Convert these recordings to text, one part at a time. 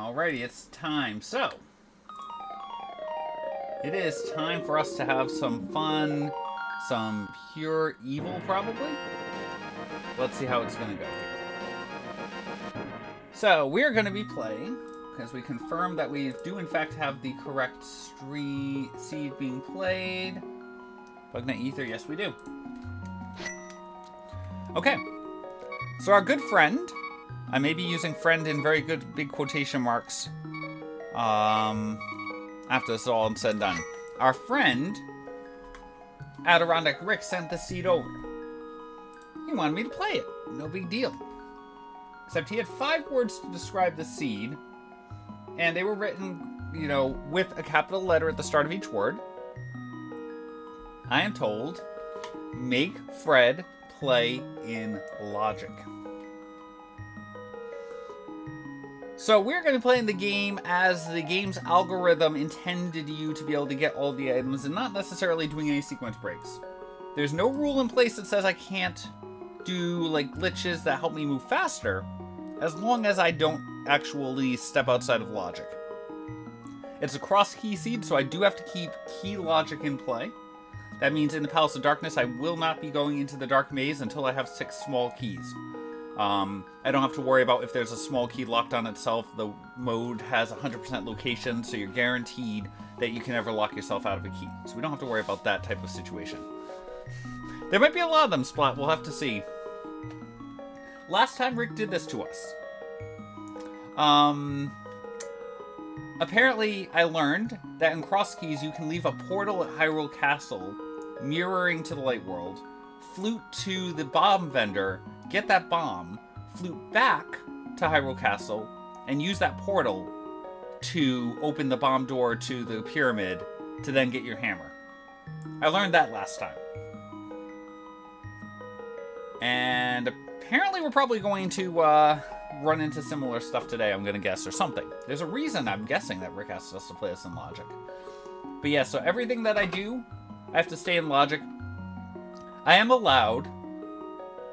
Alrighty, it's time. So, it is time for us to have some fun, some pure evil, probably. Let's see how it's going to go here. So, we're going to be playing, because we confirmed that we do in fact have the correct seed being played. Bugnet Ether, yes we do. Okay, so our good friend, I may be using friend in very good big quotation marks after this is all said and done. Our friend, AdirondackRick, sent the seed over. He wanted me to play it. No big deal. Except he had 5 words to describe the seed, and they were written, you know, with a capital letter at the start of each word. I am told, make Fred play in logic. So we're going to be playing the game as the game's algorithm intended you to be able to get all the items and not necessarily doing any sequence breaks. There's no rule in place that says I can't do like glitches that help me move faster as long as I don't actually step outside of logic. It's a cross key seed, so I do have to keep key logic in play. That means in the Palace of Darkness, I will not be going into the Dark Maze until I have 6 small keys. I don't have to worry about if there's a small key locked on itself. The mode has 100% location, so you're guaranteed that you can never lock yourself out of a key. So we don't have to worry about that type of situation. There might be a lot of them, Splat. We'll have to see. Last time Rick did this to us. Apparently, I learned that in cross keys, you can leave a portal at Hyrule Castle mirroring to the Light World, flute to the bomb vendor, get that bomb, flute back to Hyrule Castle, and use that portal to open the bomb door to the pyramid to then get your hammer. I learned that last time. And apparently we're probably going to run into similar stuff today, I'm going to guess, or something. There's a reason I'm guessing that Rick asked us to play this in logic. But yeah, so everything that I do, I have to stay in logic. I am allowed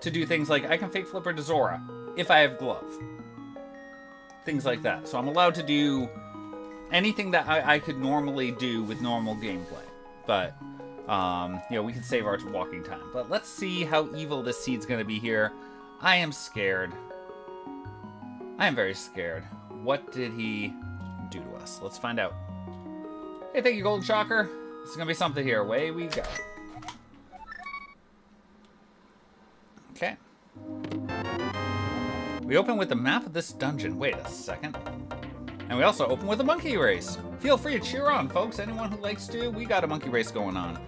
to do things like I can fake flipper to Zora if I have glove. Things like that. So I'm allowed to do anything that I could normally do with normal gameplay. But, you know, we can save our walking time. But let's see how evil this seed's going to be here. I am scared. I am very scared. What did he do to us? Let's find out. Hey, thank you, Golden Shocker. This is going to be something here. Away we go. Okay. We open with the map of this dungeon. Wait a second. And we also open with a monkey race. Feel free to cheer on, folks. Anyone who likes to, we got a monkey race going on.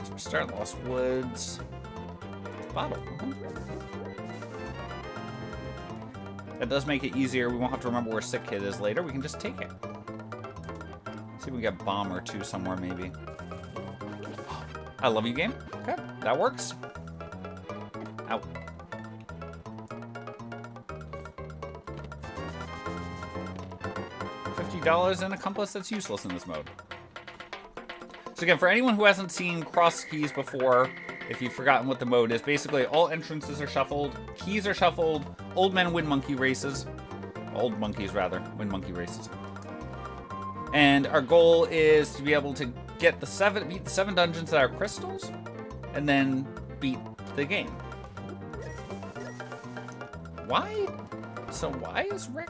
So we start Lost Woods. Bottle. That does make it easier. We won't have to remember where Sick Kid is later. We can just take it. See if we can get Bomb or 2 somewhere, maybe. I love you, game. Okay, that works. Ow. $50 and a compass that's useless in this mode. So again, for anyone who hasn't seen cross keys before, if you've forgotten what the mode is, basically all entrances are shuffled, keys are shuffled, old men win monkey races. Old monkeys, rather, win monkey races. And our goal is to be able to beat the 7 dungeons that are crystals, and then beat the game. Why? So why is Rick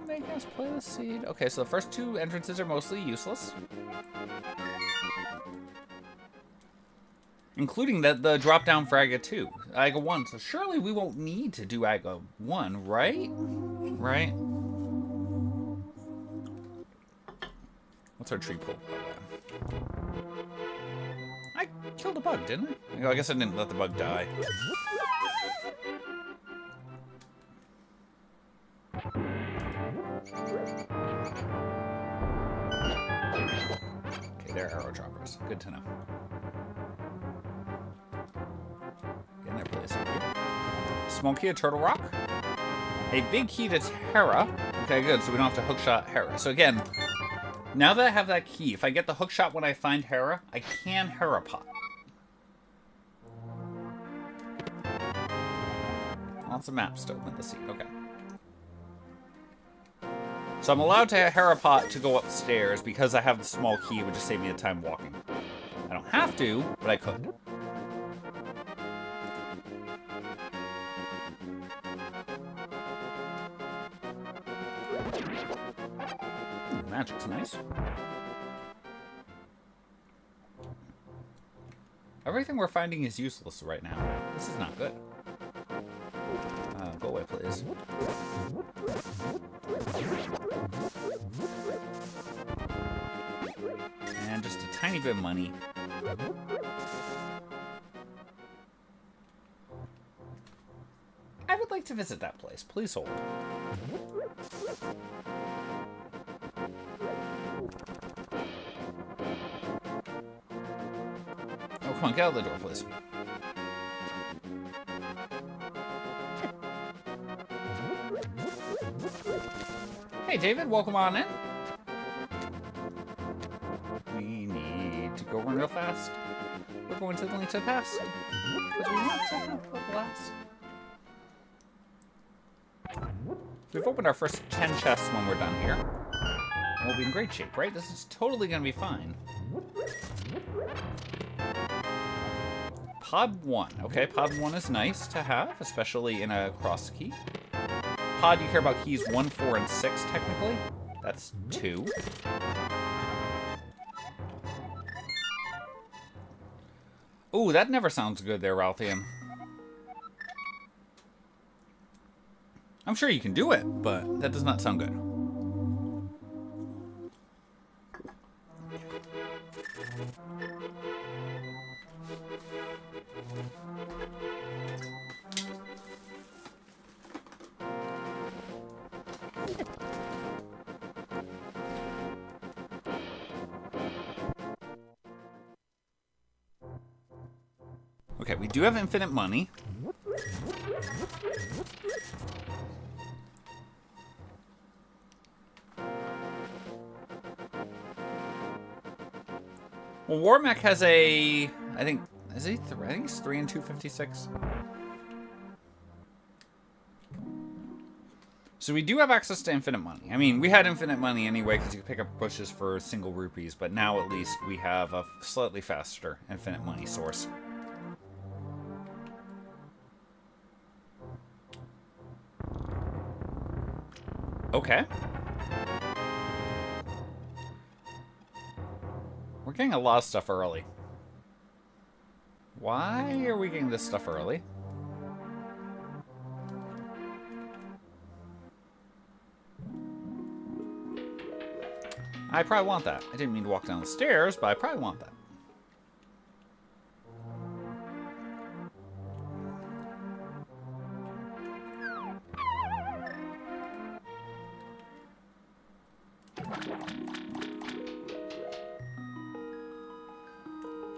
making us play the seed? Okay, so the first 2 entrances are mostly useless. Including the drop-down for Aga 2. Aga 1, so surely we won't need to do Aga 1, right? Right? What's our tree pull? I killed a bug, didn't I? I guess I didn't let the bug die. Okay, they're arrow droppers. Good to know. Get in there, please. Small key to Turtle Rock. A big key to Terra. Okay, good. So we don't have to hookshot Hera. So again, now that I have that key, if I get the hookshot when I find Hera, I can Hera pot. Lots of maps to open the seat. Okay. So I'm allowed to Harapot to go upstairs because I have the small key, which just save me the time walking. I don't have to, but I could. Ooh, magic's nice. Everything we're finding is useless right now. This is not good. Go away, please. And just a tiny bit of money. I would like to visit that place. Please hold. Oh, come on, get out the door, please. Hey, David, welcome on in. We need to go run real fast. We're going to the link to the past. Because we want to have a blast. We've opened our first 10 chests when we're done here. And we'll be in great shape, right? This is totally going to be fine. Pod 1. Okay, Pod 1 is nice to have, especially in a cross key. Pod, you care about keys 1, 4, and 6, technically. That's 2. Ooh, that never sounds good there, Ralphian. I'm sure you can do it, but that does not sound good. Okay, we do have infinite money. Well, Warmack has a, I think, is he? I think he's 3 and 256. So we do have access to infinite money. I mean, we had infinite money anyway because you could pick up bushes for single rupees, but now at least we have a slightly faster infinite money source. Okay. We're getting a lot of stuff early. Why are we getting this stuff early? I probably want that. I didn't mean to walk down the stairs, but I probably want that.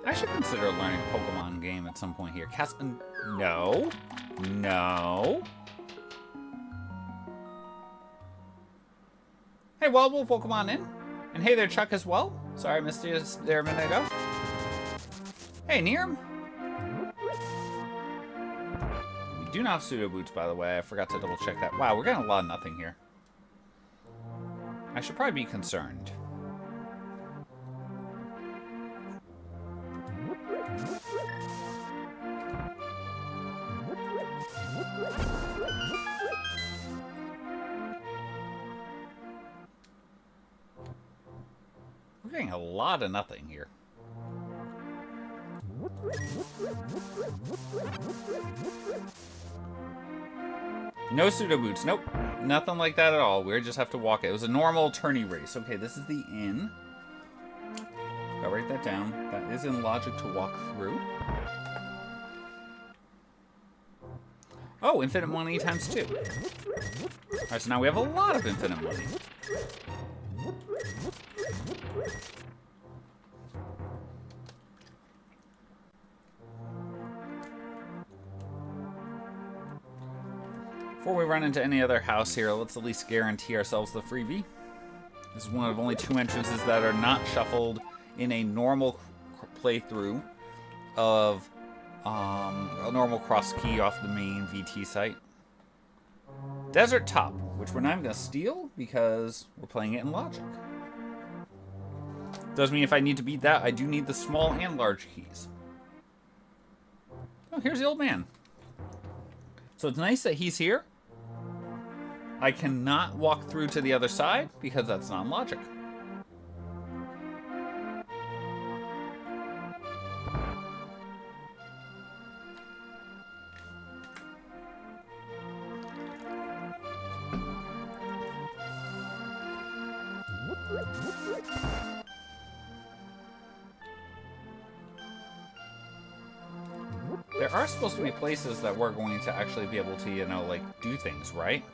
I should consider learning a Pokemon game at some point here. No. No. Hey, Wildwolf, welcome on in. And hey there, Chuck, as well. Sorry I missed you there a minute ago. Hey, Neeram. We do not have pseudo boots, by the way. I forgot to double check that. Wow, we're getting a lot of nothing here. I should probably be concerned. We're getting a lot of nothing here. No pseudo boots. Nope. Nothing like that at all. We just have to walk it. It was a normal tourney race. Okay, this is the inn. Gotta write that down. That is in logic to walk through. Oh, infinite money times 2. Alright, so now we have a lot of infinite money. Before we run into any other house here, let's at least guarantee ourselves the freebie. This is one of only 2 entrances that are not shuffled in a normal playthrough of a normal cross key off the main VT site. Desert Top. which we're not even going to steal because we're playing it in logic. Does mean if I need to beat that, I do need the small and large keys. Oh, here's the old man. So it's nice that he's here. I cannot walk through to the other side because that's non-logic. There are supposed to be places that we're going to actually be able to, you know, like, do things, right?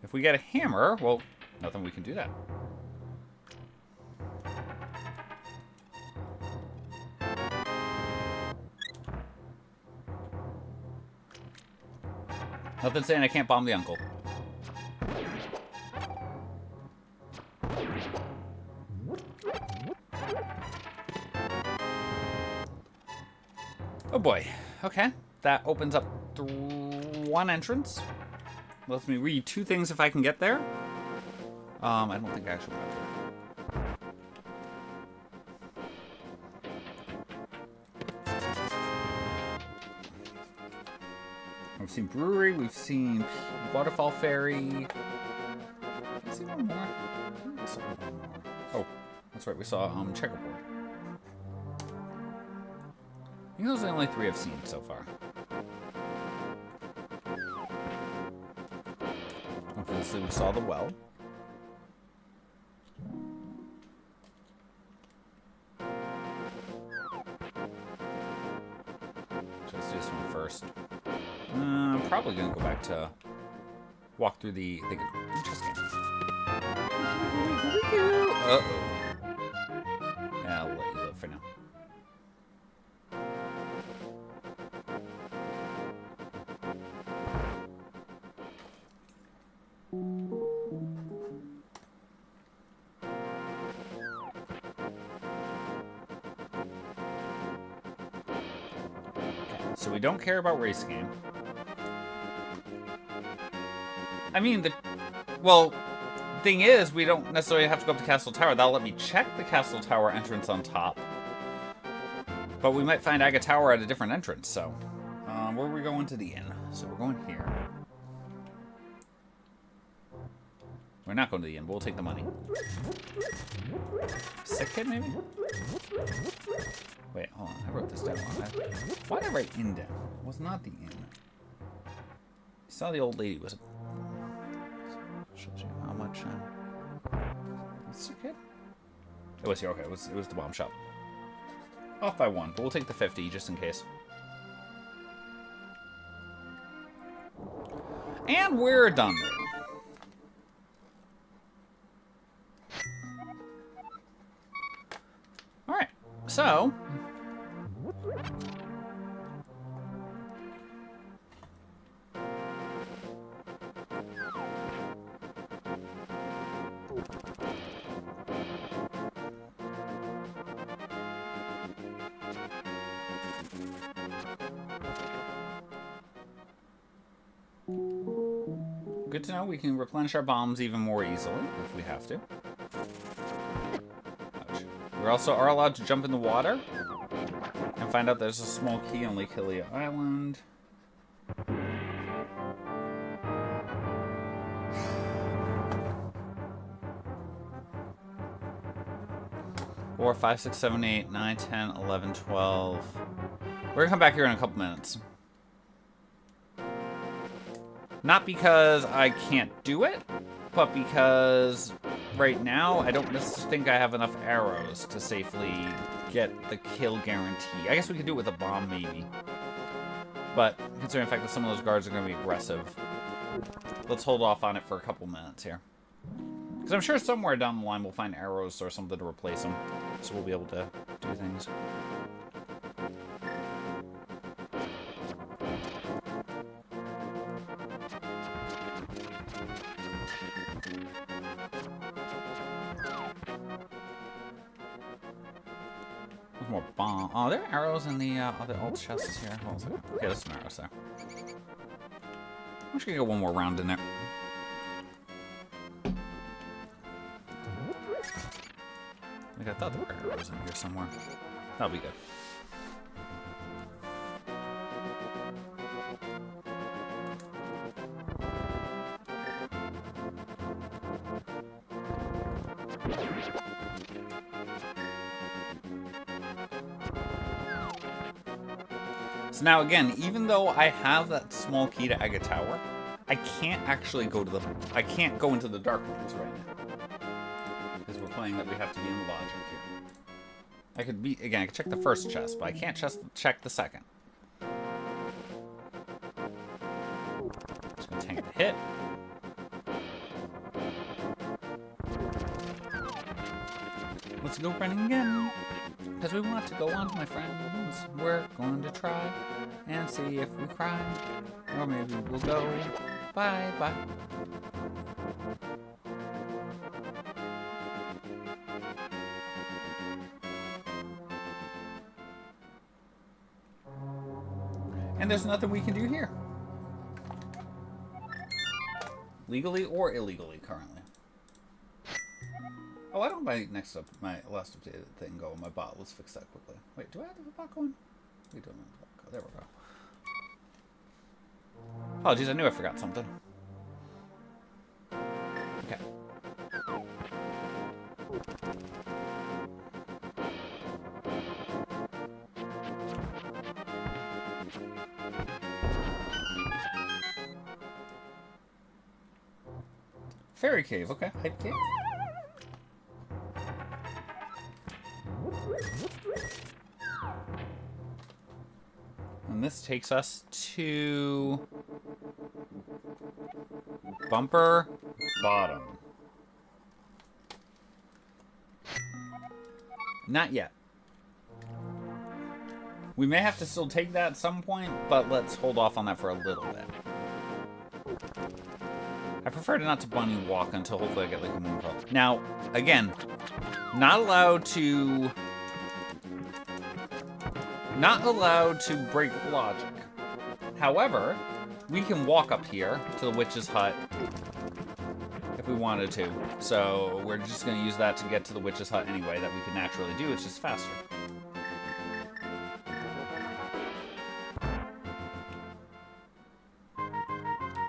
If we get a hammer, well, nothing we can do that. Nothing saying I can't bomb the uncle. Oh boy. Okay. That opens up one entrance. Lets me read two things if I can get there. I don't think I actually went there. We've seen brewery, we've seen waterfall ferry. Let's see one more. I saw one more. Oh, that's right, we saw checkerboard. I think those are the only three I've seen so far. Obviously, we saw the well. Let's do this one first. I'm probably gonna go back to walk through the interesting. Uh-oh. Yeah, I'll let you live for now. So we don't care about race game. I mean, thing is, we don't necessarily have to go up to Castle Tower. That'll let me check the Castle Tower entrance on top. But we might find Aga Tower at a different entrance, so. Where are we going to the inn? So we're going here. We're not going to the inn, but we'll take the money. Sick kid, maybe? Wait, hold on. I wrote this down wrong. Why did I write inn down? It was not the inn. I saw the old lady was... Shows you how much... Sick kid? It was here. Okay, it was the bomb shop. Off by one, but we'll take the 50 just in case. And we're done. Alright, so... Good to know we can replenish our bombs even more easily if we have to. Ouch. We also are allowed to jump in the water and find out there's a small key on Lake Hylia Island. 4, 5, 6, 7, 8, 9, 10, 11, 12. We're gonna come back here in a couple minutes. Not because I can't do it, but because right now I don't think I have enough arrows to safely get the kill guarantee. I guess we could do it with a bomb maybe. But considering the fact that some of those guards are going to be aggressive, let's hold off on it for a couple minutes here. Because I'm sure somewhere down the line we'll find arrows or something to replace them. So we'll be able to do things. more bomb. Oh, there are arrows in the other old chests here. Hold on a second. Okay, there's some arrows there. I'm just gonna go one more round in there. Like I thought there were arrows in here somewhere. That'll be good. So now again, even though I have that small key to Aga Tower, I can't actually go to the... I can't go into the Dark Ones right now. Because we're playing that we have to be in logic here. I could be... Again, I could check the first chest, but I can't check the second. Just gonna tank the hit. Let's go running again. Because we want to go on, my friends. We're going to try and see if we cry. Or maybe we'll go bye-bye. And there's nothing we can do here. Legally or illegally, currently. Oh, I don't my next up my last updated thing go on my bot. Let's fix that quickly. Wait, do I have the bot going? We don't have the bot go. There we go. Apologies, I knew I forgot something. Okay. Fairy cave, okay. Hype cave. And this takes us to Bumper Bottom. Not yet. We may have to still take that at some point, but let's hold off on that for a little bit. I prefer to not to bunny walk until hopefully I get like a moon pearl. Now, again, not allowed to break logic. However, we can walk up here to the witch's hut if we wanted to. So we're just going to use that to get to the witch's hut anyway, that we can naturally do. It's just faster.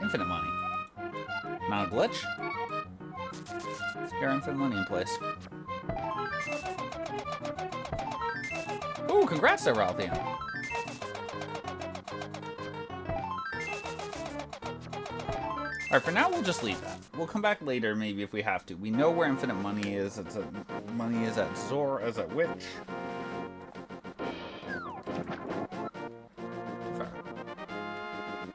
Infinite money. Not a glitch. Let's get our infinite money in place. Ooh, congrats there, Ralphie. Alright, for now we'll just leave that. We'll come back later maybe if we have to. We know where infinite money is. Money is at Zor as a witch. Fair.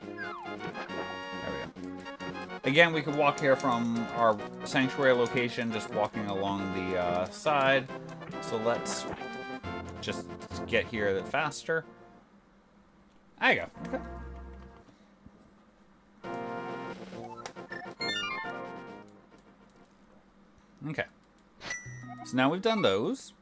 There we go. Again, we could walk here from our sanctuary location, just walking along the side. So let's just get here a bit faster. There you go. Okay. Okay. So now we've done those.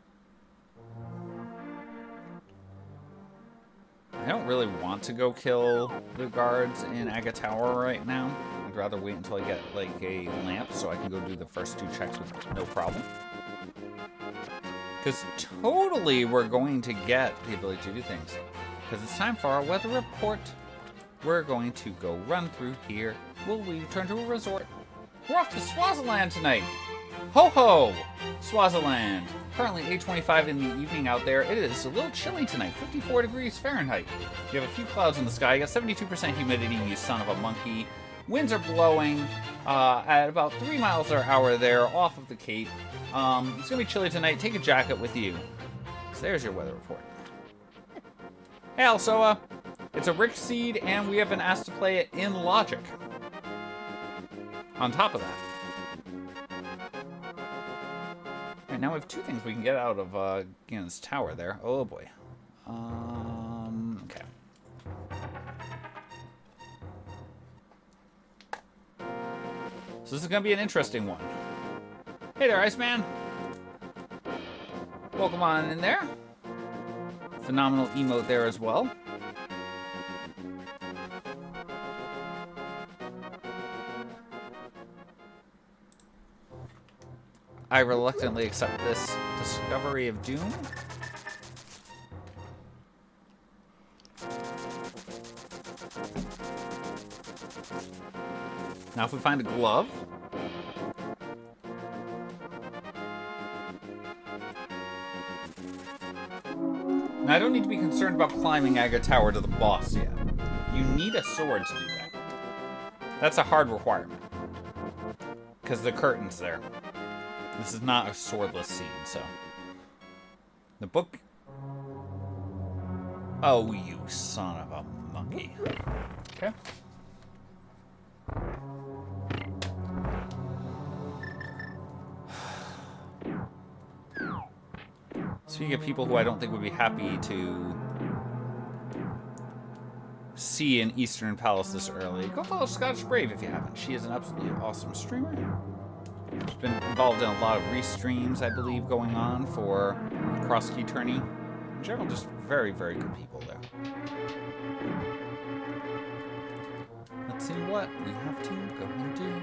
I don't really want to go kill the guards in Aga Tower right now. I'd rather wait until I get like a lamp so I can go do the first two checks with no problem. Because totally we're going to get the ability to do things. Because it's time for our weather report. We're going to go run through here. Will we return to a resort? We're off to Swaziland tonight. Ho ho! Swaziland. Currently 8:25 in the evening out there. It is a little chilly tonight, 54 degrees Fahrenheit. You have a few clouds in the sky. You got 72% humidity, you son of a monkey. Winds are blowing at about 3 miles per hour there off of the Cape. It's going to be chilly tonight. Take a jacket with you. So there's your weather report. Hey, also, it's a Rick seed, and we have been asked to play it in Logic. On top of that. Alright, now we have two things we can get out of this tower there. Oh boy. Okay. So this is going to be an interesting one. Hey there, Iceman. Welcome on in there. Phenomenal emote there as well. I reluctantly accept this discovery of doom. Now if we find a glove... Now I don't need to be concerned about climbing Aga Tower to the boss yet. You need a sword to do that. That's a hard requirement. Because the curtain's there. This is not a swordless scene, so... The book... Oh, you son of a monkey. Okay. Speaking of people who I don't think would be happy to see in Eastern Palace this early, go follow Scottish Brave if you haven't. She is an absolutely awesome streamer. She's been involved in a lot of restreams, I believe, going on for Cross Key Tourney. In general, just very, very good people there. Let's see what we have to go and do.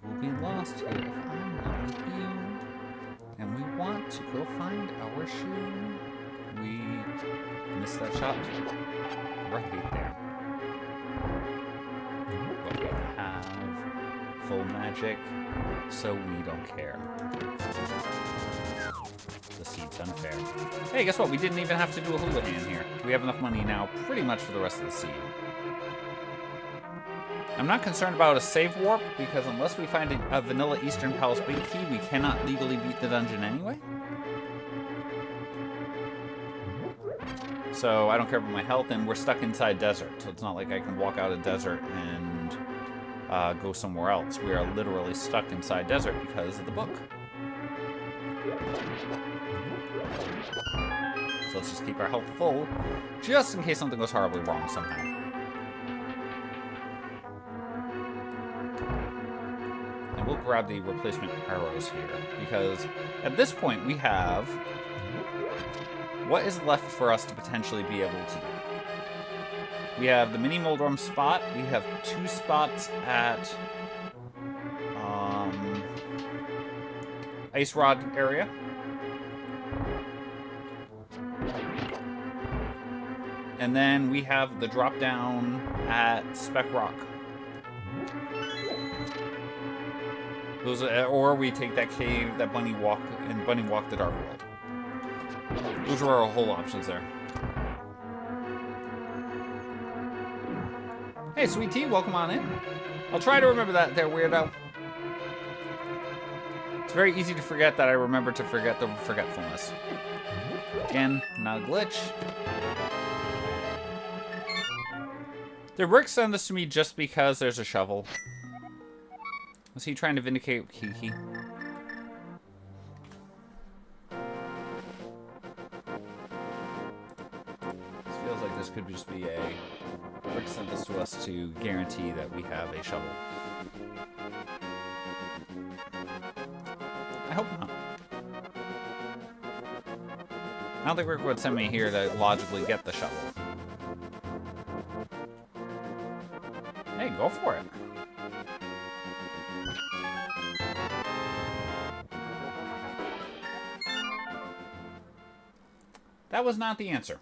We'll be lost here if I'm not with you. And we want to go find our shoe. We missed that shot right there. But we have full magic, so we don't care. The seat's unfair. Hey, guess what? We didn't even have to do a houlihan here. We have enough money now pretty much for the rest of the seed. I'm not concerned about a save warp, because unless we find a vanilla Eastern Palace big key, we cannot legally beat the dungeon anyway. So I don't care about my health, and we're stuck inside desert, so it's not like I can walk out of desert and go somewhere else. We are literally stuck inside desert because of the book. So let's just keep our health full, just in case something goes horribly wrong somehow. And we'll grab the replacement arrows here, because at this point we have what is left for us to potentially be able to do. We have the mini Moldrum spot. We have 2 spots at Ice Rod area. And then we have the drop down at Speck Rock. Those are, or we take that cave, that bunny walk, and bunny walk the Dark World. Those are our whole options there. Hey, Sweet Tea, welcome on in. I'll try to remember that there, weirdo. It's very easy to forget that I remember to forget the forgetfulness. Again, not a glitch. Did Rick send this to me just because there's a shovel? Was he trying to vindicate Kiki? This feels like this could just be a... Rick sent this to us to guarantee that we have a shovel. I hope not. I don't think Rick would send me here to logically get the shovel. Hey, go for it. That was not the answer.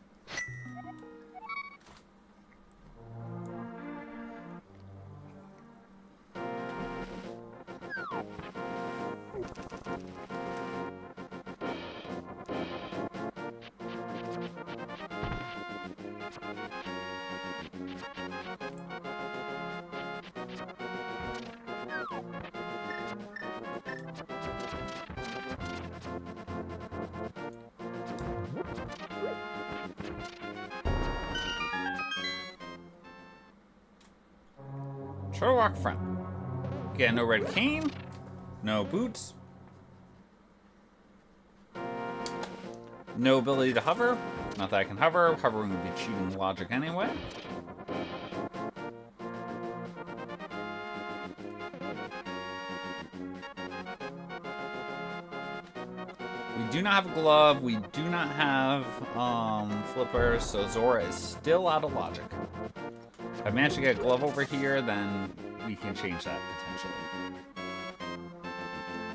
Turtle Rock front. Again, no red cane, no boots, no ability to hover. Not that I can hover. Hovering would be cheating logic anyway. We do not have a glove. We do not have flippers, so Zora is still out of logic. If I manage to get a glove over here, then we can change that potentially.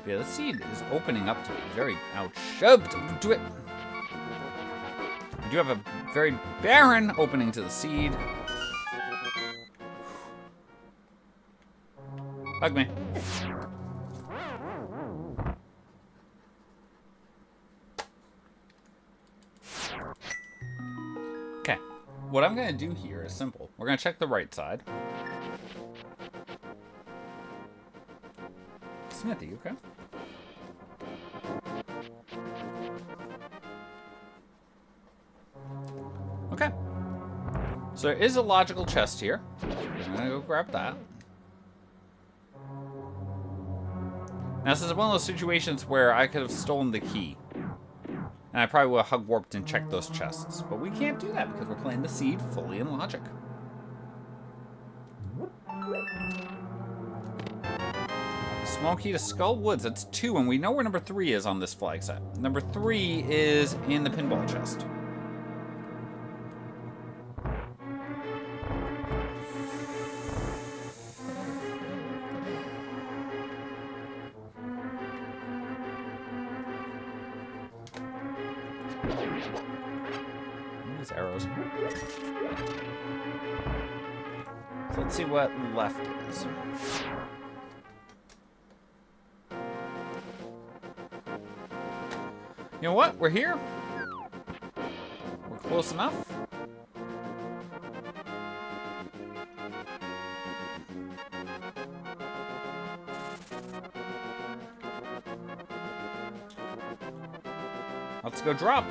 Yeah, the seed is opening up to a very... Ouch. Oh, don't do it. We do have a very barren opening to the seed. Hug me. Okay. What I'm going to do here is simple. We're going to check the right side. Smithy, okay? Okay. So there is a logical chest here. I'm gonna go grab that. Now this is one of those situations where I could have stolen the key. And I probably would have hug warped and checked those chests. But we can't do that because we're playing the seed fully in logic. Small key to Skull Woods. That's 2, and we know where number 3 is on this flag set. Number 3 is in the pinball chest. These arrows. So let's see what left is. You know what? We're here. We're close enough. Let's go drop.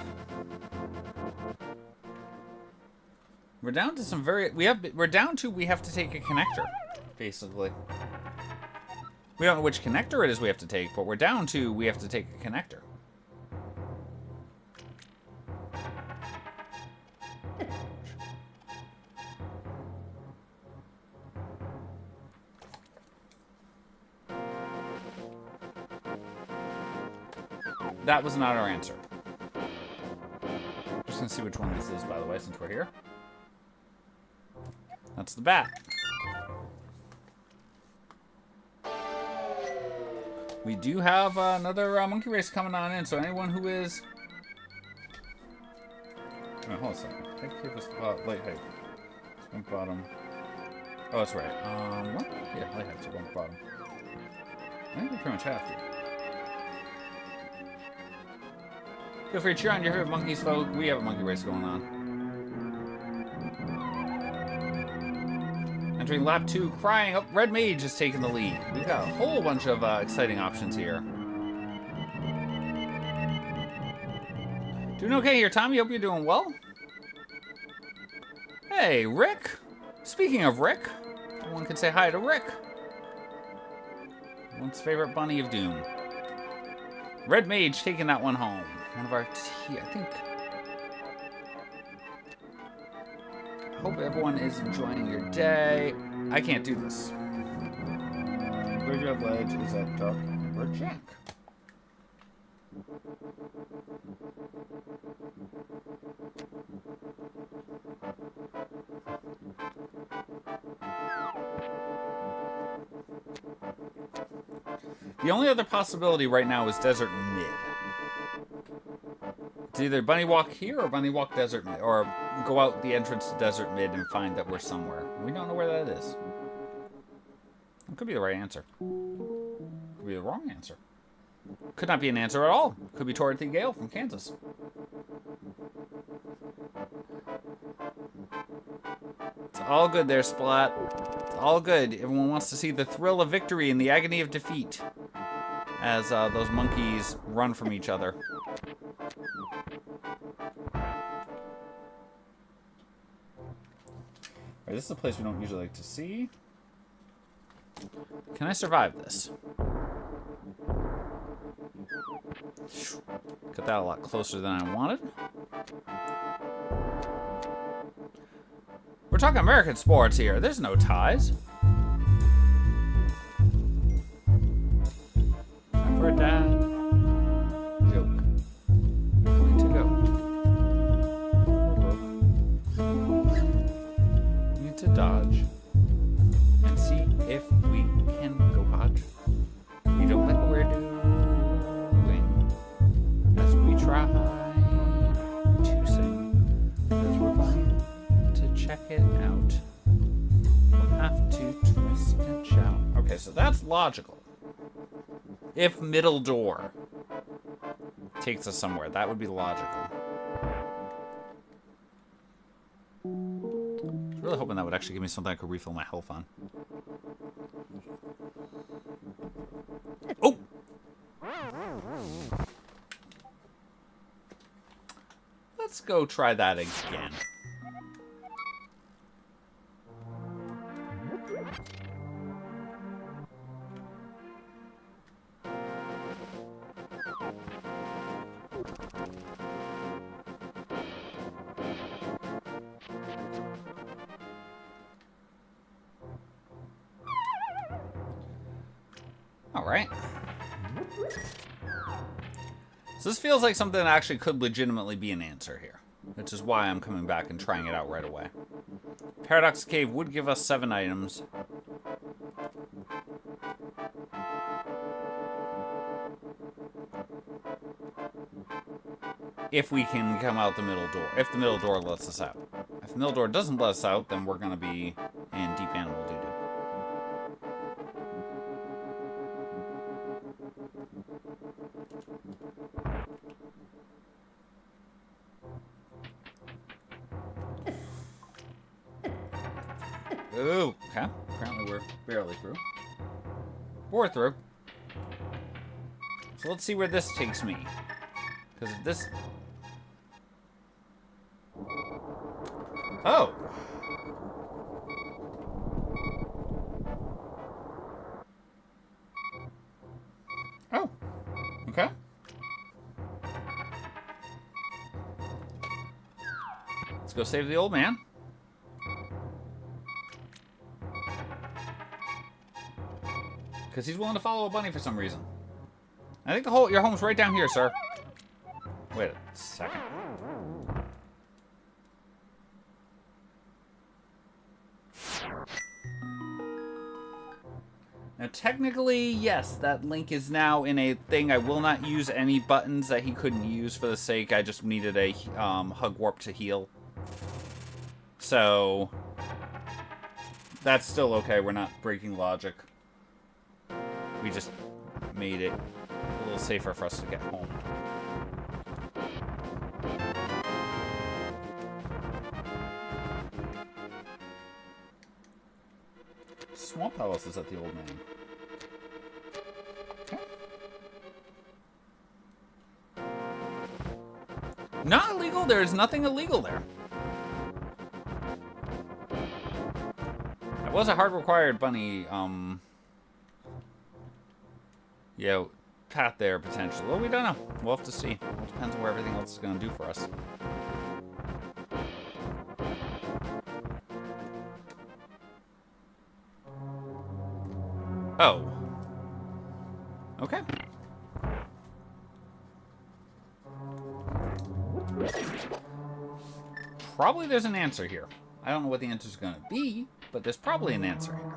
We're down to some very... We're down to we have to take a connector, basically. We don't know which connector it is we have to take, but we're down to we have to take a connector. That was not our answer. Just gonna see which one this is, by the way, since we're here. That's the bat. We do have another monkey race coming on in, so anyone who is... Oh, hold on a second. Take care of this light height. Swing bottom. Oh, that's right. What? Yeah, light height, so bump bottom. I think we pretty much have to. Feel free to cheer on your favorite monkeys, folks. We have a monkey race going on. Entering lap 2, crying. Oh, Red Mage is taking the lead. We've got a whole bunch of exciting options here. Doing okay here, Tommy. Hope you're doing well. Hey, Rick. Speaking of Rick, everyone can say hi to Rick. One's favorite bunny of doom. Red Mage taking that one home. One of our I think. I hope everyone is enjoying your day. I can't do this. Graveyard Ledge is at Dark Ember Jack. The only other possibility right now is Desert Mid. It's either Bunny Walk here or Bunny Walk Desert Mid, or go out the entrance to Desert Mid and find that we're somewhere. We don't know where that is. It could be the right answer. Could be the wrong answer. Could not be an answer at all. Could be Dorothy Gale from Kansas. It's all good there, Splat. It's all good. Everyone wants to see the thrill of victory and the agony of defeat as those monkeys run from each other. Alright, this is a place we don't usually like to see. Can I survive this? Got that a lot closer than I wanted. We're talking American sports here. There's no ties. Time for a dad joke. dodge. And see if we can go dodge. We don't know what we're doing as we try to sing. Because we're going to check it out. We'll have to twist and shout. Okay, so that's logical. If middle door takes us somewhere, that would be logical. I was really hoping that would actually give me something I could refill my health on. Oh! Let's go try that again. Alright. So this feels like something that actually could legitimately be an answer here. Which is why I'm coming back and trying it out right away. Paradox Cave would give us 7 items. If we can come out the middle door. If the middle door lets us out. If the middle door doesn't let us out, then we're going to be in deep animal doo-doo. Ooh, okay. Apparently we're barely through. We're through. So let's see where this takes me. Because if this... Oh! Oh. Okay. Let's go save the old man. Because he's willing to follow a bunny for some reason. I think your home's right down here, sir. Wait a second. Now, technically, yes, that link is now in a thing. I will not use any buttons that he couldn't use for the sake. I just needed a hug warp to heal. So, that's still okay. We're not breaking logic. We just made it a little safer for us to get home. Swamp Palace is at the old man. Okay. Not illegal. There's nothing illegal there. It was a hard required bunny, yeah, path there potentially. Well, we don't know. We'll have to see. It depends on where everything else is going to do for us. Oh. Okay. Probably there's an answer here. I don't know what the answer is going to be, but there's probably an answer here.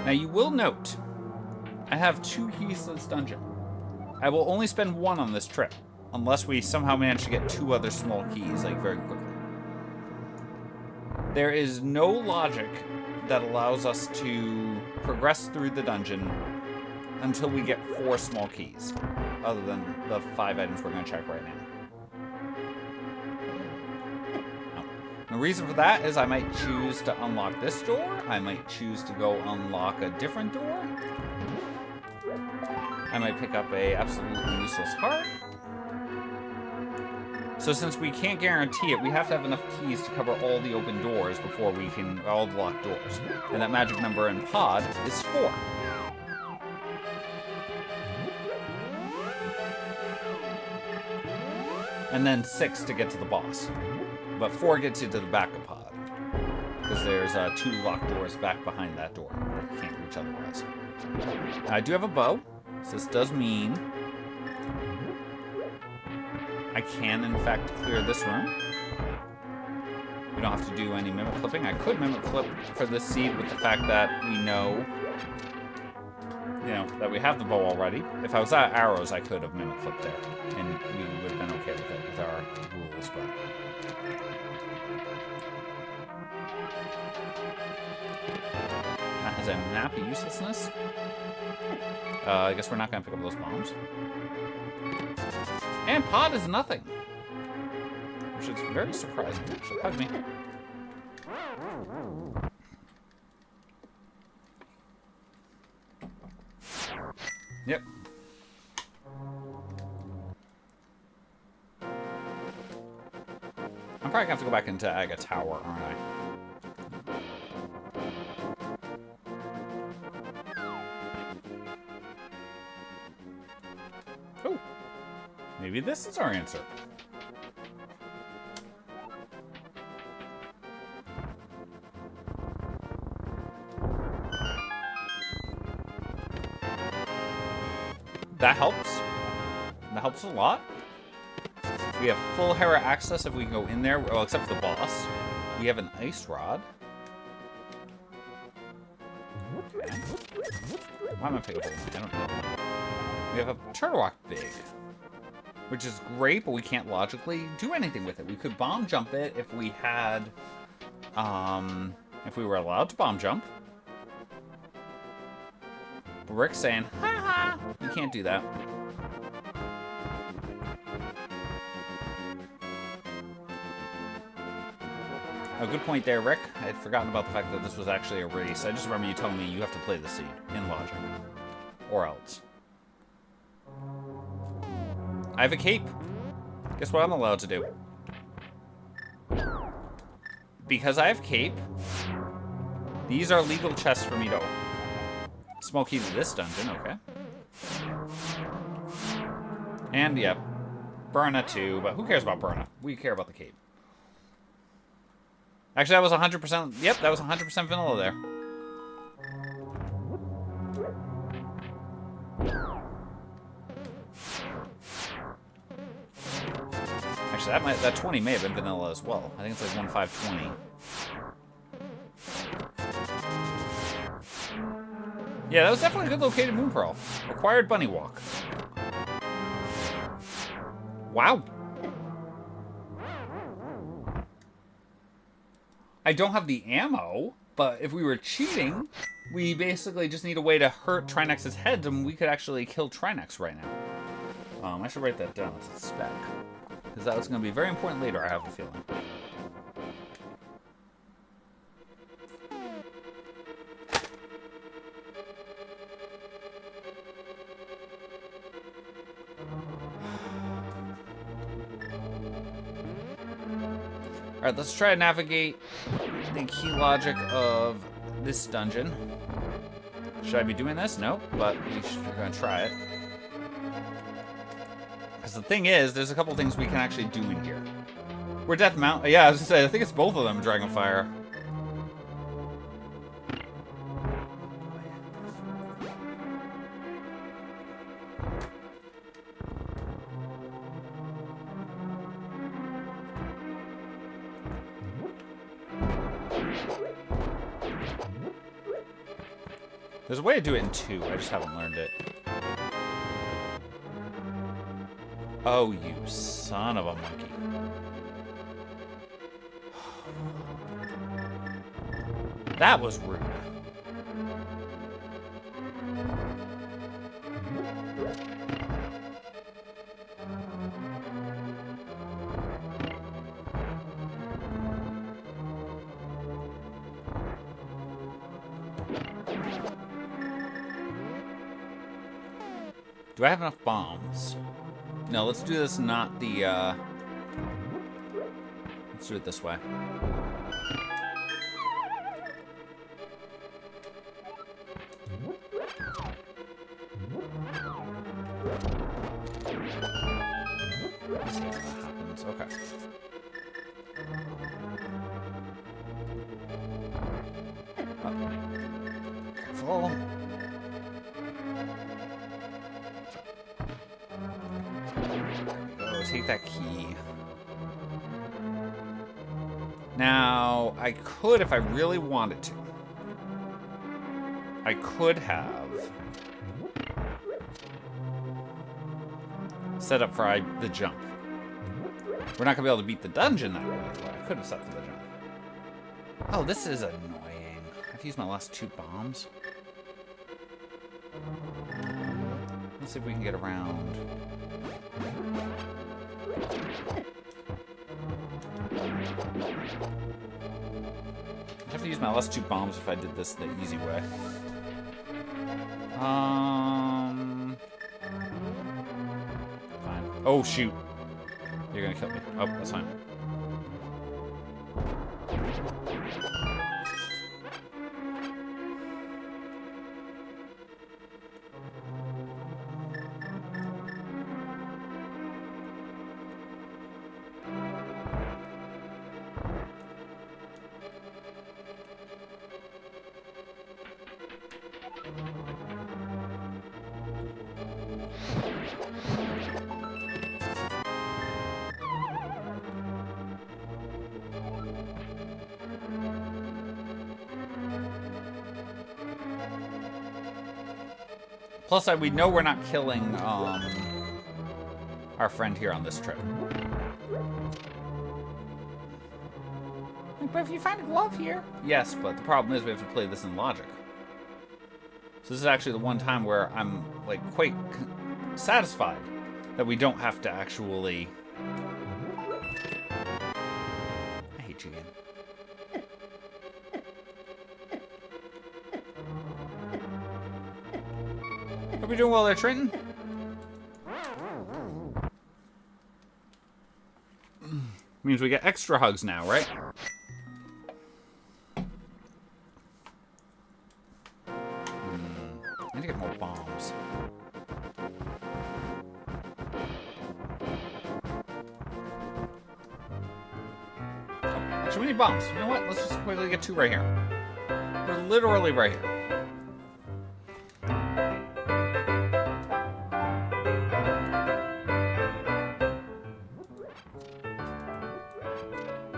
Now, you will note, I have 2 keys to this dungeon. I will only spend 1 on this trip, unless we somehow manage to get 2 other small keys, like, very quickly. There is no logic that allows us to progress through the dungeon until we get 4 small keys, other than the 5 items we're going to check right now. The reason for that is I might choose to unlock this door. I might choose to go unlock a different door. I might pick up a absolutely useless card. So since we can't guarantee it, we have to have enough keys to cover all the open doors before we can, all the locked doors. And that magic number in pod is 4. And then 6 to get to the boss. But 4 gets you to the back of pod. Because there's 2 locked doors back behind that door that you can't reach otherwise. I do have a bow. So this does mean I can, in fact, clear this room. We don't have to do any mimic clipping. I could mimic clip for this seed with the fact that we know, that we have the bow already. If I was out of arrows, I could have mimic clipped there, and we would have been okay with it with our rules, but... That has a map of uselessness. I guess we're not going to pick up those bombs. And pod is nothing. Which is very surprising, actually. Hug me. Yep. I'm probably going to have to go back into Aga Tower, aren't I? Oh. Maybe this is our answer. That helps. That helps a lot. We have full Hera access if we can go in there. Well, except for the boss. We have an ice rod. Okay. Why am I picking up? I don't know. We have a turtle rock big, which is great, but we can't logically do anything with it. We could bomb jump it if we had, if we were allowed to bomb jump. But Rick's saying, ha ha, you can't do that. A good point there, Rick. I had forgotten about the fact that this was actually a race. I just remember you telling me you have to play the seed in logic. Or else. I have a cape. Guess what I'm allowed to do? Because I have cape, these are legal chests for me to open. Small key to this dungeon, okay. And, yeah, Burna too, but who cares about Burna? We care about the cape. Actually, that was 100%, yep, that was 100% vanilla there. Actually, that 20 may have been vanilla as well. I think it's like 1520. Yeah, that was definitely a good located moon pearl. Required bunny walk. Wow. I don't have the ammo, but if we were cheating, we basically just need a way to hurt Trinex's head, and we could actually kill Trinex right now. I should write that down as a spec. Because that was going to be very important later, I have a feeling. Alright, let's try to navigate the key logic of this dungeon. Should I be doing this? Nope, but we're going to try it. Because the thing is, there's a couple things we can actually do in here. We're Death Mount. Yeah, I was going to say, I think it's both of them, Dragonfire. There's a way to do it in 2, I just haven't learned it. Oh, you son of a monkey. That was rude. Do I have enough bombs? No, let's do this not the, let's do it this way. Let's see what happens. Okay. Oh. Careful. that key. Now, I could, if I really wanted to, I could have set up for the jump. We're not going to be able to beat the dungeon that way, but I could have set for the jump. Oh, this is annoying. I've used my last 2 bombs. Let's see if we can get around. I'd have to use my last 2 bombs if I did this the easy way. Fine. Oh, shoot. You're gonna kill me. Oh, that's fine. Plus, we know we're not killing our friend here on this trip. But if you find a glove here... Yes, but the problem is we have to play this in logic. So this is actually the one time where I'm, like, quite satisfied that we don't have to actually... I hate you again. Hope you're doing well there, Trenton. Means we get extra hugs now, right? I need to get more bombs. Oh, actually, we need bombs. You know what? Let's just quickly get 2 right here. We're literally right here.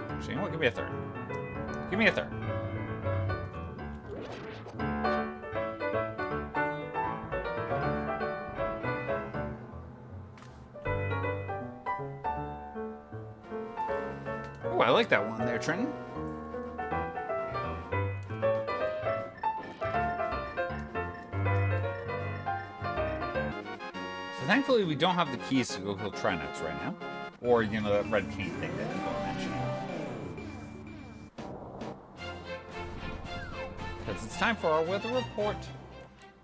Actually, you know what? Give me a 3rd. Give me a 3rd. Oh, I like that one there, Trenton. So thankfully we don't have the keys to go kill Trinex right now. Or, you know, that red cane thing that people are mentioning. Because it's time for our weather report.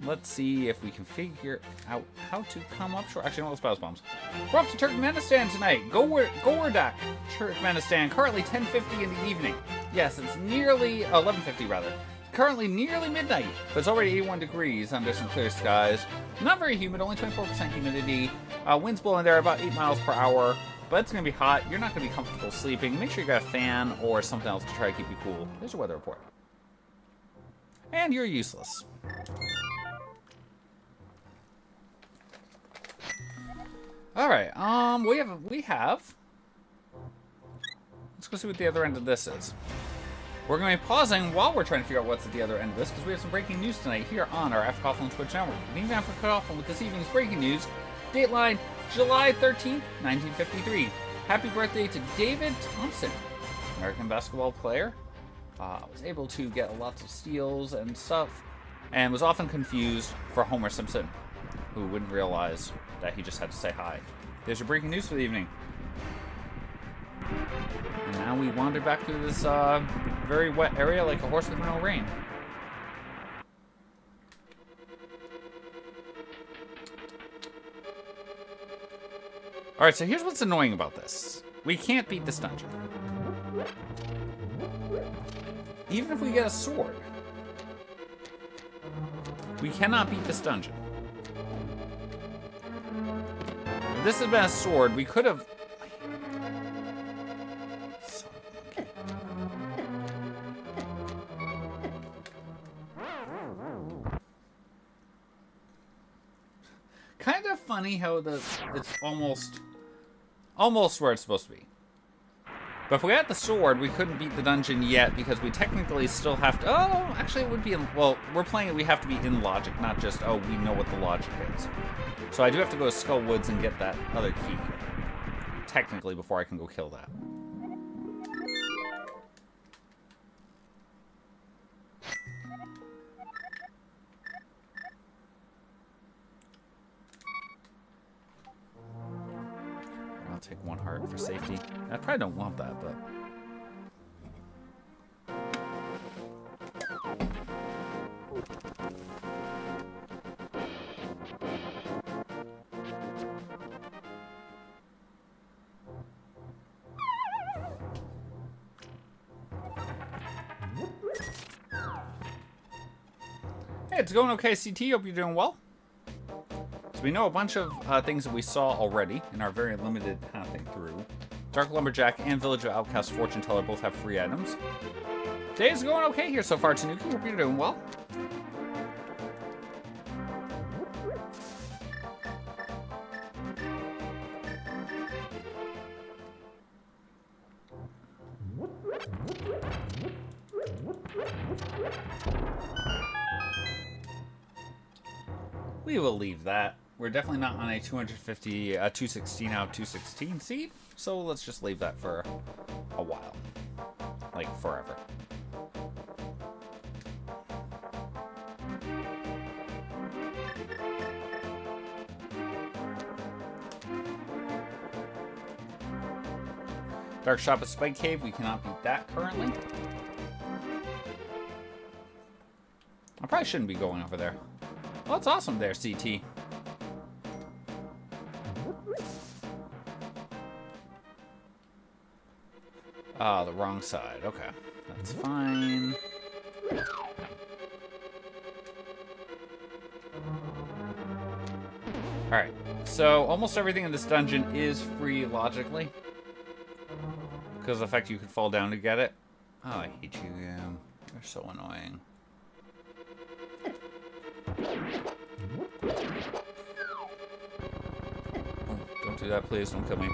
Let's see if we can figure out how to come up short. Actually, no, let's pause bombs. We're off to Turkmenistan tonight. Gowerdak, Turkmenistan. Currently 10:50 in the evening. Yes, it's nearly 11:50 rather. Currently nearly midnight, but it's already 81 degrees under some clear skies. Not very humid, only 24% humidity. Winds blowing there about 8 miles per hour. But it's going to be hot. You're not going to be comfortable sleeping. Make sure you got a fan or something else to try to keep you cool. There's your weather report. And you're useless. All right. We have. Let's go see what the other end of this is. We're going to be pausing while we're trying to figure out what's at the other end of this, because we have some breaking news tonight here on our F. Coughlin Twitch network. And even after Coughlin with this evening's breaking news, Dateline, July 13th, 1953. Happy birthday to David Thompson, American basketball player. Was able to get lots of steals and stuff, and was often confused for Homer Simpson, who wouldn't realize that he just had to say hi. There's your breaking news for the evening. And now we wander back through this very wet area like a horse with no rein. Alright, so here's what's annoying about this. We can't beat this dungeon. Even if we get a sword, we cannot beat this dungeon. If this had been a sword, we could have... Kind of funny how it's almost Almost where it's supposed to be. But if we had the sword, we couldn't beat the dungeon yet because we technically still have to... Oh, actually it would be... Well, we're playing it, we have to be in logic, not just, oh, we know what the logic is. So I do have to go to Skull Woods and get that other key. Technically, before I can go kill that. I'll take 1 heart for safety. I probably don't want that, but... Hey, it's going okay, CT. Hope you're doing well. So we know a bunch of things that we saw already in our very limited pathing through. Dark Lumberjack and Village of Outcast Fortune Teller both have free items. Today's going okay here so far, Tanuki. Hope you're doing well. We will leave that. We're definitely not on a 250, 216 out of 216 seed, so let's just leave that for a while. Like, forever. Dark Shop at Spike Cave, we cannot beat that currently. I probably shouldn't be going over there. Well, that's awesome there, CT. Ah, the wrong side. Okay. That's fine. Alright. So, almost everything in this dungeon is free logically. Because of the fact you could fall down to get it. Oh, I hate you. You're so annoying. Oh, don't do that, please. Don't kill me.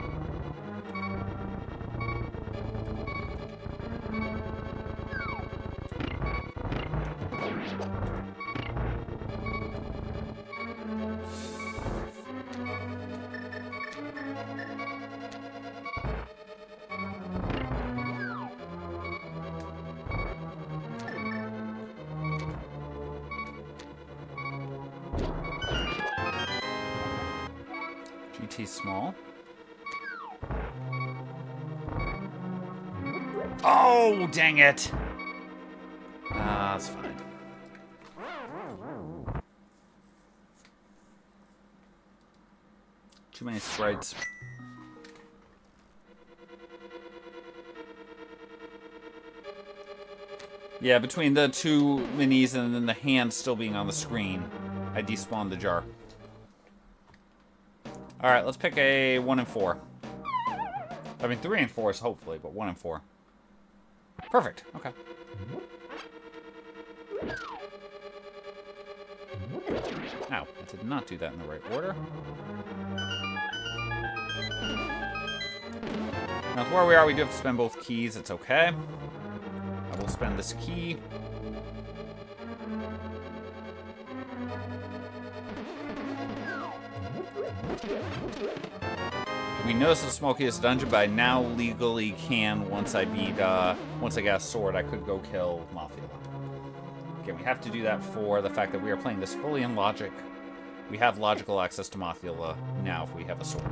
GT small. Oh, dang it! That's fine. Too many sprites. Yeah, between the 2 minis and then the hand still being on the screen, I despawned the jar. Alright, let's pick a 1 and 4. I mean, 3 and 4 is hopefully, but 1 and 4. Perfect. Okay. Ow, I did not do that in the right order. Now, where we are, we do have to spend both keys. It's okay. I will spend this key. We know this is the smokiest dungeon, but I now legally can, once I beat, once I get a sword, I could go kill Mafia. Again, we have to do that for the fact that we are playing this fully in logic. We have logical access to Mafia now if we have a sword.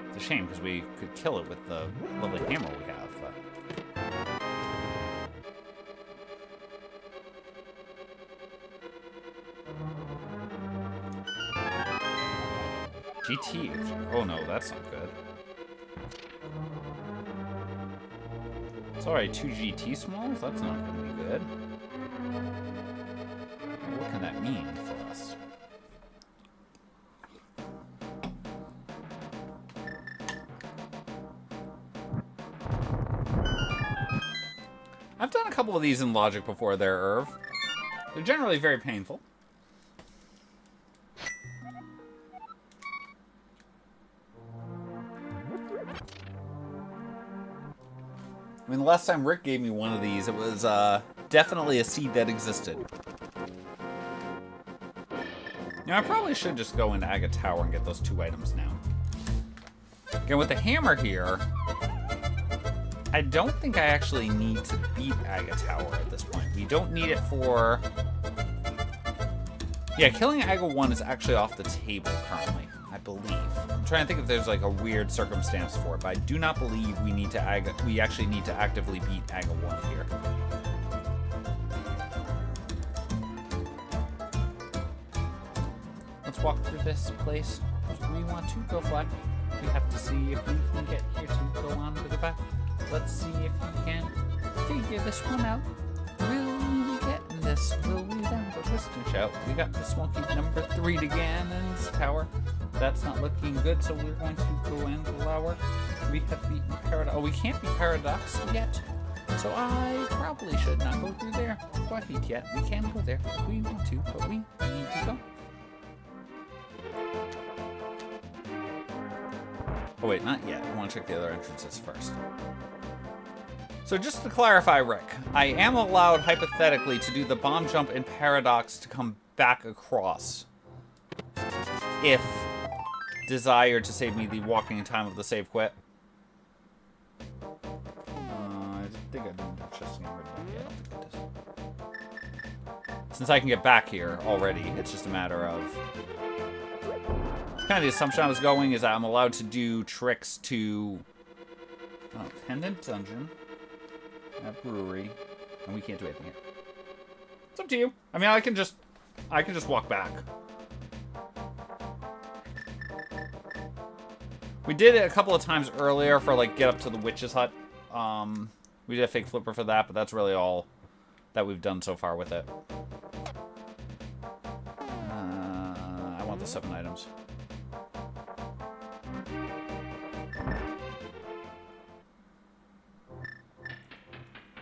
It's a shame, because we could kill it with the lovely hammer we have, but... GT. Oh no, that's not good. It's already 2 GT smalls? That's not going to be good. What can that mean for us? I've done a couple of these in Logic before there, Irv. They're generally very painful. I mean, the last time Rick gave me one of these, it was definitely a seed that existed. You know, I probably should just go into Aga Tower and get those 2 items now. Again, with the hammer here, I don't think I actually need to beat Aga Tower at this point. We don't need it for... Yeah, killing Aga 1 is actually off the table currently, I believe. I'm trying to think if there's like a weird circumstance for it, but I do not believe we actually need to actively beat Aga 1 here. Let's walk through this place. We want to go fly. We have to see if we can get here to go on to the back. Let's see if we can figure this one out. Will we get this? Will we then go twist and shout? We got the smoky number 3 to Ganon's tower. That's not looking good, so we're going to go and lower. We have beaten Paradox. Oh, we can't beat Paradox yet. So I probably should not go through there quite yet. We can go there if we want to, but we need to go. Oh wait, not yet. I want to check the other entrances first. So just to clarify, Rick, I am allowed, hypothetically, to do the bomb jump in Paradox to come back across. If desired to save me the walking time of the save quit. I think I didn't just get rid of it. Yeah, I don't think I did. Since I can get back here already, it's just a matter of... Kind of the assumption I was going is that I'm allowed to do tricks to... Pendant Dungeon. At Brewery. And we can't do anything here. It's up to you. I mean, I can just walk back. We did it a couple of times earlier for, like, get up to the witch's hut. We did a fake flipper for that, but that's really all that we've done so far with it. I want the 7 items.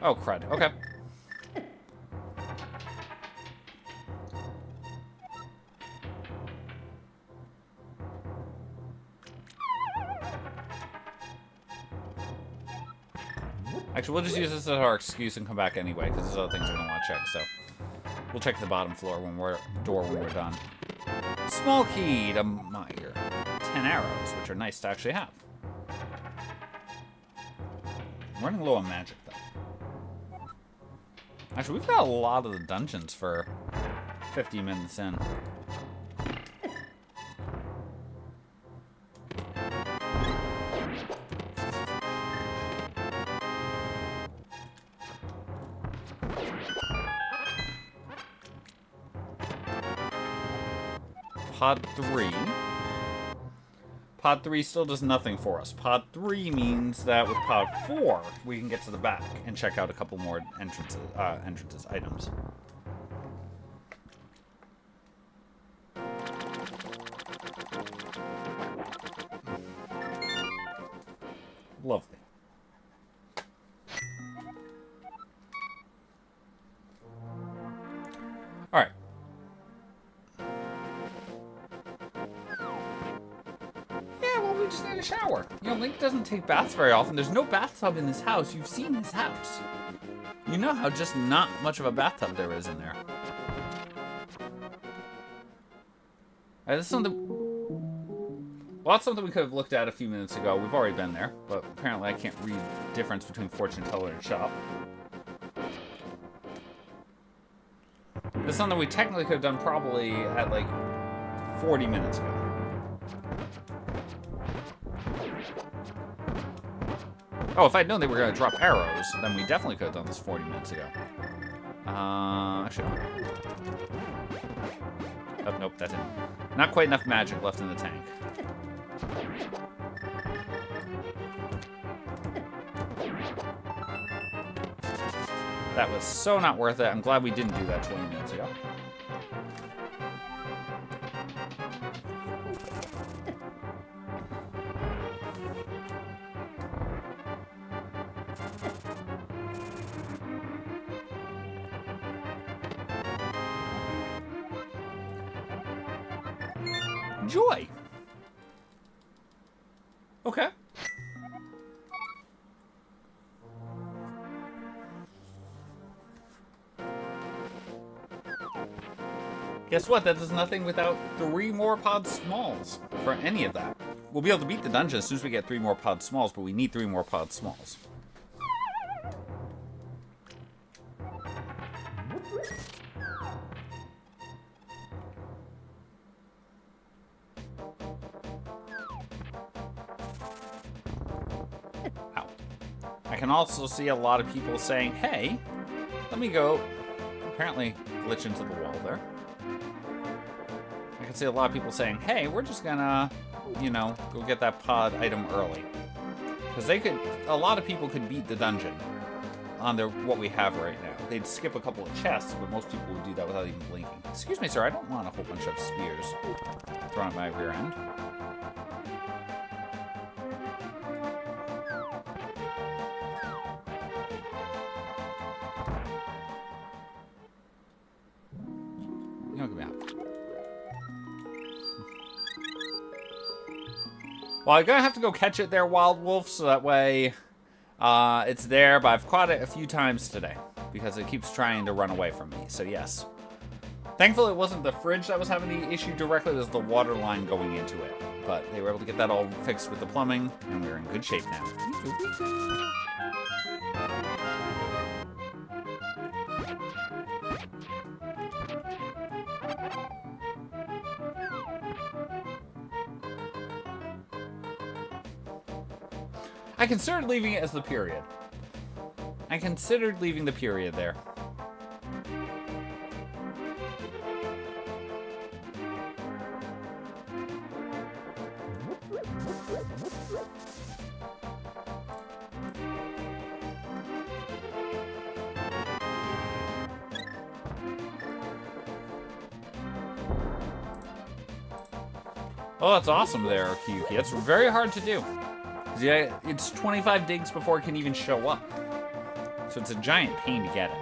Oh, crud. Okay. Actually, we'll just use this as our excuse and come back anyway, because there's other things we're going to want to check, so... We'll check the bottom floor when we're done. Small key to Meyer. 10 arrows, which are nice to actually have. I'm running low on magic, though. Actually, we've got a lot of the dungeons for 50 minutes in. Pod 3. Pod 3 still does nothing for us. Pod 3 means that with Pod 4, we can get to the back and check out a couple more entrances, items. Lovely. All right. We just need a shower. You know, Link doesn't take baths very often. There's no bathtub in this house. You've seen his house. You know how just not much of a bathtub there is in there. This is something... Well, that's something we could have looked at a few minutes ago. We've already been there, but apparently I can't read the difference between fortune teller and shop. This is something we technically could have done probably at like 40 minutes ago. Oh, if I'd known they were going to drop arrows, then we definitely could have done this 40 minutes ago. Actually, oh, nope, that didn't. Not quite enough magic left in the tank. That was so not worth it. I'm glad we didn't do that 20 minutes ago. Joy. Guess what? That does nothing without 3 more pod smalls for any of that. We'll be able to beat the dungeon as soon as we get 3 more pod smalls, but we need 3 more pod smalls. Ow. I can also see a lot of people saying, hey, let me go. Apparently glitch into the wall there. I can see a lot of people saying, hey, we're just gonna, you know, go get that pod item early. Because a lot of people could beat the dungeon on what we have right now. They'd skip a couple of chests, but most people would do that without even blinking. Excuse me, sir, I don't want a whole bunch of spears thrown at my rear end. Well, I'm gonna have to go catch it there, Wild Wolf, so that way it's there, but I've caught it a few times today because it keeps trying to run away from me, so yes. Thankfully, it wasn't the fridge that was having the issue directly, it was the water line going into it. But they were able to get that all fixed with the plumbing, and we're in good shape now. I considered leaving it as the period. I considered leaving the period there. Oh, that's awesome there, Kyuki. That's very hard to do. Yeah, it's 25 digs before it can even show up. So it's a giant pain to get it.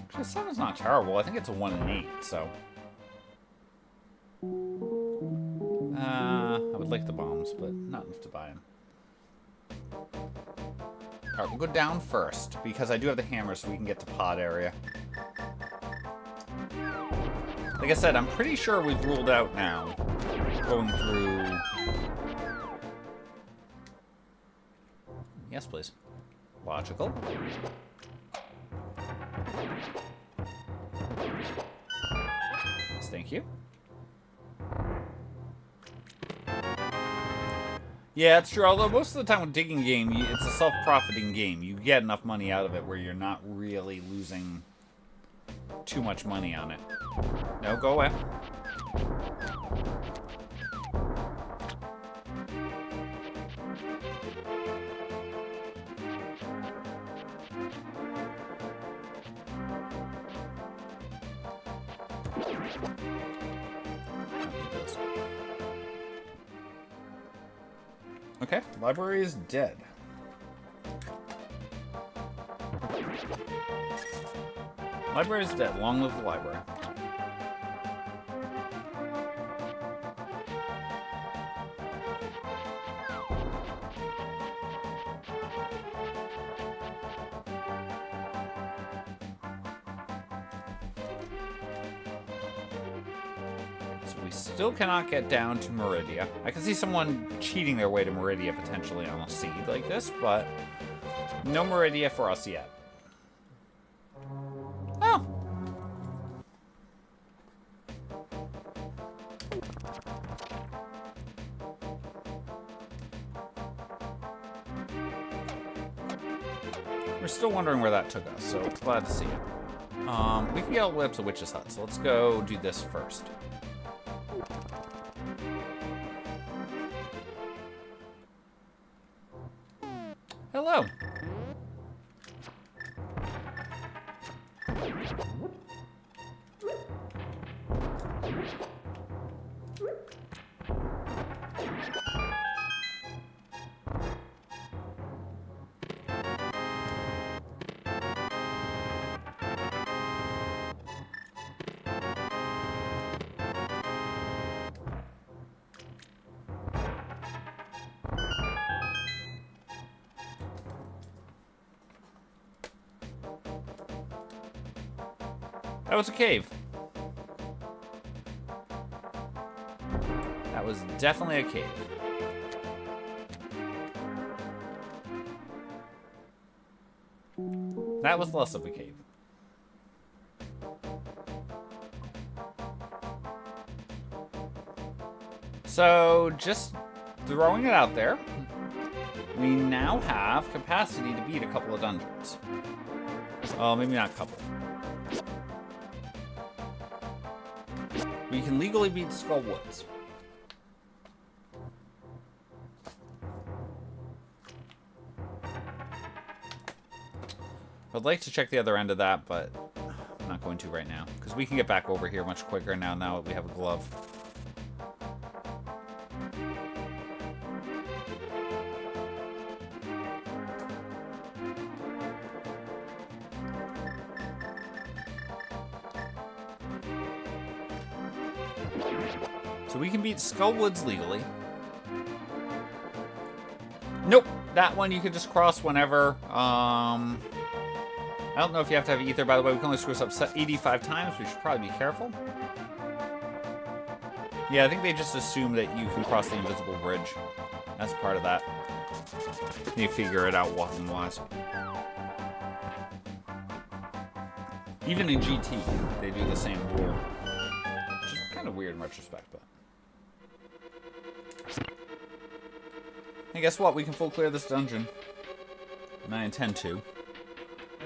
Actually, 7's not terrible. I think it's a 1 in 8, so. I would like the bombs, but not enough to buy them. Alright, we'll go down first, because I do have the hammer so we can get to pod area. Like I said, I'm pretty sure we've ruled out now going through... Yes, please. Logical. Yes, thank you. Yeah, it's true. Although most of the time with digging game, it's a self-profiting game. You get enough money out of it where you're not really losing too much money on it. No, go away. Okay, library is dead. Library is dead. Long live the library. Still cannot get down to Meridia. I can see someone cheating their way to Meridia potentially on a seed like this, but no Meridia for us yet. Oh! We're still wondering where that took us, so glad to see it. We can get all the way up to Witch's Hut, so let's go do this first. Hello. That was a cave. That was definitely a cave. That was less of a cave. So, just throwing it out there, we now have capacity to beat a couple of dungeons. Oh, maybe not a couple. We can legally beat Skull Woods. I'd like to check the other end of that, but I'm not going to right now. Because we can get back over here much quicker now that we have a glove. So we can beat Skull Woods legally. Nope, that one you can just cross whenever. I don't know if you have to have ether, by the way. We can only screw this up 85 times. We should probably be careful. Yeah, I think they just assume that you can cross the invisible bridge. That's part of that. You figure it out walking-wise. Even in GT, they do the same rule. Which is kind of weird in retrospect, but... And guess what? We can full clear this dungeon. And I intend to.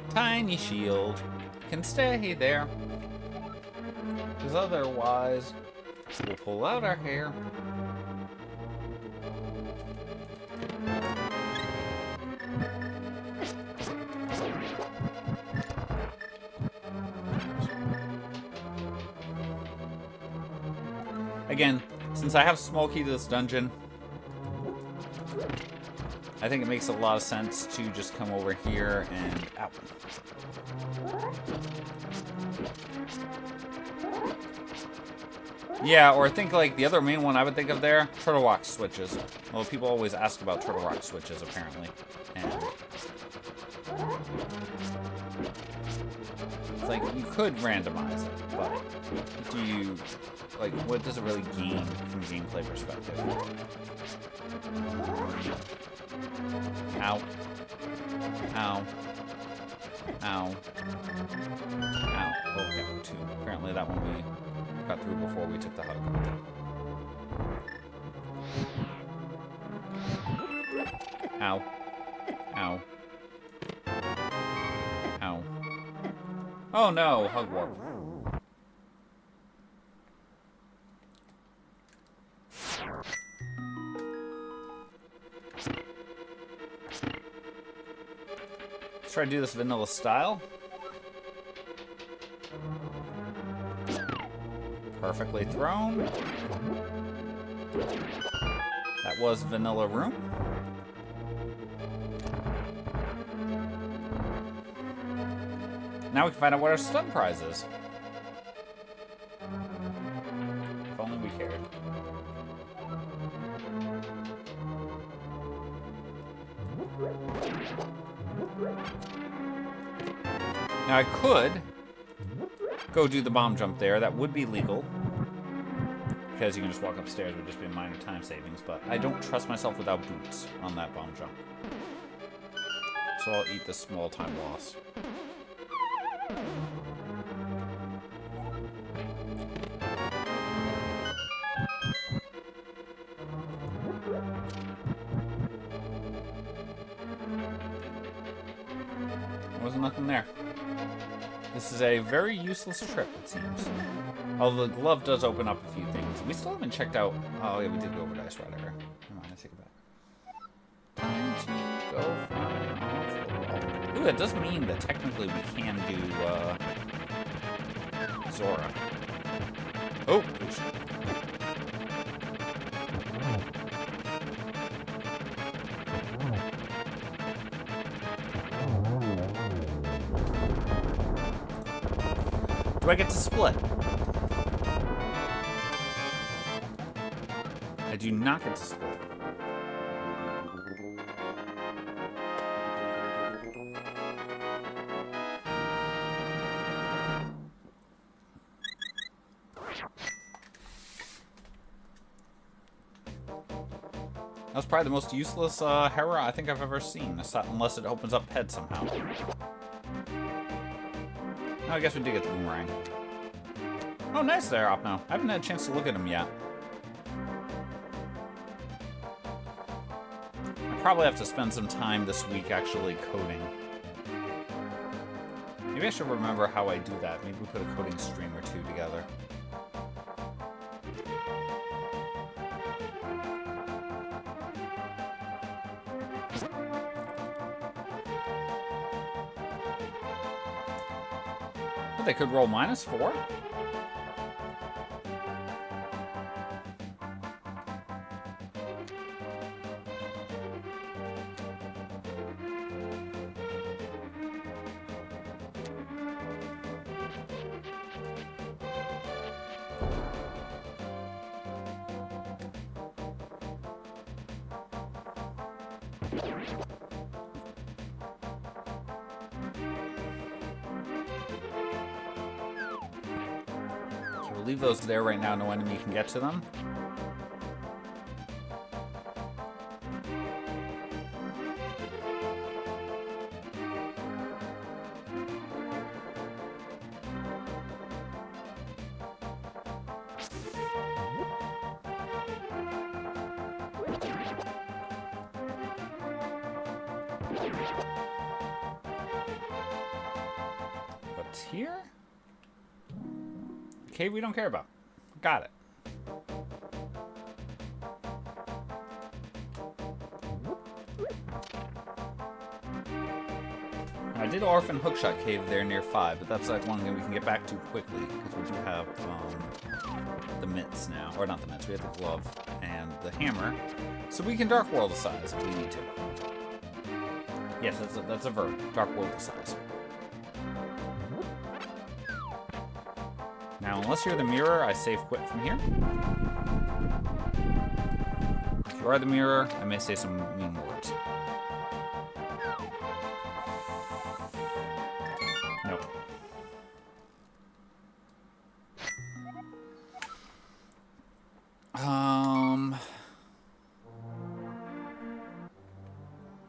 Tiny shield. Can stay there. Because otherwise, we'll pull out our hair. Again, since I have small key to this dungeon, I think it makes a lot of sense to just come over here and out. Yeah, or think like the other main one I would think of there, Turtle Rock switches. Well, people always ask about Turtle Rock switches, apparently. And it's like, you could randomize it, but do you, like, what does it really gain from a gameplay perspective? Ow. Ow. Ow. Ow. Oh, we got two. Apparently that one we got through before we took the hug. Ow. Ow. Ow. Oh no, hug warp. Let's try to do this vanilla style. Perfectly thrown. That was vanilla room. Now we can find out what our stun prize is. If only we cared. Now I could go do the bomb jump there. That would be legal. Because you can just walk upstairs, it would just be a minor time savings. But I don't trust myself without boots on that bomb jump. So I'll eat the small time loss. There wasn't nothing there. This is a very useless trip, it seems. Although the glove does open up a few things. We still haven't checked out... Oh, yeah, we did go over Dice Rider. Never mind, I take it back. Time to go flying off the wall. Ooh, that does mean that technically we can do, Zora. Oh, oops. Do I get to split? I do not get to split. That was probably the most useless Hera I think I've ever seen, unless it opens up head somehow. Oh, I guess we did get the boomerang. Oh, nice there, Opno. I haven't had a chance to look at him yet. I probably have to spend some time this week actually coding. Maybe I should remember how I do that. Maybe we put a coding stream or two together. Oh, they could roll -4? We'll leave those there right now. No enemy can get to them. What's here? Cave we don't care about. Got it. I did Orphan Hookshot Cave there near 5, but that's like one thing we can get back to quickly because we do have the mitts now, or not the mitts. We have the glove and the hammer, so we can Dark World size if we need to. Yes, that's a verb. Dark World size. Now, unless you're the mirror, I save quit from here. If you are the mirror, I may say some mean words. Nope.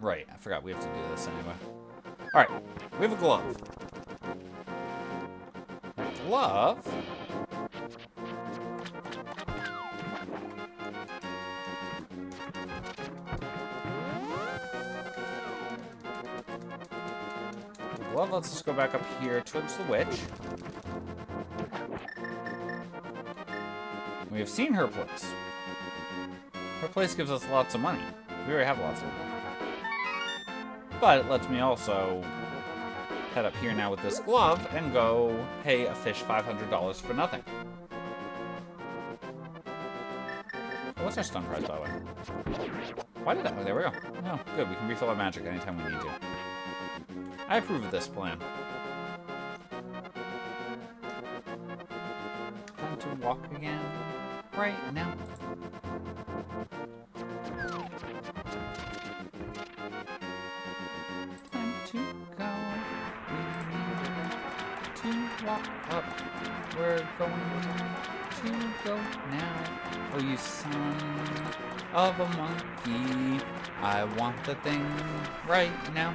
Right, I forgot we have to do this anyway. Alright, we have a glove. Glove. Glove lets us go back up here towards the witch. We have seen her place. Her place gives us lots of money. We already have lots of money. But it lets me also head up here now with this glove and go pay a fish $500 for nothing. What's our stun prize, by the way? Why did that? Oh, there we go. Oh, good. We can refill our magic anytime we need to. I approve of this plan. Time to walk again. Right now. Time to go. To walk up. We're going to go now. Oh, you son of a monkey. I want the thing right now.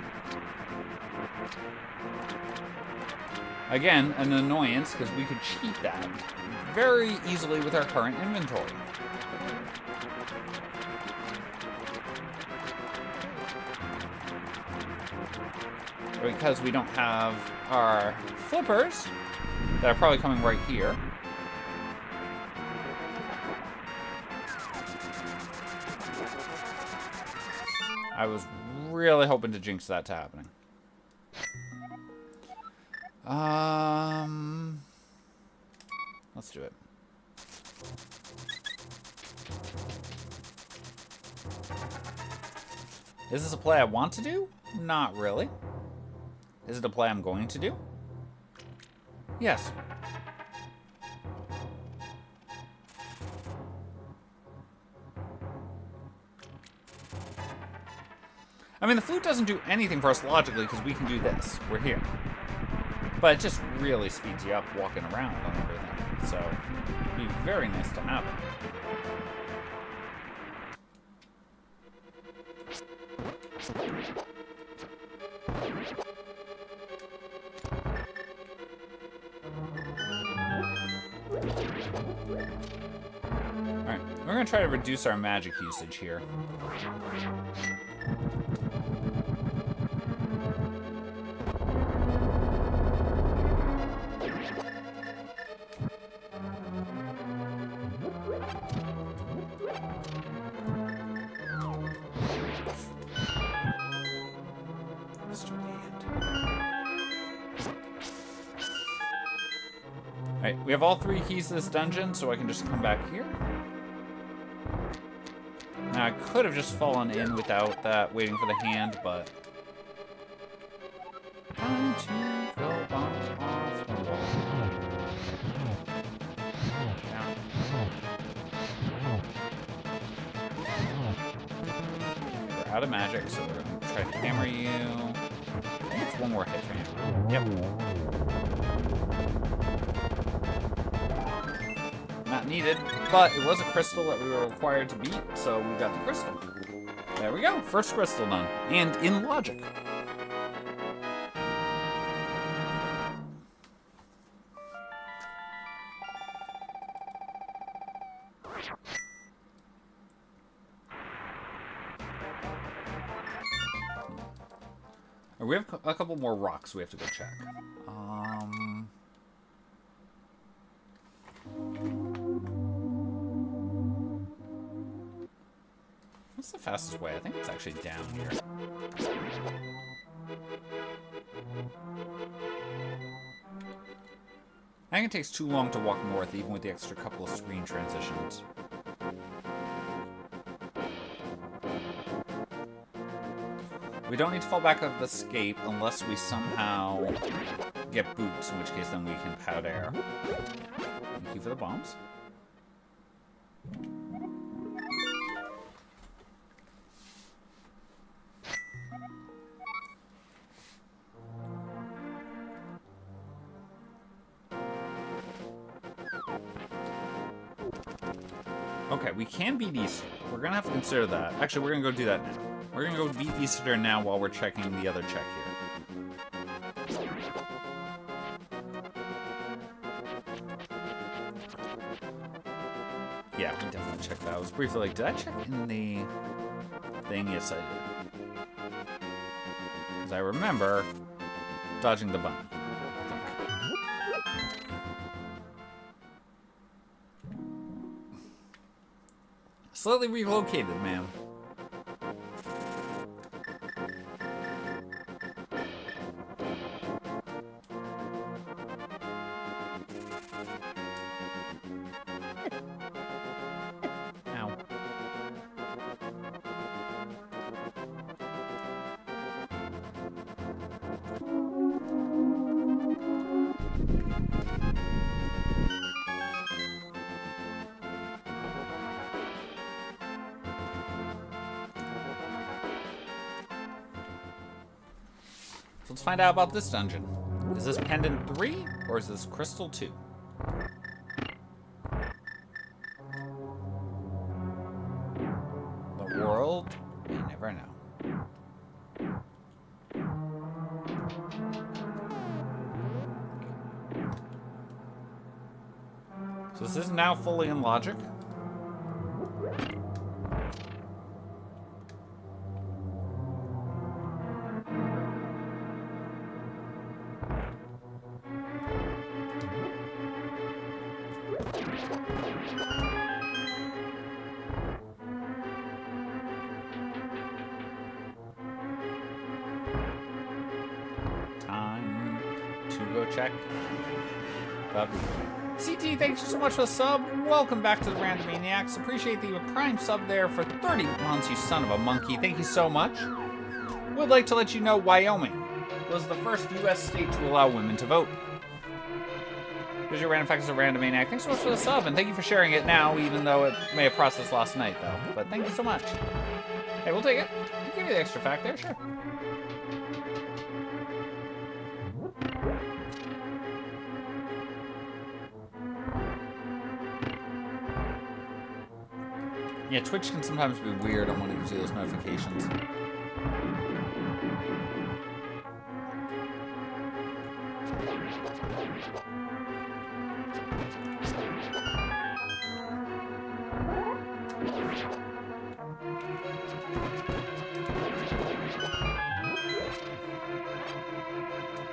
Again, an annoyance because we could cheat that very easily with our current inventory. Because we don't have our flippers that are probably coming right here. I was really hoping to jinx that to happening. Let's do it. Is this a play I want to do? Not really. Is it a play I'm going to do? Yes. I mean, the flute doesn't do anything for us logically because we can do this. We're here. But it just really speeds you up walking around on everything. So, it'd be very nice to have it. Alright, we're gonna try to reduce our magic usage here. Alright, we have all 3 keys to this dungeon, so I can just come back here. Now, I could have just fallen in without that, waiting for the hand, but... Time to go bounce off the wall. Down. We're out of magic, so we're going to try to hammer you. I think it's 1 more hit for you. Yep. Not needed, but it was a crystal that we were required to beat, so we got the crystal. There we go, first crystal done, and in logic. We have a couple more rocks we have to go check. What's the fastest way? I think it's actually down here. I think it takes too long to walk north, even with the extra couple of screen transitions. We don't need to fall back of escape unless we somehow get boots, in which case then we can powder. Thank you for the bombs. Okay, we can beat Easter. We're gonna have to consider that. Actually, we're gonna go do that now. We're gonna go beat Easter now while we're checking the other check here. Yeah, we definitely check that. I was briefly like, did I check in the thing? Yes, I did. Because I remember dodging the button. Slightly relocated, man. Ow. So let's find out about this dungeon. Is this Pendant 3 or is this Crystal 2? The world, you never know. So this is now fully in logic. Time to go check. CT, thanks so much for the sub. Welcome back to the Random Maniacs. Appreciate the Prime sub there for 30 months, you son of a monkey. Thank you so much. Would like to let you know Wyoming was the first U.S. state to allow women to vote. Here's your random facts as a Random Maniac. Thanks so much for the sub, and thank you for sharing it now, even though it may have processed last night, though. But thank you so much. Hey, we'll take it. I'll give you the extra fact there, sure. Yeah, Twitch can sometimes be weird on wanting to see those notifications.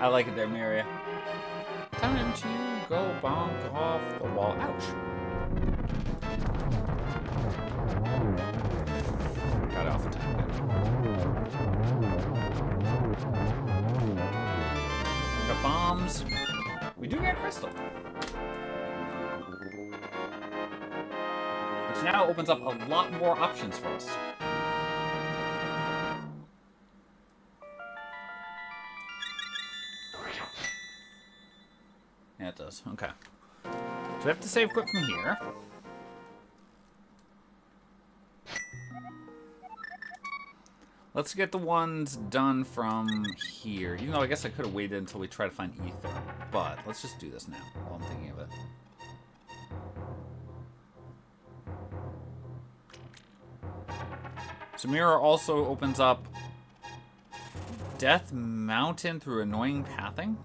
I like it there, Miria. Time to go bonk off the wall. Ouch. Got it off the time. Got bombs. We do get crystal. Which now opens up a lot more options for us. Yeah, it does. Okay. So we have to save quit from here. Let's get the ones done from here. Even though I guess I could have waited until we try to find ether. But let's just do this now while I'm thinking of it. So Mirror also opens up Death Mountain through annoying pathing.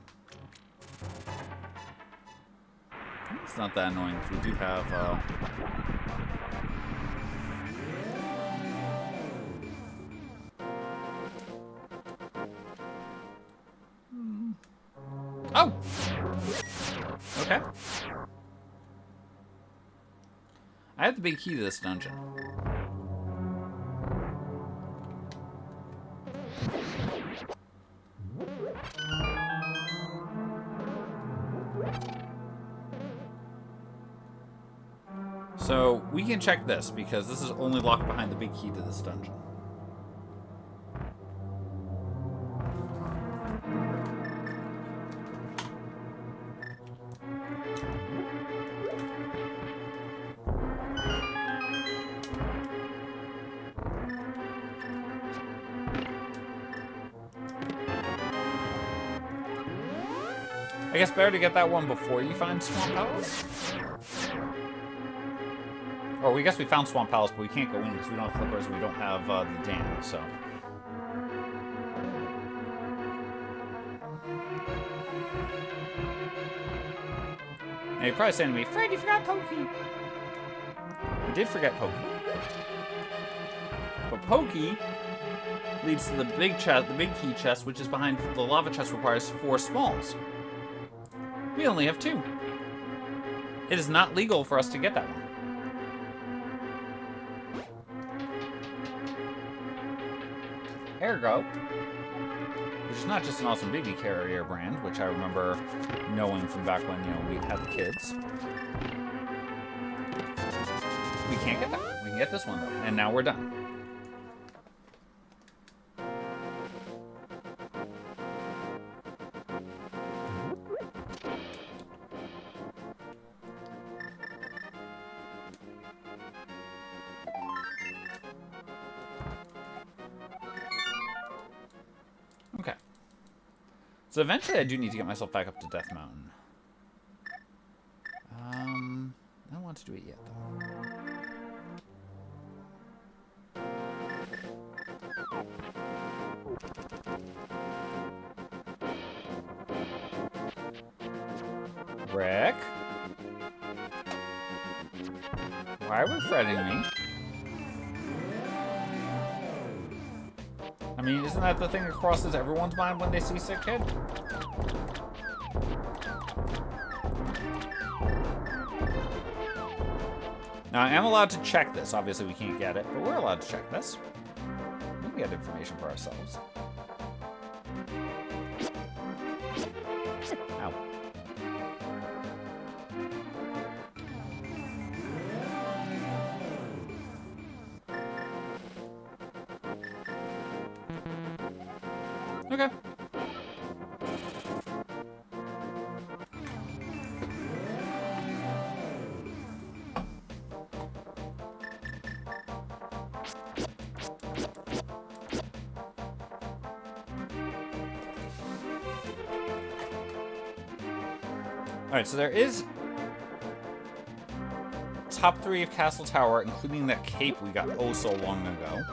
It's not that annoying because we do have Oh! Okay. I have the big key to this dungeon. So, we can check this, because this is only locked behind the big key to this dungeon. I guess better to get that one before you find Swamp Palace. Or we guess we found Swamp Palace, but we can't go in because we don't have flippers and we don't have the dam, so. And you're probably saying to me, Fred, you forgot Pokey. I did forget Pokey. But Pokey leads to the big chest, the big key chest, which is behind the lava chest, requires 4 smalls. We only have 2. It is not legal for us to get that one. Ergo, which is not just an awesome baby carrier brand, which I remember knowing from back when, you know, we had the kids. We can't get that one. We can get this one, though. And now we're done. Okay. So eventually I do need to get myself back up to Death Mountain. I don't want to do it yet, though. Rick? Why are we fretting me? I mean, isn't that the thing that crosses everyone's mind when they see Sick Kid? Now, I am allowed to check this. Obviously, we can't get it, but we're allowed to check this. We can get information for ourselves. Ow. Okay. Alright, so there is top 3 of Castle Tower, including that cape we got oh so long ago.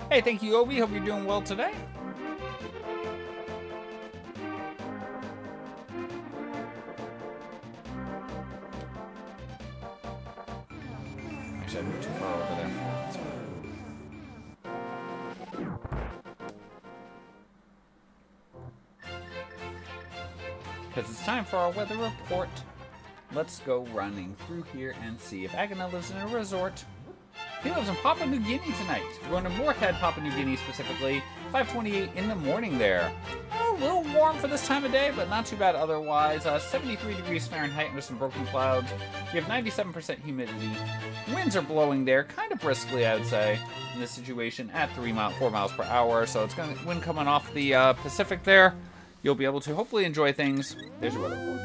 Hey, thank you, Obi. Hope you're doing well today. Actually, I moved too far over there. That's fine. Because it's time for our weather report. Let's go running through here and see if Agana lives in a resort. He lives in Papua New Guinea tonight. We're going to Moorhead, Papua New Guinea specifically. 5:28 in the morning there. A little warm for this time of day, but not too bad otherwise. 73 degrees Fahrenheit under some broken clouds. You have 97% humidity. Winds are blowing there, kind of briskly, I would say, in this situation at 4 miles per hour. So it's going to wind coming off the Pacific there. You'll be able to hopefully enjoy things. There's your weather report.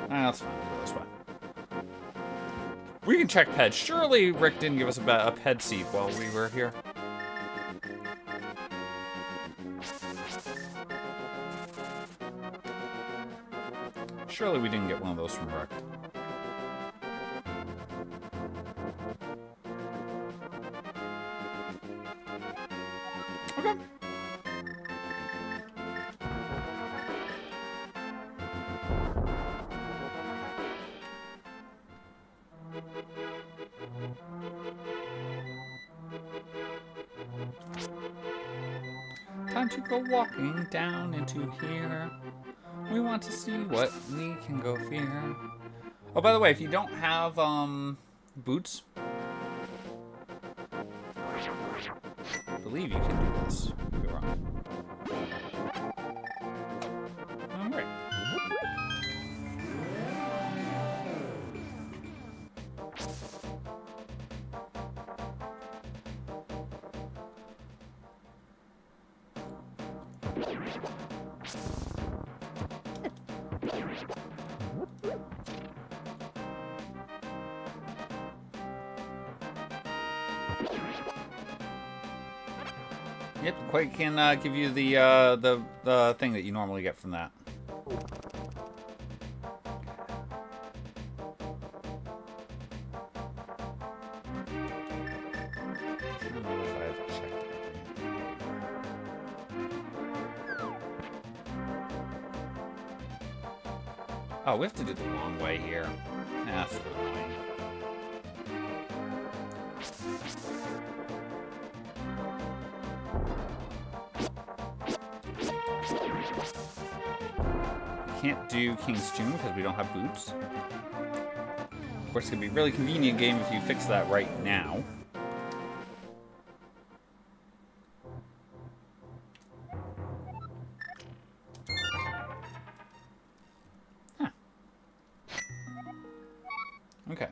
That's fine. That's fine. We can check PED. Surely Rick didn't give us a PED seat while we were here. Surely we didn't get one of those from Rick. Okay. Time to go walking down into here. We want to see what we can go fear. Oh, by the way, if you don't have boots, I believe you can do this. Could be wrong. All right. Yep, Quake can give you the thing that you normally get from that. Oh, we have to do the long way here. That's annoying. Can't do King's Tomb because we don't have boots. Of course, it could be a really convenient game if you fix that right now. Huh. Okay.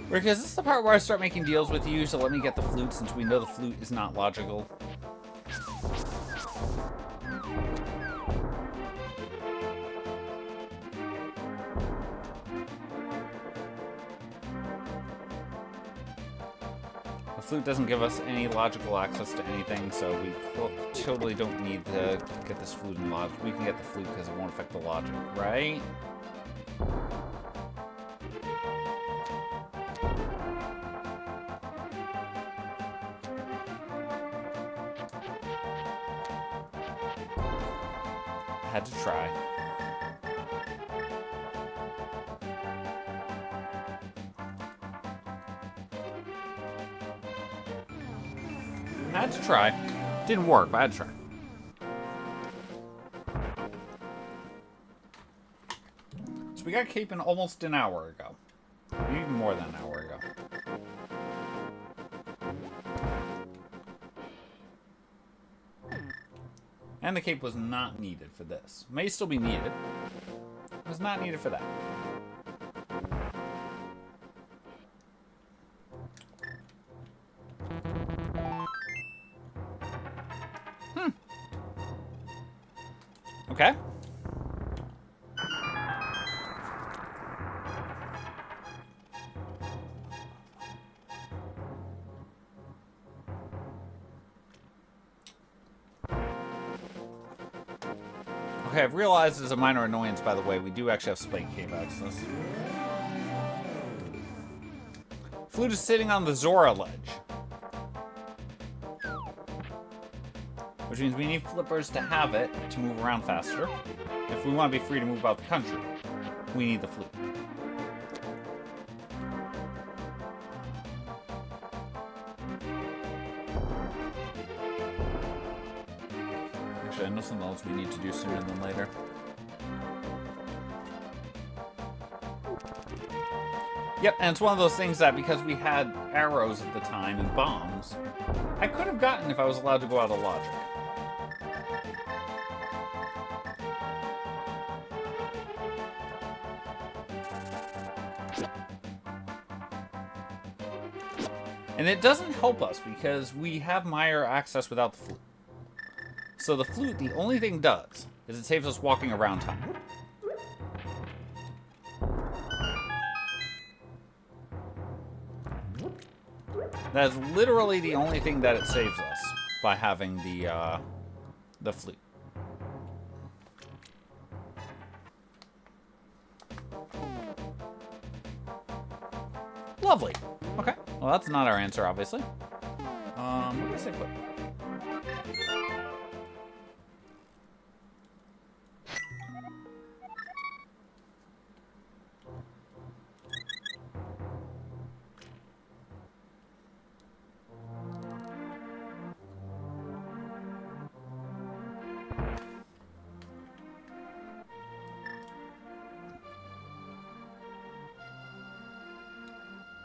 Because this is the part where I start making deals with you, so let me get the flute since we know the flute is not logical. The flute doesn't give us any logical access to anything, so we totally don't need to get this flute in logic. We can get the flute because it won't affect the logic, right? Had to try. Had to try. Didn't work, but I had to try. So we got Cape in almost an hour ago. Even more than an hour ago. And the cape was not needed for this. May still be needed. It was not needed for that. Okay. Okay, I've realized as a minor annoyance, by the way, we do actually have spike cave access. Flute is sitting on the Zora ledge. Which means we need flippers to have it to move around faster. If we want to be free to move about the country, we need the flute. Actually, I know something else we need to do sooner than later. Yep, and it's one of those things that because we had arrows at the time and bombs, I could have gotten if I was allowed to go out of logic. And it doesn't help us because we have Meyer access without the flute. So the flute, the only thing it does is it saves us walking around time. That is literally the only thing that it saves us by having the flute. Lovely. Okay. Well, that's not our answer, obviously. What does it put?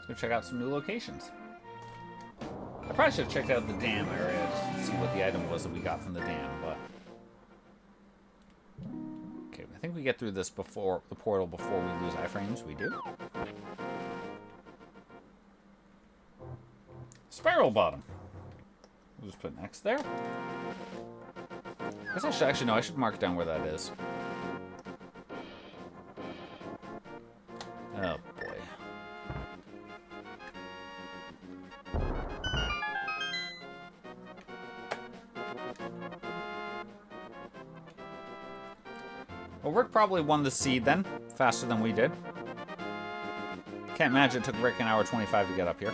Let's go check out some new locations. I probably should have checked out the dam area just to see what the item was that we got from the dam, but... Okay, I think we get through this before the portal before we lose iframes. We do. Spiral bottom. We'll just put an X there. I guess I should actually, no, I should mark down where that is. Oh, boy. Well, Rick probably won the seed then, faster than we did. Can't imagine it took Rick an hour 25 to get up here.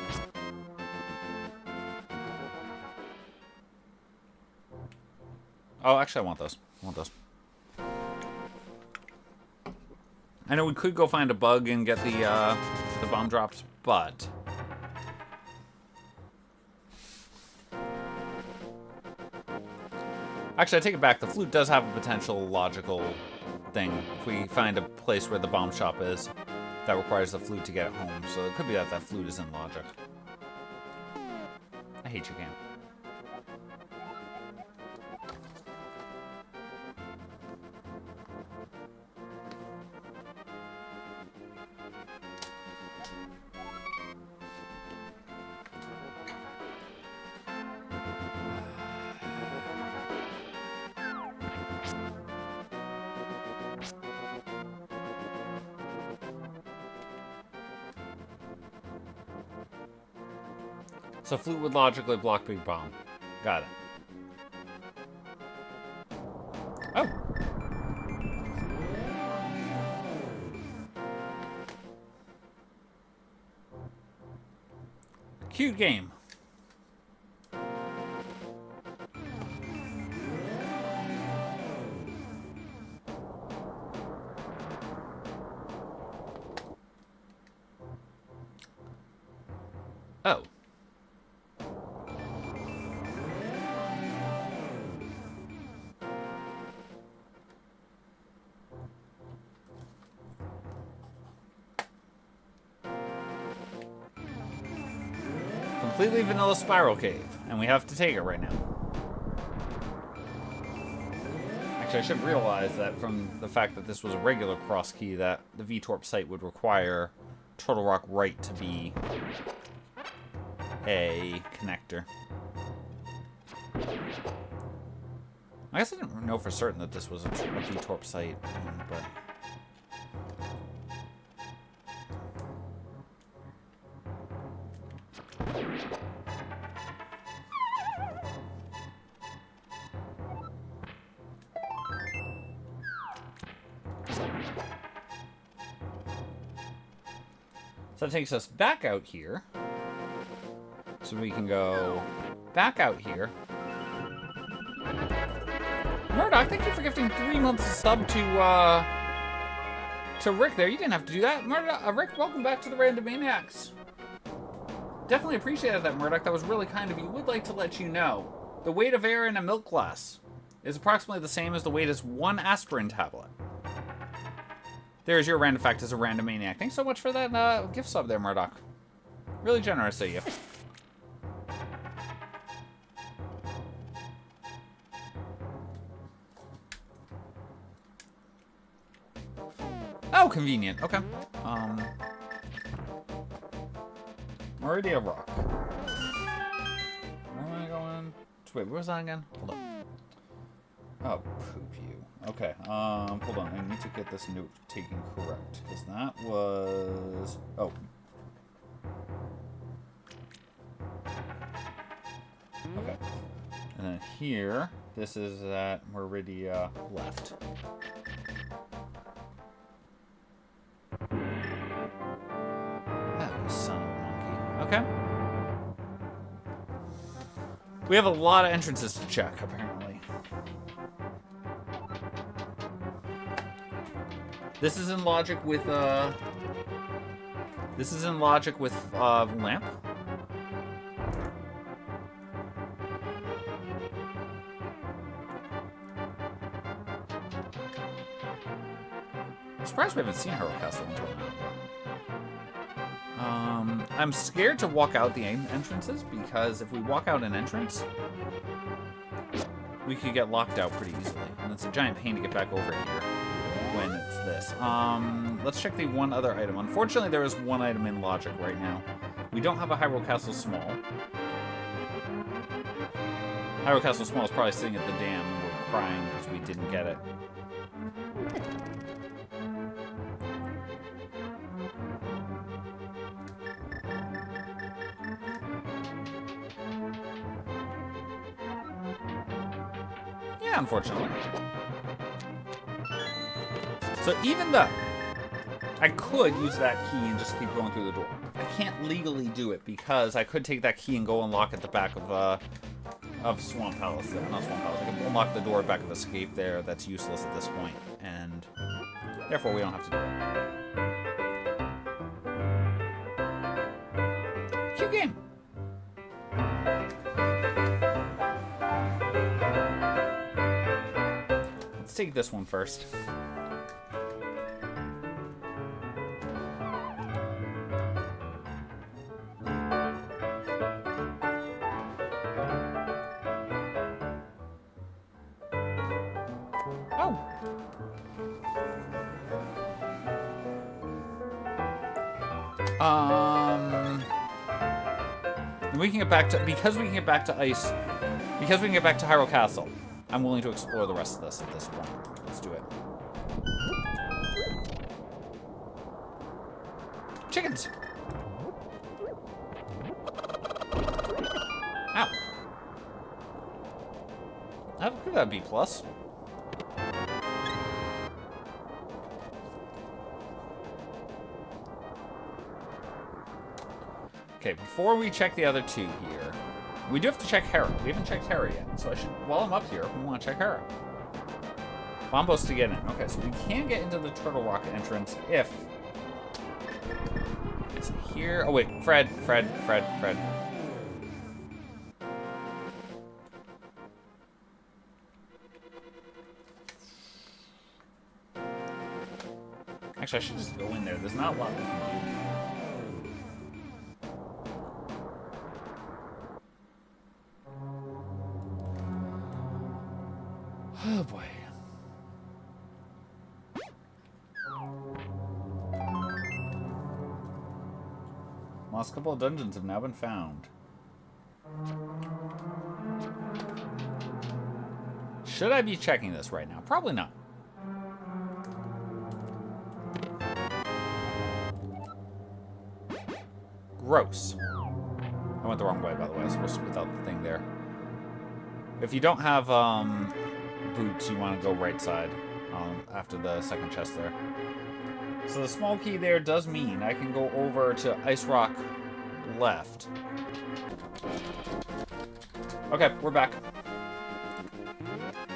Oh, actually, I want those. I want those. I know we could go find a bug and get the bomb drops, but... Actually, I take it back. The flute does have a potential logical thing. If we find a place where the bomb shop is, that requires the flute to get home. So it could be that that flute is in logic. I hate you, game. So flute would logically block big bomb. Got it. Oh. Cute game. Oh. Completely vanilla spiral cave, and we have to take it right now. Actually, I should realize that from the fact that this was a regular cross key, that the VTorp site would require Turtle Rock Right to be a connector. I guess I didn't know for certain that this was a VTorp site, but... So that takes us back out here. So we can go back out here. Murdoch, thank you for gifting 3 months of sub to Rick there. You didn't have to do that. Murdoch, Rick, welcome back to the Random Maniacs. Definitely appreciated that, Murdoch. That was really kind of you. Would like to let you know, the weight of air in a milk glass is approximately the same as the weight as 1 aspirin tablet. There's your random fact as a Random Maniac. Thanks so much for that gift sub there, Murdoch. Really generous of you. Oh, convenient. Okay. Meridia Rock. Where am I going? Wait, where was that again? Hold on. Oh, poop you. Okay, hold on. I need to get this note taken correct. Because that was... Oh. Okay. And then here, this is at Meridia left. Son of a monkey. Okay. We have a lot of entrances to check, apparently. This is in logic with, lamp. I'm surprised we haven't seen Harrow Castle until now. I'm scared to walk out the entrances, because if we walk out an entrance, we could get locked out pretty easily. And it's a giant pain to get back over here when it's this. Let's check the one other item. Unfortunately, there is one item in logic right now. We don't have a Hyrule Castle Small. Hyrule Castle Small is probably sitting at the dam and we're crying because we didn't get it. Yeah, unfortunately. So even though I could use that key and just keep going through the door, I can't legally do it because I could take that key and go unlock at the back of Swamp Palace there. Not Swamp Palace. I could unlock the door back of Escape there. That's useless at this point, and therefore we don't have to do it. Cute game. Let's take this one first. We can get back to, because we can get back to Hyrule Castle, I'm willing to explore the rest of this at this point. Let's do it. Chickens! Ow. How could that be plus? Okay, before we check the other two here, we do have to check Hera. We haven't checked Hera yet, so I should, while I'm up here, we want to check Hera. Bombos to get in. Okay, so we can get into the Turtle Rock entrance if... Is it here? Oh wait, Fred. Actually, I should just go in there. There's not a lot we can do. Oh boy. Last couple of dungeons have now been found. Should I be checking this right now? Probably not. Gross. I went the wrong way, by the way. I was supposed to without the thing there. If you don't have boots, you want to go right side after the second chest there. So the small key there does mean I can go over to Ice Rock left. Okay, we're back.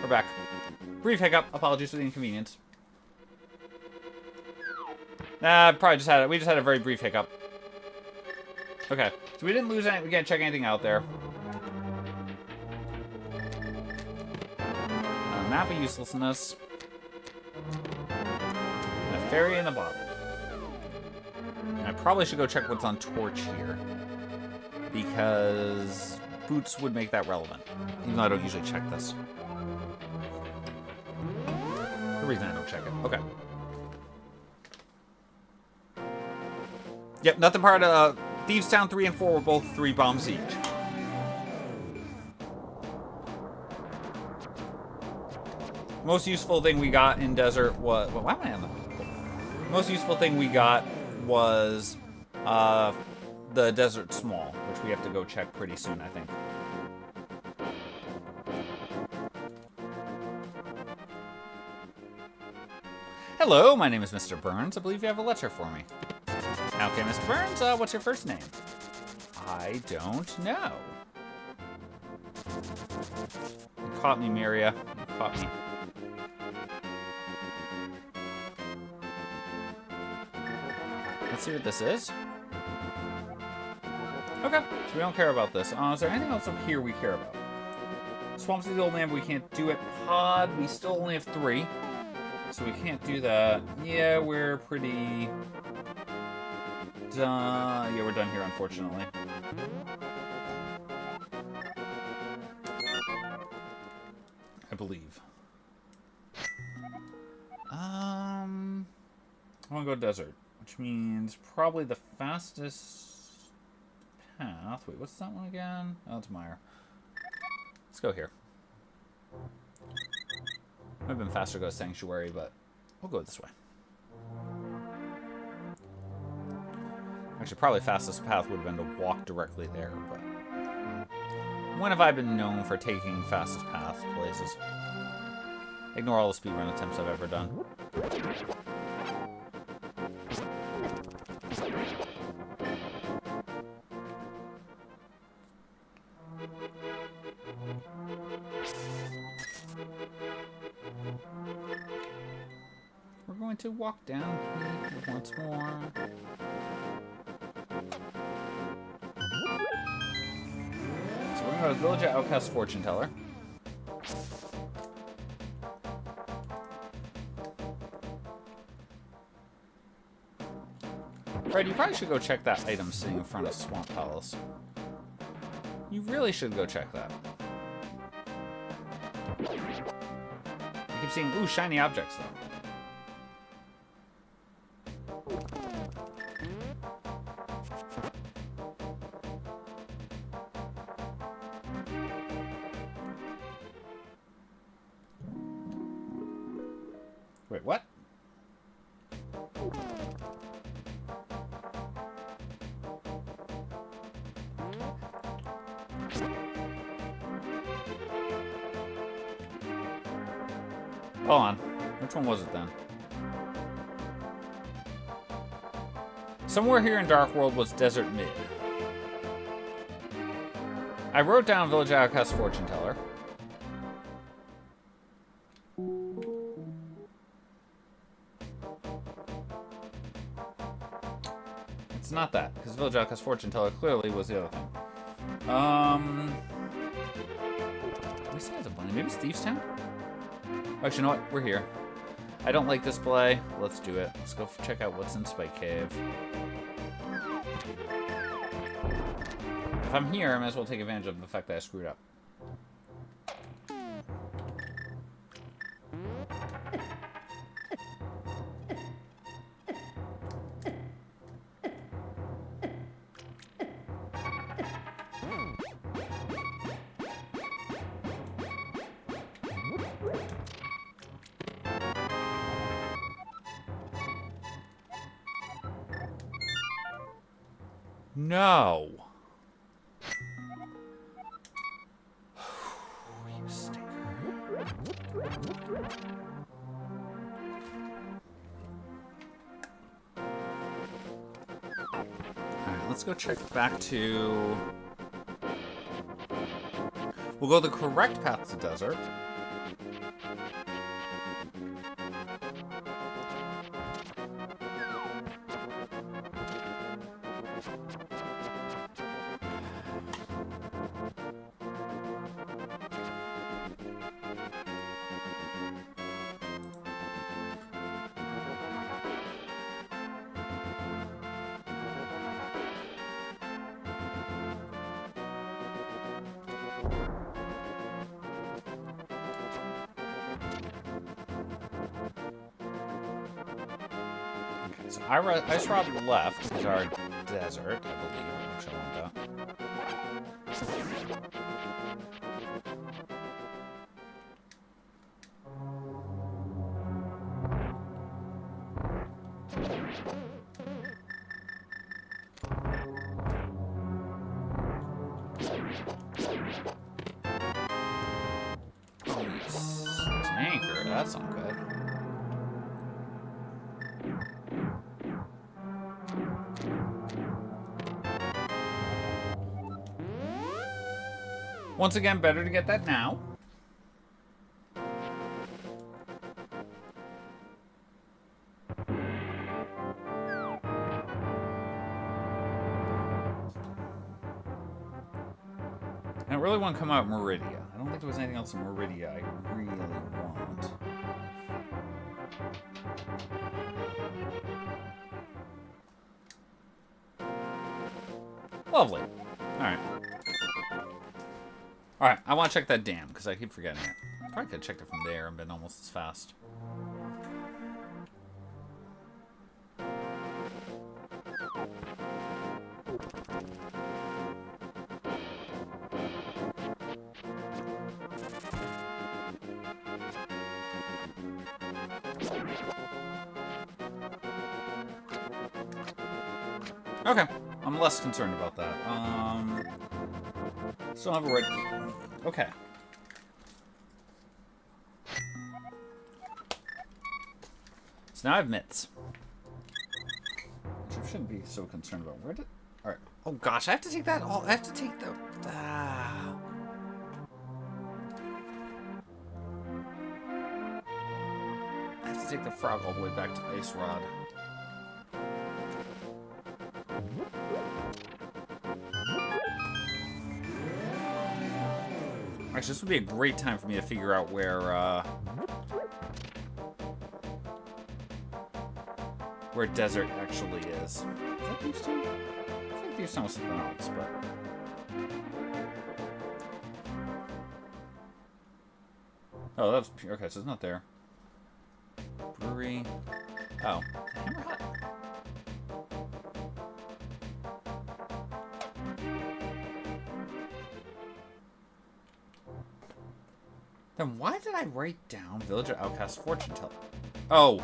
We're back. Brief hiccup. Apologies for the inconvenience. Nah, probably just had we just had a very brief hiccup. Okay, so we didn't lose any. We can't check anything out there. Map of uselessness. And a fairy in a bottle. And I probably should go check what's on Torch here, because boots would make that relevant, even though I don't usually check this. The reason I don't check it. Okay. Yep, nothing part of Thieves Town 3 and 4 were both 3 bombs each. Most useful thing we got in desert was... Well, why am I on the... Most useful thing we got was the desert small, which we have to go check pretty soon, I think. Hello, my name is Mr. Burns. I believe you have a letter for me. Okay, Mr. Burns, what's your first name? I don't know. You caught me, Miria. You caught me. Let's see what this is. Okay, so we don't care about this. Is there anything else up here we care about? Swamps of the Old Man, but we can't do it. Pod, we still only have 3. So we can't do that. Yeah, we're pretty... done. Yeah, we're done here, unfortunately. I believe. I want to go desert, which means probably the fastest path. Wait, what's that one again? Oh, it's Meyer. Let's go here. Might have been faster to go to Sanctuary, but we'll go this way. Actually, probably fastest path would have been to walk directly there, but... When have I been known for taking fastest path places? Ignore all the speedrun attempts I've ever done. We're going to walk down here once more. So we're going to go to the Village of Outcast Fortune Teller. Fred, you probably should go check that item sitting in front of Swamp Palace. You really should go check that. I keep seeing, ooh, shiny objects, though. Wait, what? Hold on. Which one was it then? Somewhere here in Dark World was Desert Mid. I wrote down Village Outcast Fortune Teller. It's not that, because Village Outcast Fortune Teller clearly was the other thing. Let me see, it's a bunny. Maybe it's Thieves Town? Actually, you know what? We're here. I don't like this play. Let's do it. Let's go check out what's in Spike Cave. If I'm here, I might as well take advantage of the fact that I screwed up. No. You stinker. let's go check back to... We'll go the correct path to desert. So Ice Rod left is our desert, I believe. I'm showing that. Oh, tanker, that's not good. Once again, better to get that now. I really want to come out Meridia. I don't think there was anything else in Meridia I really want. Lovely. Alright. Alright, I want to check that dam, because I keep forgetting it. Probably could have checked it from there and been almost as fast. Okay, I'm less concerned about that. Still have a red... Okay. So now I have mitts. Which I shouldn't be so concerned about. Where did... Alright. Oh gosh, I have to take that all... I have to take the... I have to take the frog all the way back to Ice Rod. Actually, this would be a great time for me to figure out where desert actually is. Is that Thiefstone? I think Thiefstone was something else, but... Oh, that's... Okay, so it's not there. Brewery... Oh. Hammer Hut. Then why did I write down Village of Outcasts Fortune Teller? Oh,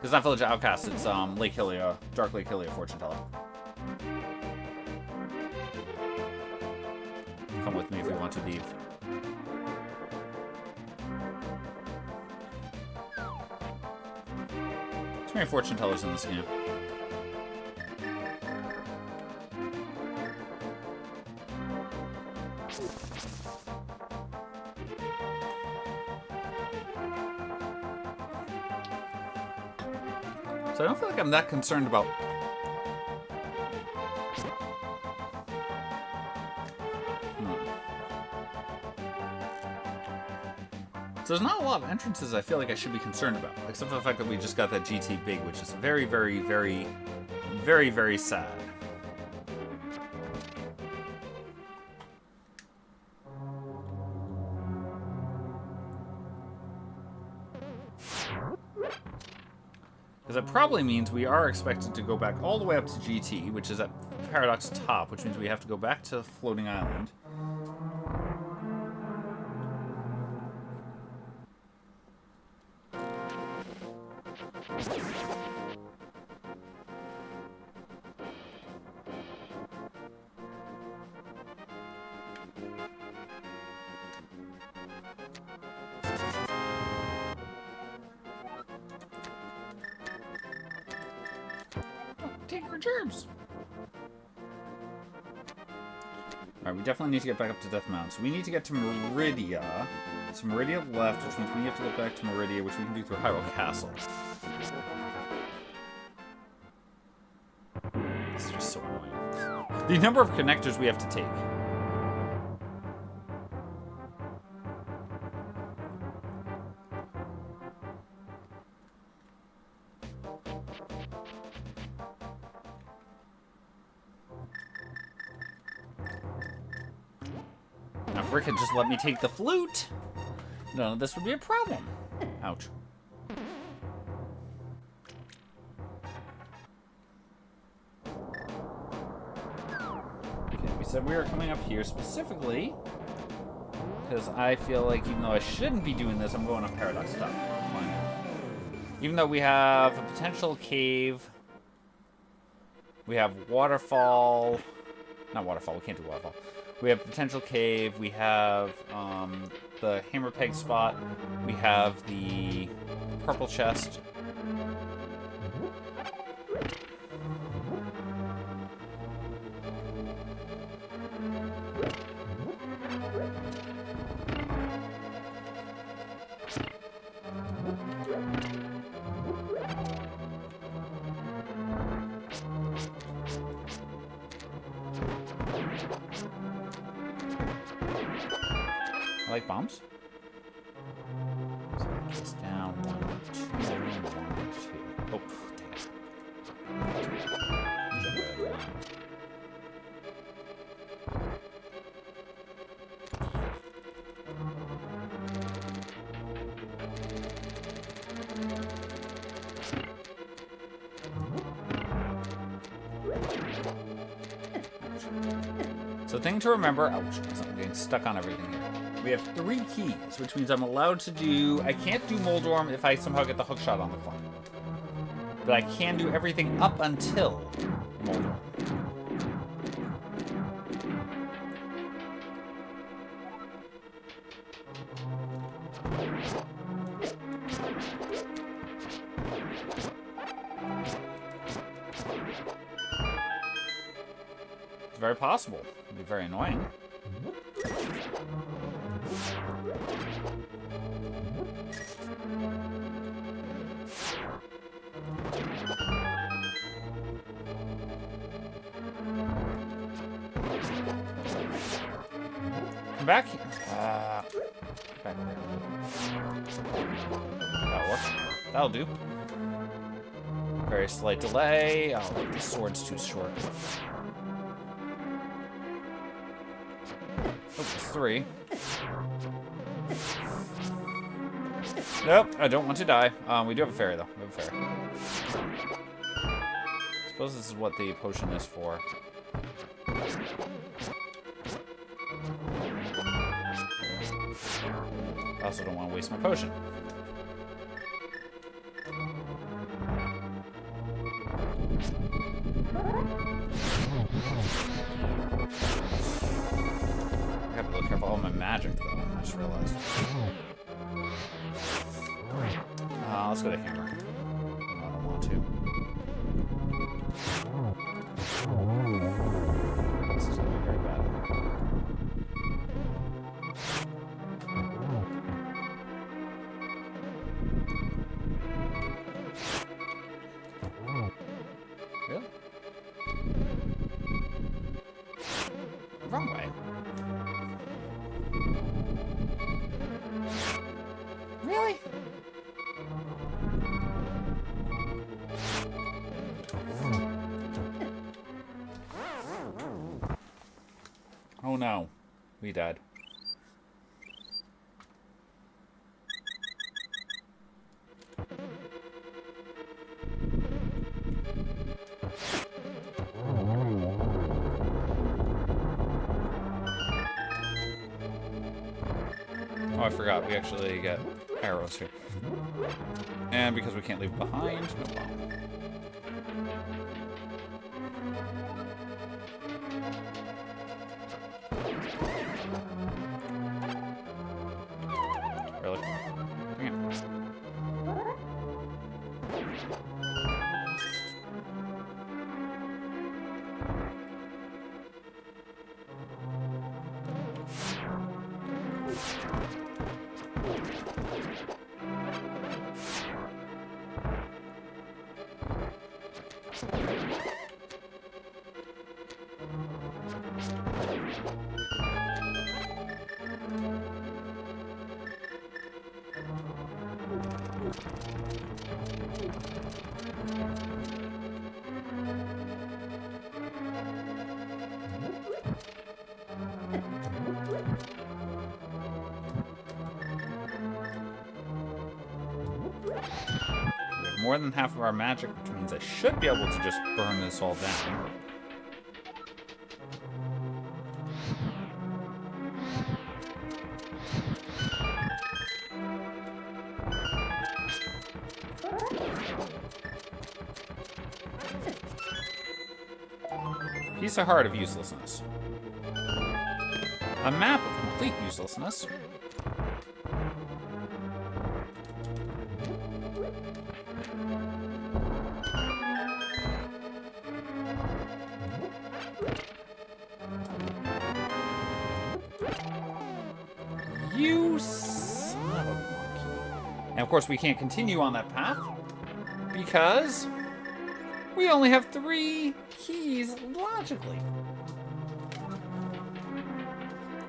it's not Village of Outcasts, it's Lake Hylia, Dark Lake Hylia Fortune Teller. Come with me if you want to leave. Too many fortune tellers in this game. So I don't feel like I'm that concerned about... So there's not a lot of entrances I feel like I should be concerned about, except for the fact that we just got that GT Big, which is very, very, very, very, very sad. Because that probably means we are expected to go back all the way up to GT, which is at Paradox Top, which means we have to go back to Floating Island. Take your germs. Alright, we definitely need to get back up to Death Mountain. So we need to get to Meridia. So Meridia left, which means we have to get back to Meridia, which we can do through Hyrule Castle. This is just so annoying. The number of connectors we have to take. Now, if Rick had just let me take the flute, none of this would be a problem. Ouch. Okay, we said we were coming up here specifically because I feel like even though I shouldn't be doing this, I'm going up Paradox stuff. Even though we have a potential cave, we have waterfall. Not waterfall, we can't do waterfall. We have potential cave, we have the hammer peg spot, we have the purple chest. I like bombs. So it's down 1, 2, 1, 2. Oh, damn. So thing to remember, ouch, I'm getting stuck on everything here. We have 3 keys, which means I'm allowed to do... I can't do Moldorm if I somehow get the hook shot on the clock. But I can do everything up until Moldorm. It's very possible. It'd be very annoying. Come back here. Back there. That'll work. That'll do. Very slight delay. Oh, the sword's too short. Oh, it's 3. Nope, I don't want to die. We do have a fairy, though. We have a fairy. I suppose this is what the potion is for. I also don't want to waste my potion. I gotta be a little careful. Oh, my magic, though. I just realized. Let's go to hammer. I don't want to. This is going to be very bad. Really? Wrong way. Really? Oh no, we died. Oh, I forgot. We actually get arrows here. And because we can't leave behind, no bomb. Really? Dang it. More than half of our magic, which means I should be able to just burn this all down. Piece of heart of uselessness. A map of complete uselessness. You son of a monkey. And of course we can't continue on that path because we only have 3 keys logically.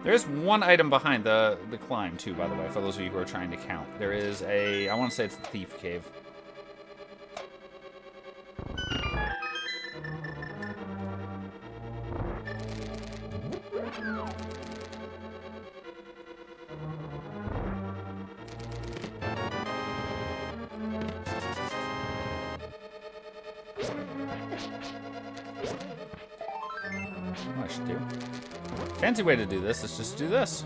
There is one item behind the climb too, by the way, for those of you who are trying to count. There is a, I want to say it's the Thief Cave. What I should do. Fancy way to do this is just do this.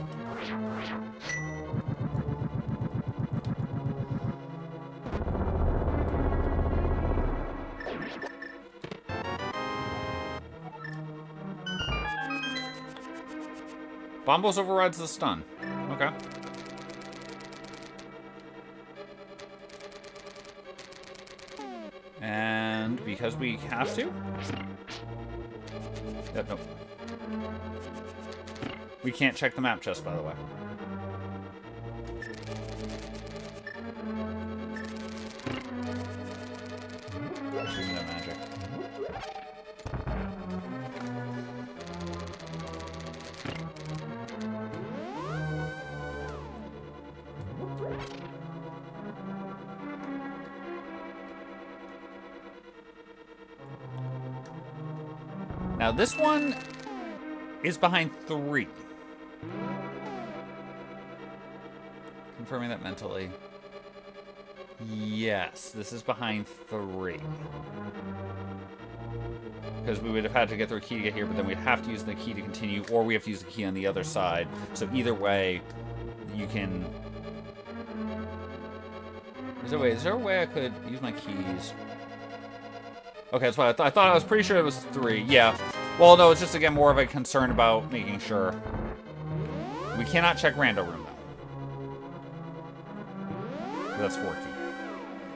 Bombos overrides the stun. Okay. And because we have to? Nope. We can't check the map chest, by the way. Using that magic. Now this one is behind 3. Confirming that mentally. Yes, this is behind 3. Because we would have had to get through a key to get here, but then we'd have to use the key to continue, or we have to use the key on the other side. So either way, you can... Is there a way I could use my keys? Okay, that's what I thought I was pretty sure it was 3. Yeah. Well, no, it's just, again, more of a concern about making sure. We cannot check rando room, though. That's 4 key.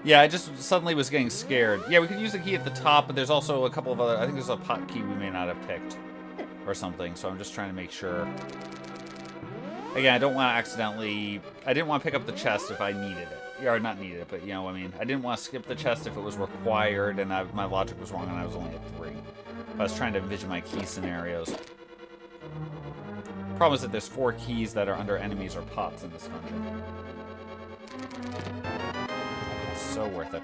Yeah, I just suddenly was getting scared. Yeah, we could use the key at the top, but there's also a couple of other... I think there's a pot key we may not have picked. Or something, so I'm just trying to make sure. Again, I don't want to accidentally... I didn't want to pick up the chest if I needed it. Or not needed it, but you know what I mean. I didn't want to skip the chest if it was required, and my logic was wrong, and I was only at 3. But I was trying to envision my key scenarios. Problem is that there's 4 keys that are under enemies or pots in this dungeon. It's so worth it.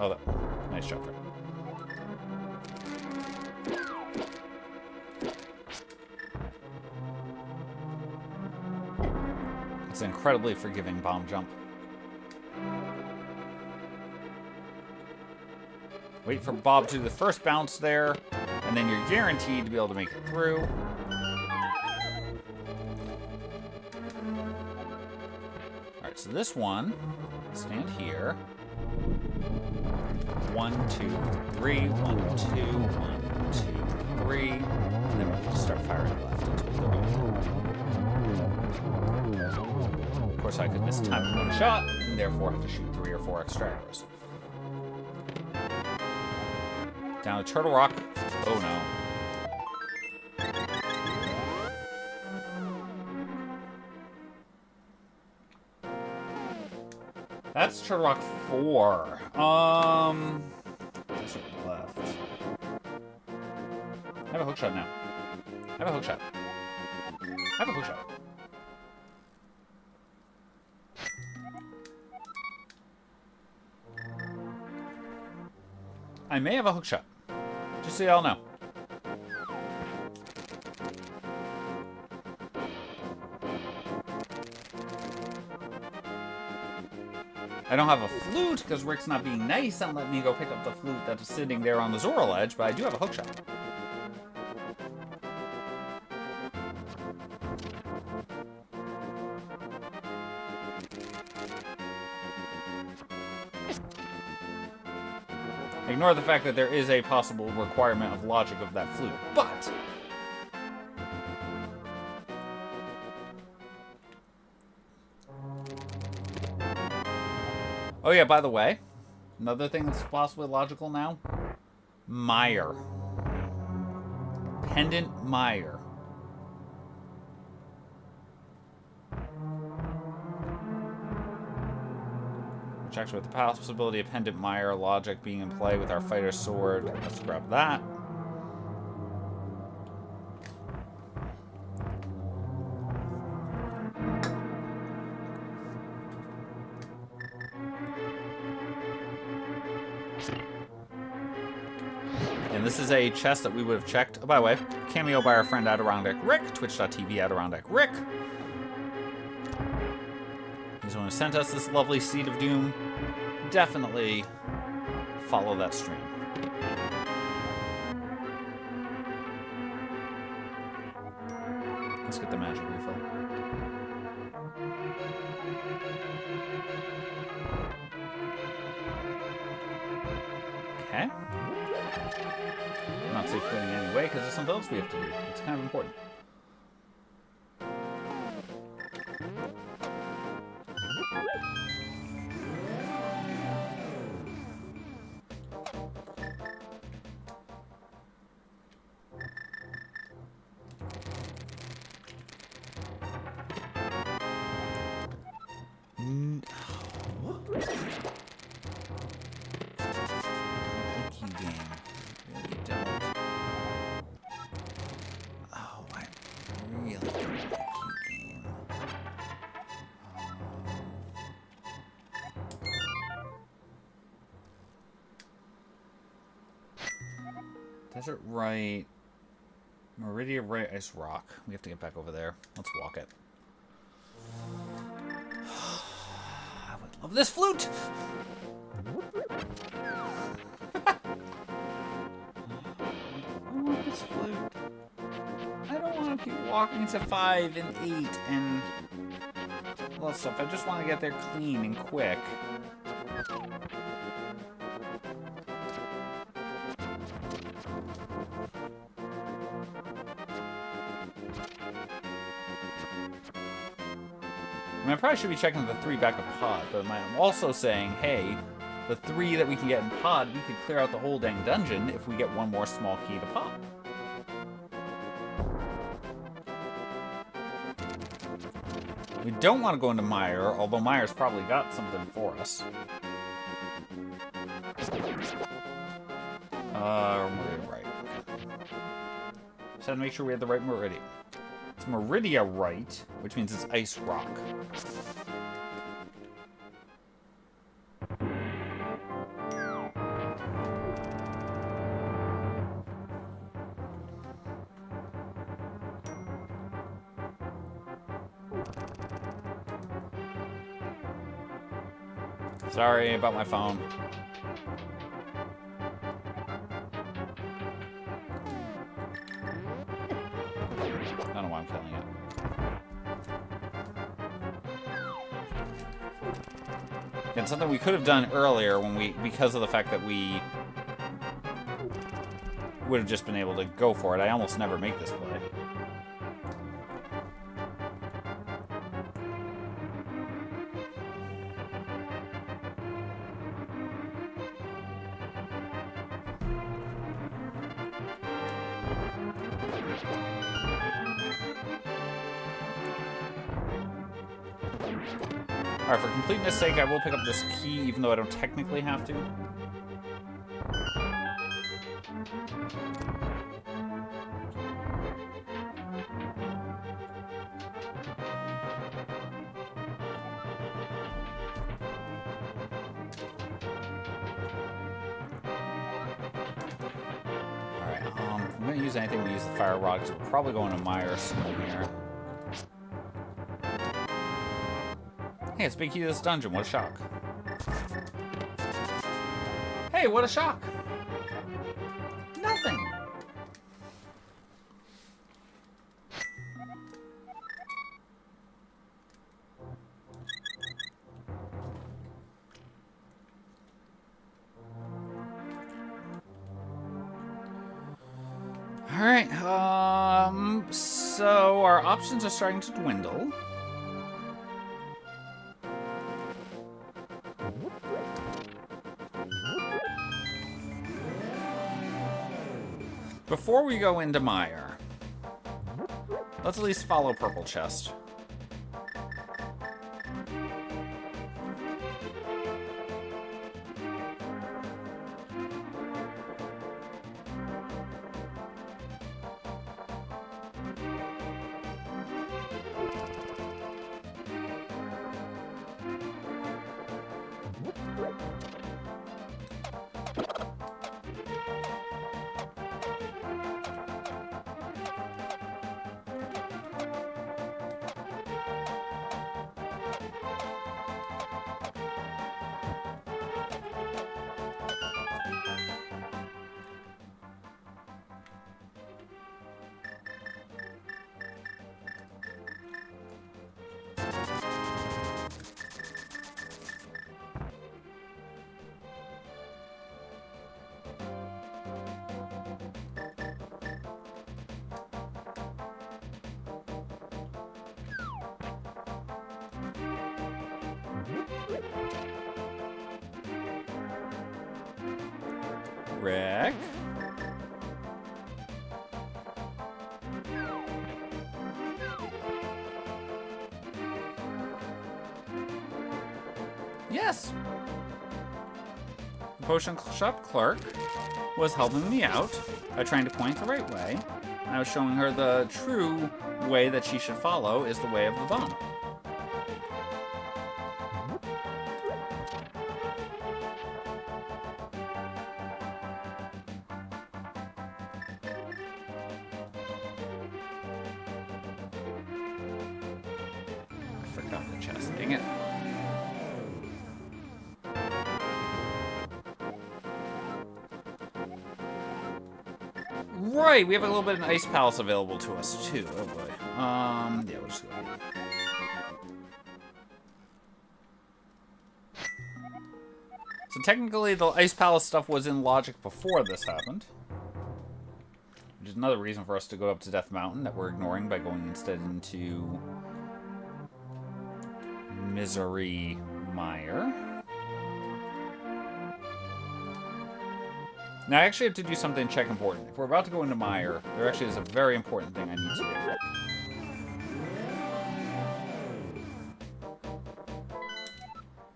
Oh, nice shot, Fred. It's an incredibly forgiving bomb jump. Wait for Bob to do the first bounce there, and then you're guaranteed to be able to make it through. Alright, so this one, stand here. 1, 2, 3, 1, 2, 1, 2, 3. And then we'll just start firing left until they're over. Of course, I could miss time in 1 shot, and therefore have to shoot 3 or 4 extra arrows. Down to Turtle Rock. Oh no. That's Turtle Rock 4. Left. I have a hook shot now. I have a hook shot. I have a hook shot. I may have a hook shot. Just so y'all know. I don't have a flute because Rick's not being nice and letting me go pick up the flute that's sitting there on the Zora ledge, but I do have a hook shot. Ignore the fact that there is a possible requirement of logic of that flute, but... Oh yeah, by the way, another thing that's possibly logical now, Meyer. Pendant Meyer. Which actually, with the possibility of Pendant Meyer logic being in play with our fighter's sword, let's grab that. And this is a chest that we would have checked. Oh, by the way, cameo by our friend AdirondackRick, twitch.tv AdirondackRick. He's the one who sent us this lovely Seed of Doom. Definitely follow that stream. Let's get the magic refill. Okay. Not safe quitting anyway, because there's something else we have to do. It's kind of important. Desert right. Meridia right, Ice Rock. We have to get back over there. Let's walk it. I would love this flute! I want this flute. I don't want to keep walking to 5 and 8 and all that stuff. I just want to get there clean and quick. I mean, I probably should be checking the 3 back of pod, but I'm also saying, hey, the 3 that we can get in pod, we could clear out the whole dang dungeon if we get one more small key to pod. We don't want to go into Meyer, although Meyer's probably got something for us. Meridia right. Okay. Just had to make sure we had the right Meridia. It's Meridia right, which means it's Ice Rock. Sorry about my phone. I don't know why I'm killing it. And something we could have done earlier when because of the fact that we would have just been able to go for it. I almost never make this play. Alright, for completeness sake, I will pick up this key, even though I don't technically have to. going to use anything, we use the fire rod, because we're probably going to Meyer soon here. Hey, it's big key to this dungeon. What a shock. Hey, what a shock. Nothing. Alright, so our options are starting to dwindle. Before we go into Meyer, let's at least follow Purple Chest. Rick? Yes! The potion shop clerk was helping me out by trying to point the right way. I was showing her the true way that she should follow is the way of the bomb. Right, we have a little bit of an ice palace available to us too. Oh boy. Yeah, we'll just go ahead. So technically, the ice palace stuff was in logic before this happened, which is another reason for us to go up to Death Mountain that we're ignoring by going instead into Misery Mire. Now, I actually have to do something check important. If we're about to go into Meyer, there actually is a very important thing I need to do.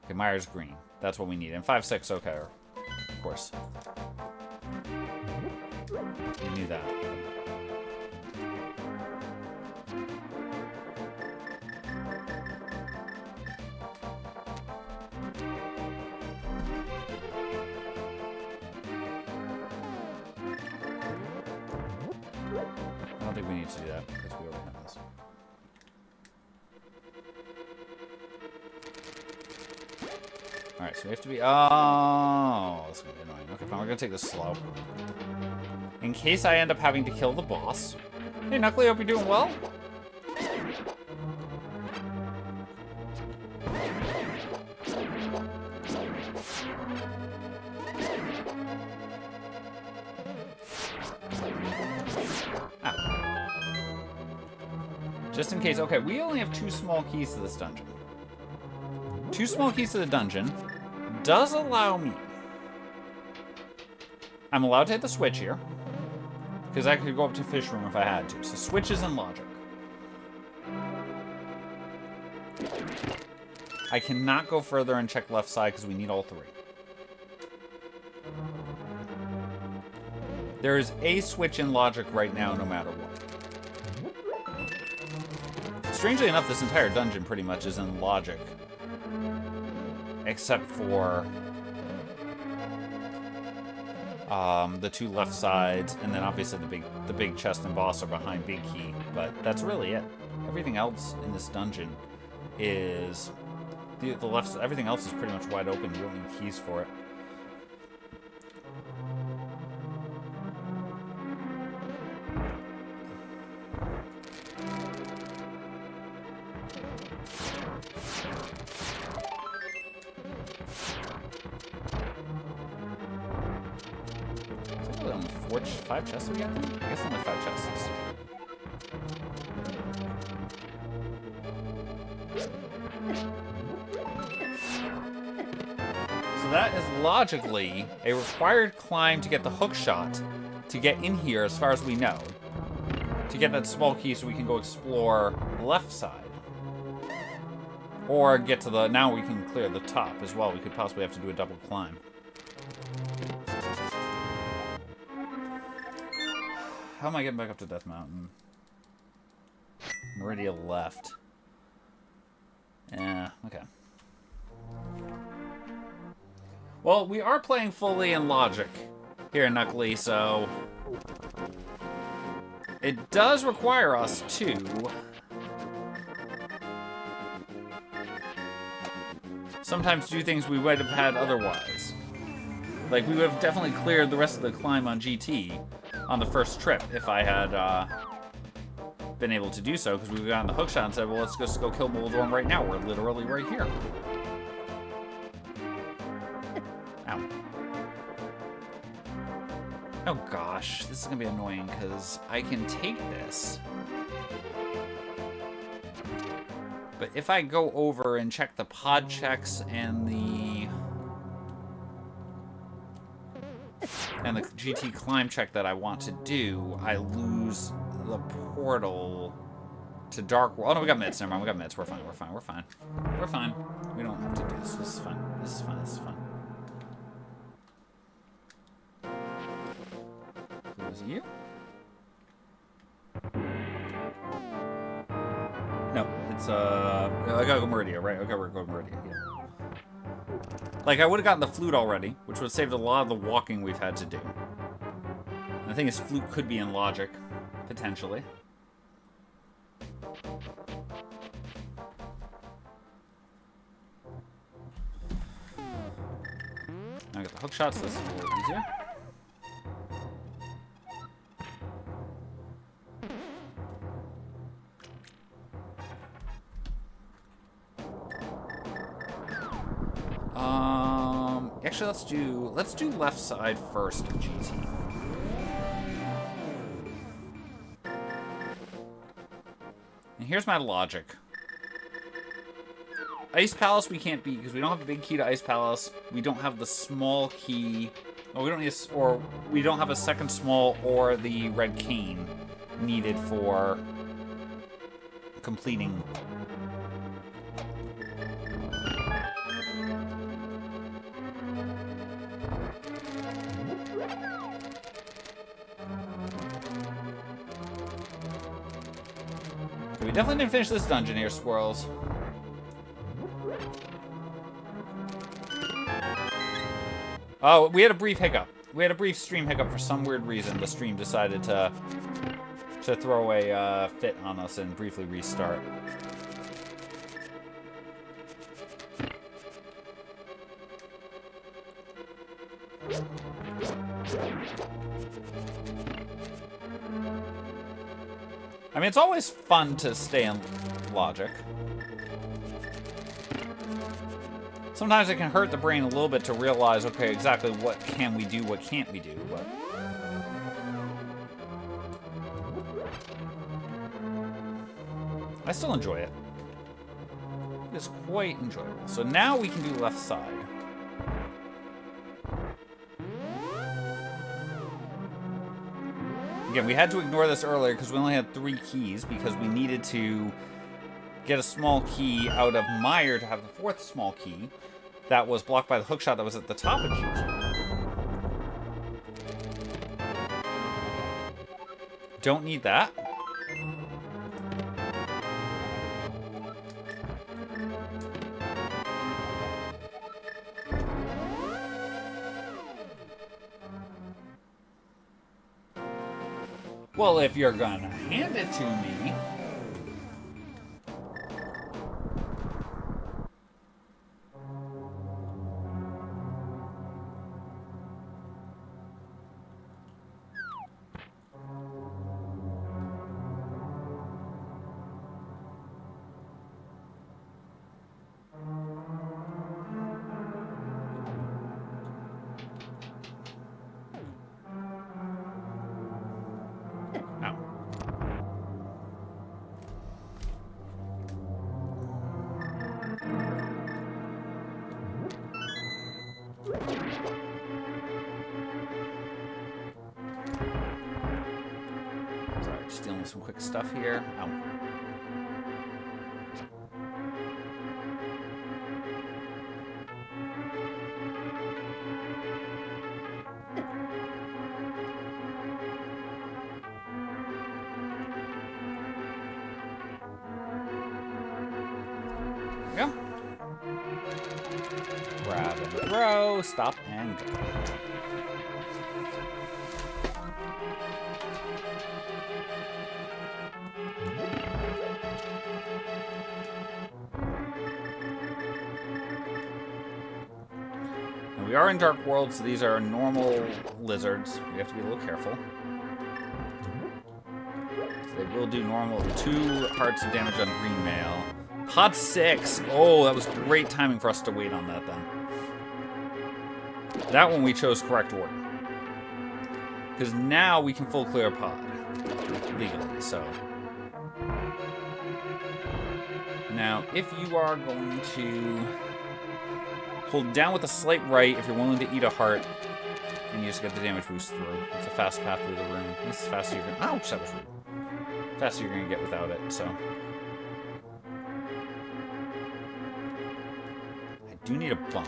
Okay, Meyer's green. That's what we need. And 5-6, okay, of course. We knew that. I don't think we need to do that because we already have this. Alright, so we have to be... Oh, this is going to be annoying. Okay, fine, we're going to take this slow. In case I end up having to kill the boss. Hey, Knuckly, hope you're doing well. Just in case. Okay, we only have 2 small keys to this dungeon. 2 small keys to the dungeon does allow me... I'm allowed to hit the switch here, because I could go up to Fish Room if I had to. So switch is in logic. I cannot go further and check left side because we need all 3. There is a switch in logic right now, no matter what. Strangely enough, this entire dungeon pretty much is in logic. Except for... the two left sides, and then obviously the big chest and boss are behind big key. But that's really it. Everything else in this dungeon is the left. Everything else is pretty much wide open. You don't need keys for it. Five chests we got? I guess only 5 chests. So that is logically a required climb to get the hook shot to get in here, as far as we know. To get that small key so we can go explore the left side. Or get to the... Now we can clear the top as well. We could possibly have to do a double climb. How am I getting back up to Death Mountain? Meridia left. Yeah, okay. Well, we are playing fully in logic here in Knuckly, so... It does require us to... sometimes do things we would have had otherwise. Like, we would have definitely cleared the rest of the climb on GT on the first trip if I had been able to do so, because we got on the hookshot and said, well, let's just go kill Moldorm right now. We're literally right here. Ow. Oh gosh, this is gonna be annoying because I can take this. But if I go over and check the pod checks and the GT climb check that I want to do, I lose the portal to Dark World. Oh no, we got mitts. Never mind, we got mitts. We're fine. We're fine. We're fine. We're fine. We don't have to do this. This is fine. This is fine. This is fine. Who's you? No, it's I gotta go Meridia, right? I gotta go Meridia. Yeah. Like, I would have gotten the flute already, which would have saved a lot of the walking we've had to do. And the thing is, flute could be in logic, potentially. Now I got the hook shots, this is a little easier. Actually, let's do left side first of GT. And here's my logic. Ice Palace we can't beat because we don't have a big key to Ice Palace. We don't have the small key. Oh, we don't need or we don't have a second small or the red cane needed for completing. We definitely didn't finish this dungeon here, squirrels. Oh, we had a brief hiccup. We had a brief stream hiccup for some weird reason. The stream decided to throw a fit on us and briefly restart. I mean, it's always fun to stay in logic. Sometimes it can hurt the brain a little bit to realize, okay, exactly what can we do, what can't we do, but... I still enjoy it. It's quite enjoyable. So now we can do left side. Again, we had to ignore this earlier because we only had 3 keys because we needed to get a small key out of Meyer to have the 4th small key that was blocked by the hookshot that was at the top of GT. Don't need that. Well, if you're gonna hand it to me... Just dealing with some quick stuff here. Ow. There we go. Grab and throw, stop and go. We are in Dark World, so these are normal lizards. We have to be a little careful. So they will do normal 2 hearts of damage on green mail. Pod 6! Oh, that was great timing for us to wait on that then. That one we chose correct order. Because now we can full clear a pod. Legally, so. Now, if you are going to... hold down with a slight right if you're willing to eat a heart, and you just get the damage boost through. It's a fast path through the room. This is faster you're gonna... Ouch, that was rude. Faster you're gonna get without it, so. I do need a bomb.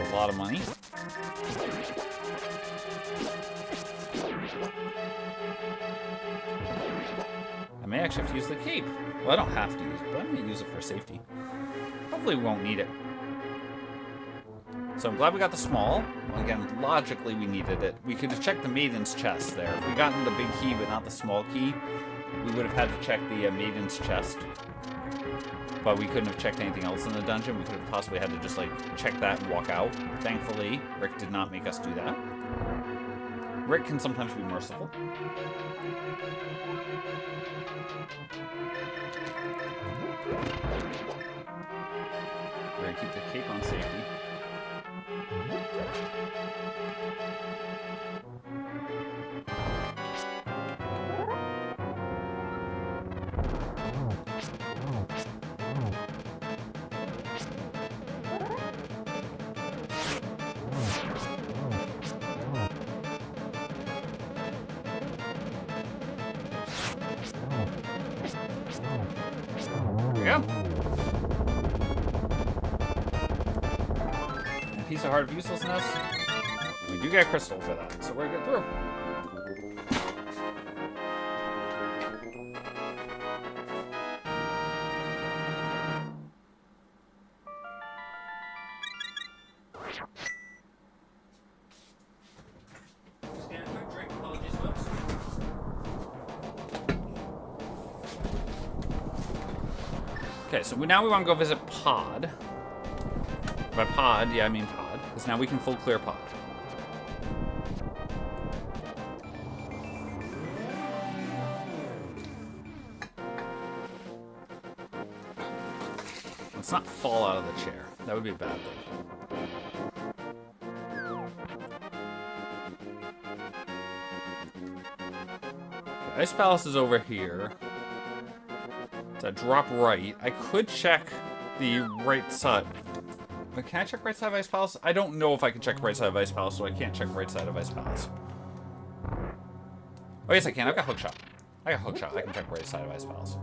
A lot of money. I may actually have to use the cape. Well, I don't have to use it, but I'm going to use it for safety. Hopefully we won't need it. So I'm glad we got the small. Well, again, logically we needed it. We could have checked the Maiden's chest there. If we gotten the big key but not the small key, we would have had to check the Maiden's chest. But we couldn't have checked anything else in the dungeon. We could have possibly had to just, like, check that and walk out. Thankfully, Rick did not make us do that. Rick can sometimes be merciful. We're gonna keep the cape on safety. Piece of heart of uselessness. We do get a crystal for that, so we're good through. Okay, so now we want to go visit Pod. By pod, yeah, I mean pod. Because now we can full clear pod. Let's not fall out of the chair. That would be a bad thing. The Ice Palace is over here. So I drop right. I could check the right side. But can I check right side of Ice Palace? I don't know if I can check right side of Ice Palace, so I can't check right side of Ice Palace. Oh, yes, I can. I've got Hookshot. I got Hookshot. I can check right side of Ice Palace.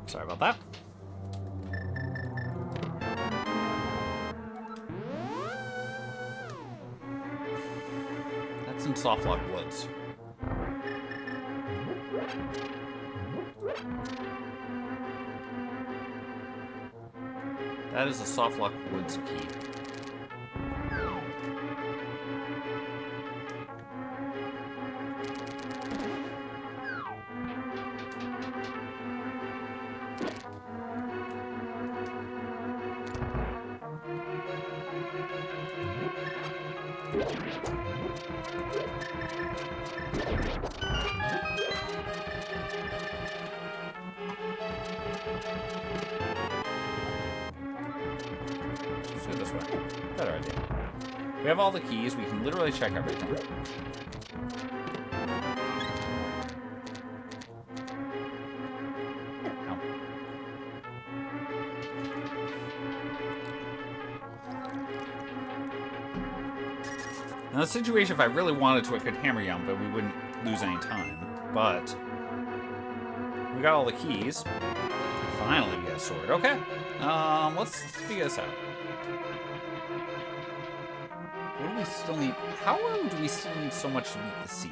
Sorry about that. That's in Softlock Woods. That is a Softlock Woods key. Let's do it this way. Better idea. We have all the keys. We can literally check everything. Now, the situation, if I really wanted to, I could hammer jump, but we wouldn't lose any time. But we got all the keys. Finally, we get a sword. Okay. Let's figure this out. What do we still need? How do we still need so much to beat the seed?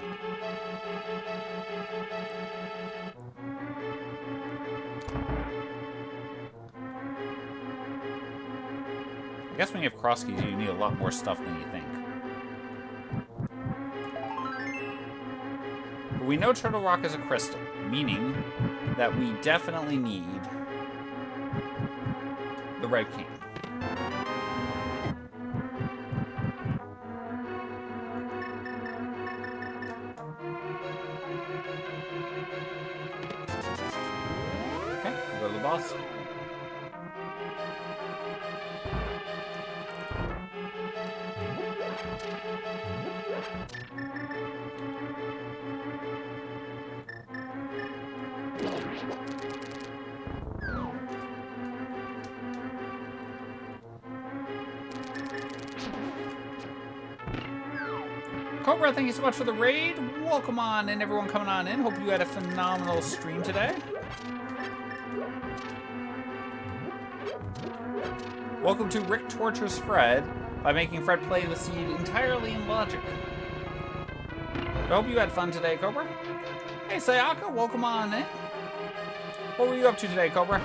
I guess when you have cross keys, you need a lot more stuff than you think. But we know Turtle Rock is a crystal, meaning that we definitely need the red cane. Okay, we'll go to the boss. Cobra, thank you so much for the raid. Welcome on in, everyone coming on in. Hope you had a phenomenal stream today. Welcome to Rick Tortures Fred by making Fred play the seed entirely in logic. I hope you had fun today, Cobra. Hey, Sayaka, welcome on in. What were you up to today, Cobra?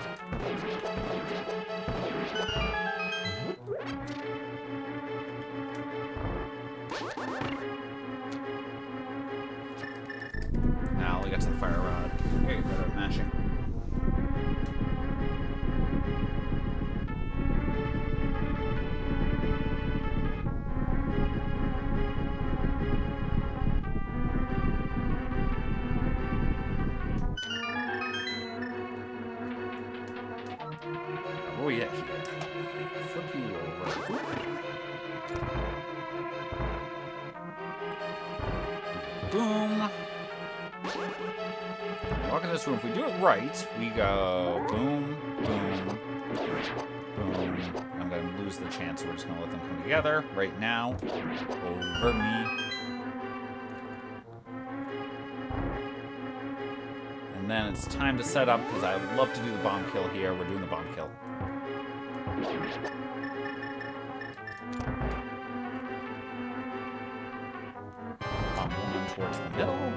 Now we get to the fire rod. Here, you better mashing. Oh yeah, here. Flip you over. Boom. Walk in this room. If we do it right, we go boom, boom, boom. I'm gonna lose the chance, so we're just gonna let them come together right now. Over me. And then it's time to set up, because I would love to do the bomb kill here. We're doing the bomb kill. Bomb one towards the middle.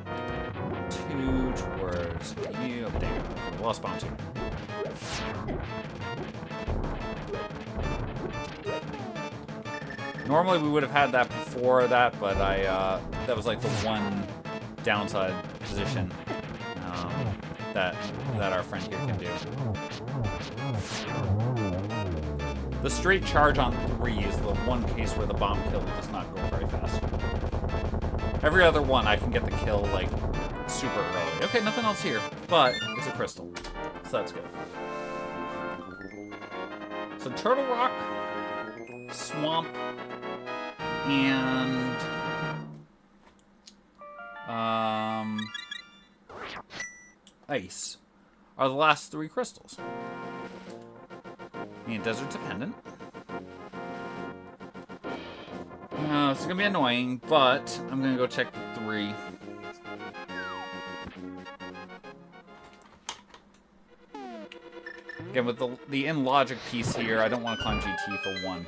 Two towards you. Oh, damn. We lost bomb two. Normally we would have had that before that, but that was like the one downside position that our friend here can do. The straight charge on 3 is the one case where the bomb kill does not go very fast. Every other one, I can get the kill, like, super early. Okay, nothing else here, but it's a crystal, so that's good. So Turtle Rock, Swamp, and Ice are the last 3 crystals. And desert dependent. It's gonna be annoying, but I'm gonna go check the 3. Again, with the in logic piece here, I don't want to climb GT for 1.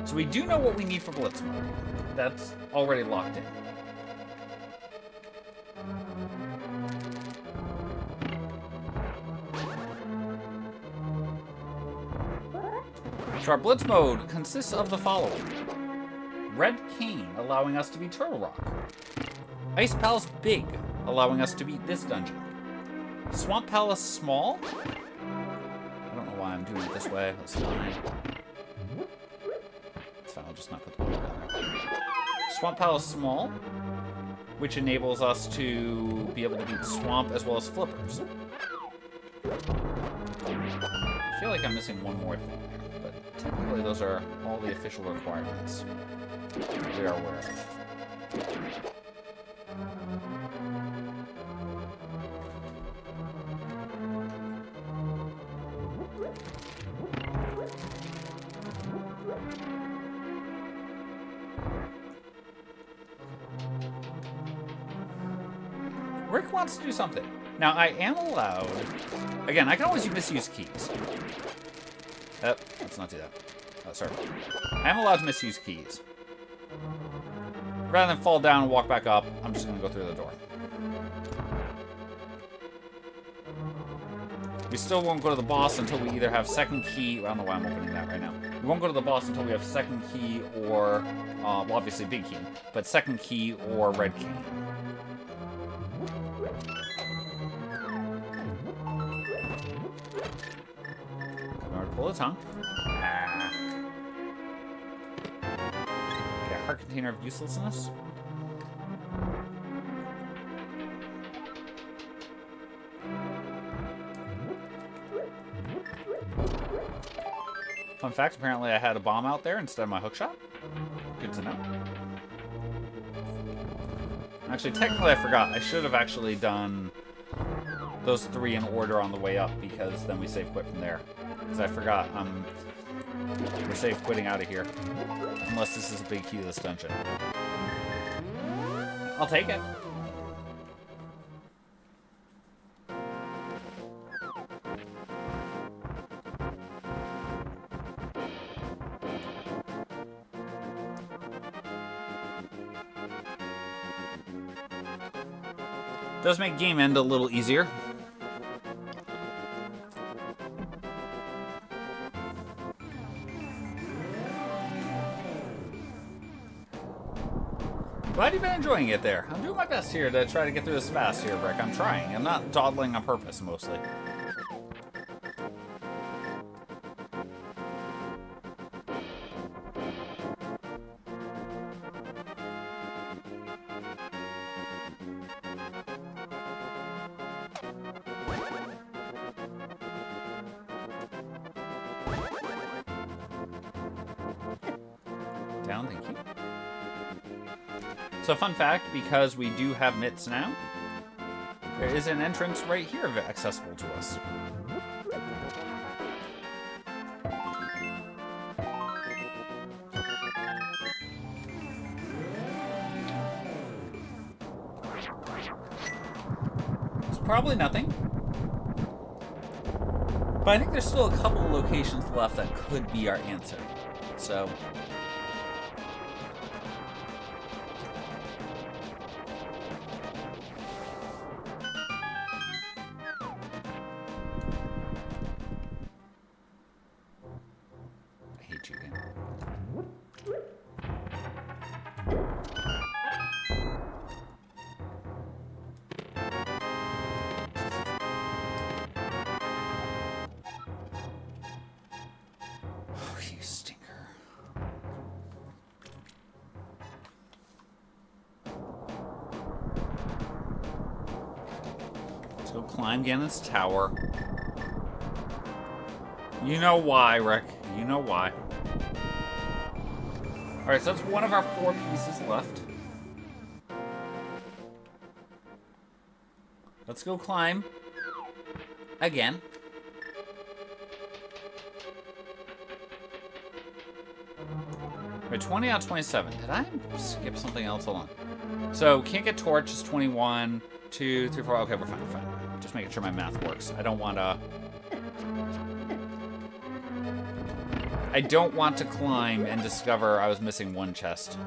So we do know what we need for Blitz mode. That's already locked in. So our Blitz mode consists of the following. Red Cane, allowing us to beat Turtle Rock. Ice Palace Big, allowing us to beat this dungeon. Swamp Palace Small. I don't know why I'm doing it this way. That's fine. It's fine, I'll just not put the word down there. Swamp Palace Small, which enables us to be able to beat Swamp as well as Flippers. I feel like I'm missing one more thing there, but technically those are all the official requirements we are aware of. Rick wants to do something. Now, I am allowed... Again, I can always misuse keys. Let's not do that. Sorry. I am allowed to misuse keys. Rather than fall down and walk back up, I'm just going to go through the door. We still won't go to the boss until we either have second key... I don't know why I'm opening that right now. We won't go to the boss until we have second key or... well, obviously big key. But second key or red key. Pull the tongue. Okay, heart container of uselessness. Fun fact, apparently I had a bomb out there instead of my hookshot. Good to know. Actually, technically I forgot. I should have actually done those 3 in order on the way up, because then we save quit from there. Because I forgot, we're safe quitting out of here. Unless this is a big key to this dungeon. I'll take it. Does make game end a little easier. Glad you've been enjoying it there. I'm doing my best here to try to get through this fast here, Rick. I'm trying. I'm not dawdling on purpose, mostly. Down, thank you. So fun fact, because we do have mitts now, there is an entrance right here accessible to us. It's probably nothing. But I think there's still a couple of locations left that could be our answer. So... Go climb Ganon's tower. You know why, Rick. You know why. Alright, so that's one of our 4 pieces left. Let's go climb. Again. Wait, 20 out of 27. Did I skip something else? Hold on. So, can't get torch is 21. 2, 3, 4. Okay, we're fine, we're fine. Just making sure my math works. I don't want to climb and discover I was missing one chest.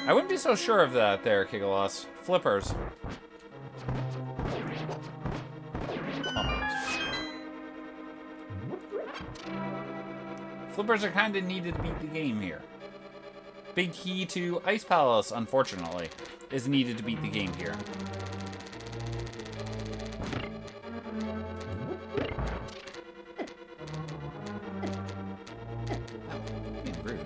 I wouldn't be so sure of that there, Kigalos. Flippers. Flippers are kind of needed to beat the game here. Big key to Ice Palace, unfortunately, is needed to beat the game here. Oh, being rude.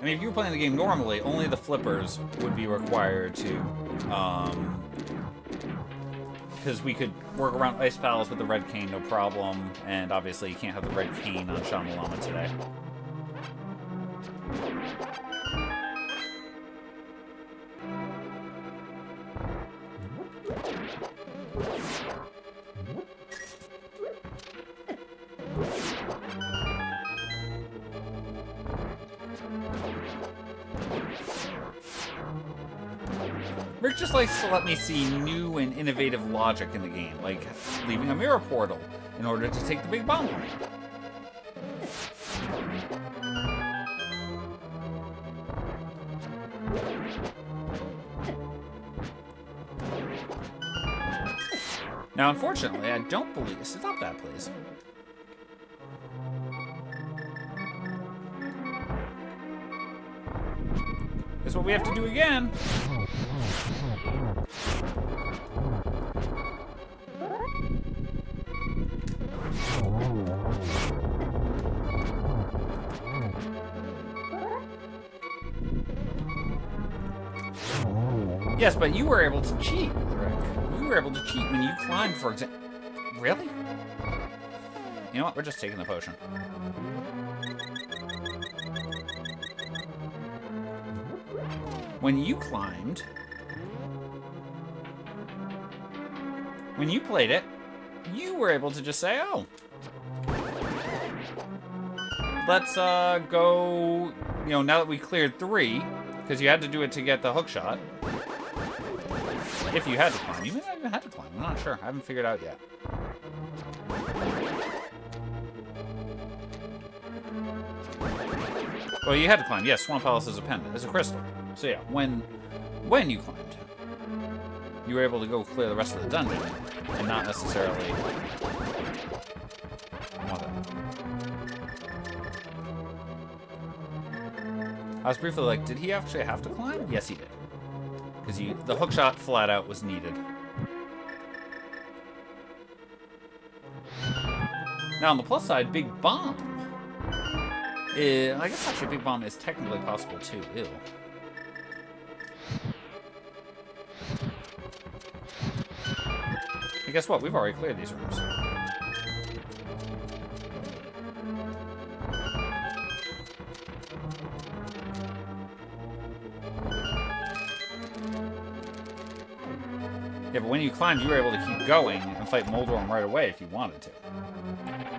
I mean, if you were playing the game normally, only the flippers would be required to, because we could work around Ice Palace with the red cane, no problem, and obviously you can't have the red cane on Shamalama today. Rick just likes to let me see new and innovative logic in the game, like leaving a mirror portal in order to take the big bomb. Now, unfortunately, I don't believe... Stop that, please. That's what we have to do again. Yes, but you were able to cheat, Rick. You were able to cheat when you climbed, for example. Really? You know what? We're just taking the potion. When you climbed, when you played it, you were able to just say, oh, let's go, you know, now that we cleared 3, because you had to do it to get the hook shot. If you had to climb. You may not even have to climb. I'm not sure. I haven't figured it out yet. Well, you had to climb. Yes, Swamp Palace is a pendant. It's a crystal. So yeah, when you climbed, you were able to go clear the rest of the dungeon, and not necessarily... I was briefly like, did he actually have to climb? Yes, he did. Because the hookshot flat out was needed. Now, on the plus side, Big Bomb. I guess actually Big Bomb is technically possible too. Ew. And guess what? We've already cleared these rooms. Yeah, but when you climbed, you were able to keep going and fight Moldorm right away if you wanted to.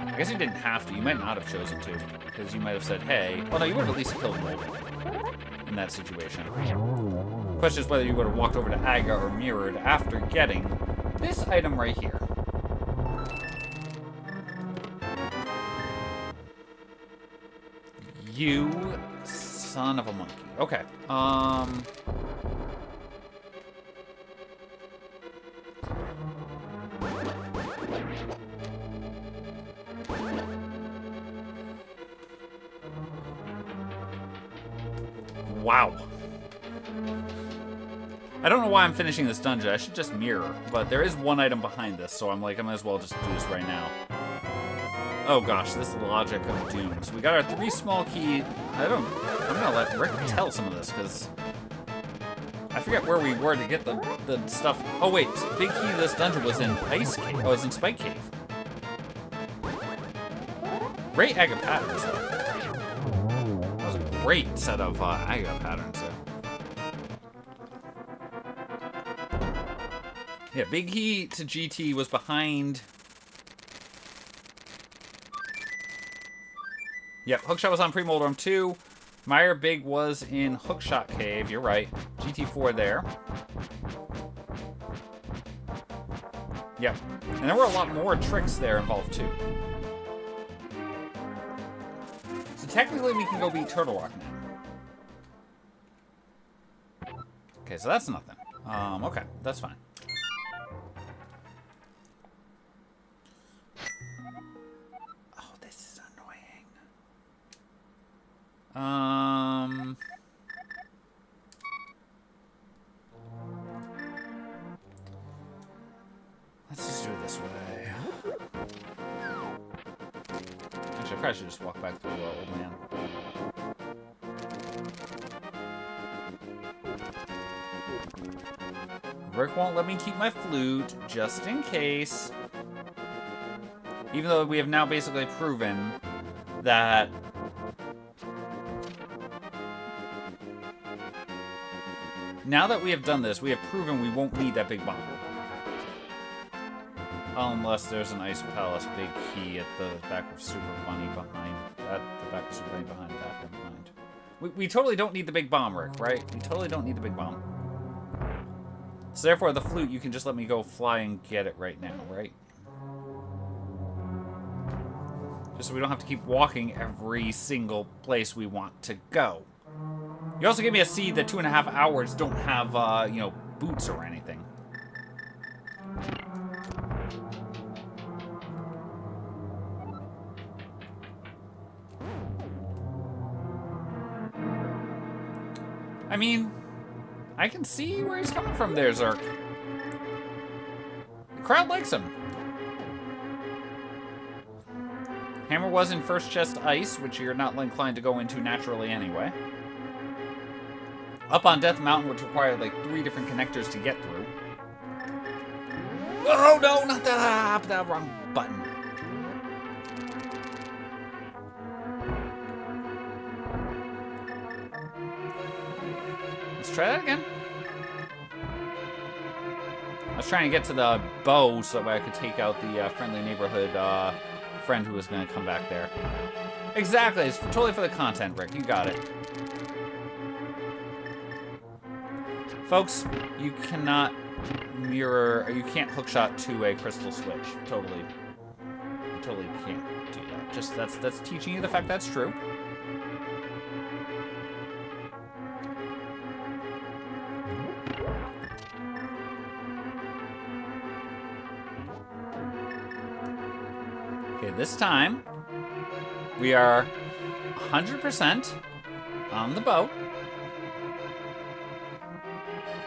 I guess you didn't have to. You might not have chosen to, because you might have said, hey... Well, no, you would have at least killed Moldorm in that situation. The question is whether you would have walked over to Aga or Mirrored after getting this item right here. You son of a monkey. Okay, wow. I don't know why I'm finishing this dungeon. I should just mirror. But there is one item behind this, so I'm like, I might as well just do this right now. Oh gosh, this is the logic of doom. So we got our 3 small key. I'm gonna let Rick tell some of this, because I forget where we were to get the stuff. Oh wait, big key to this dungeon was in Ice Cave. Oh, it was in Spike Cave. Great agate patterns, though. That was a great set of agate patterns there. Yeah, Big Heat to GT was behind. Yep, Hookshot was on Pre-Moldorm 2. Meyer Big was in Hookshot Cave. You're right. GT4 there. Yep. And there were a lot more tricks there involved, too. So technically, we can go beat Turtle Rock now. Okay, so that's nothing. Okay, that's fine. Oh, this is annoying. Let's just do it this way. Actually, I probably should just walk back to the old man. Rick won't let me keep my flute, just in case. Even though we have now basically proven that now that we have done this, we have proven we won't need that big bomb. Unless there's an Ice Palace Big Key at the back of Super Bunny behind that. The back of Super Bunny behind that. Never mind. We totally don't need the big bomb, Rick, right? We totally don't need the big bomb. So therefore, the flute, you can just let me go fly and get it right now, right? Just so we don't have to keep walking every single place we want to go. You also gave me a seed that 2.5 hours don't have, you know, boots or anything. I mean, I can see where he's coming from there, Zerk. The crowd likes him. Hammer was in first chest ice, which you're not inclined to go into naturally anyway. Up on Death Mountain, which required like 3 different connectors to get through. Oh no, not that! That wrong button. Let's try that again. I was trying to get to the bow so that way I could take out the friendly neighborhood friend who was going to come back there. Exactly. It's totally for the content, Rick. You got it. Folks, you cannot mirror, or you can't hookshot to a crystal switch. Totally. You totally can't do that. Just, that's teaching you the fact that's true. Okay, this time, we are 100% on the boat.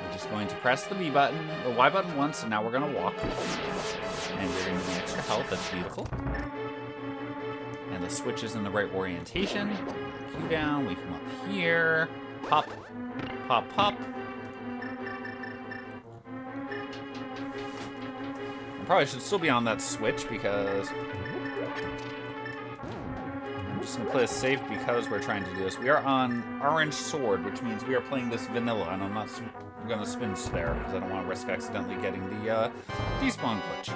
We're just going to press the B button, the Y button once, and now we're going to walk. And we're going to get extra health, that's beautiful. And the switch is in the right orientation. Q down, we come up here. Pop, pop, pop. I probably should still be on that switch because I'm just going to play this safe because we're trying to do this. We are on Orange Sword, which means we are playing this vanilla, and I'm not going to spin spare because I don't want to risk accidentally getting the despawn glitch.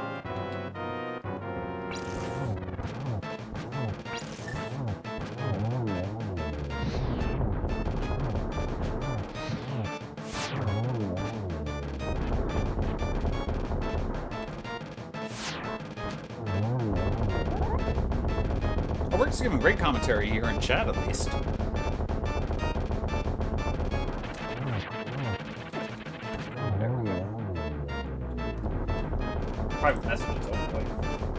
Rick's giving great commentary here in chat, at least. There we go. Private messages, oh boy.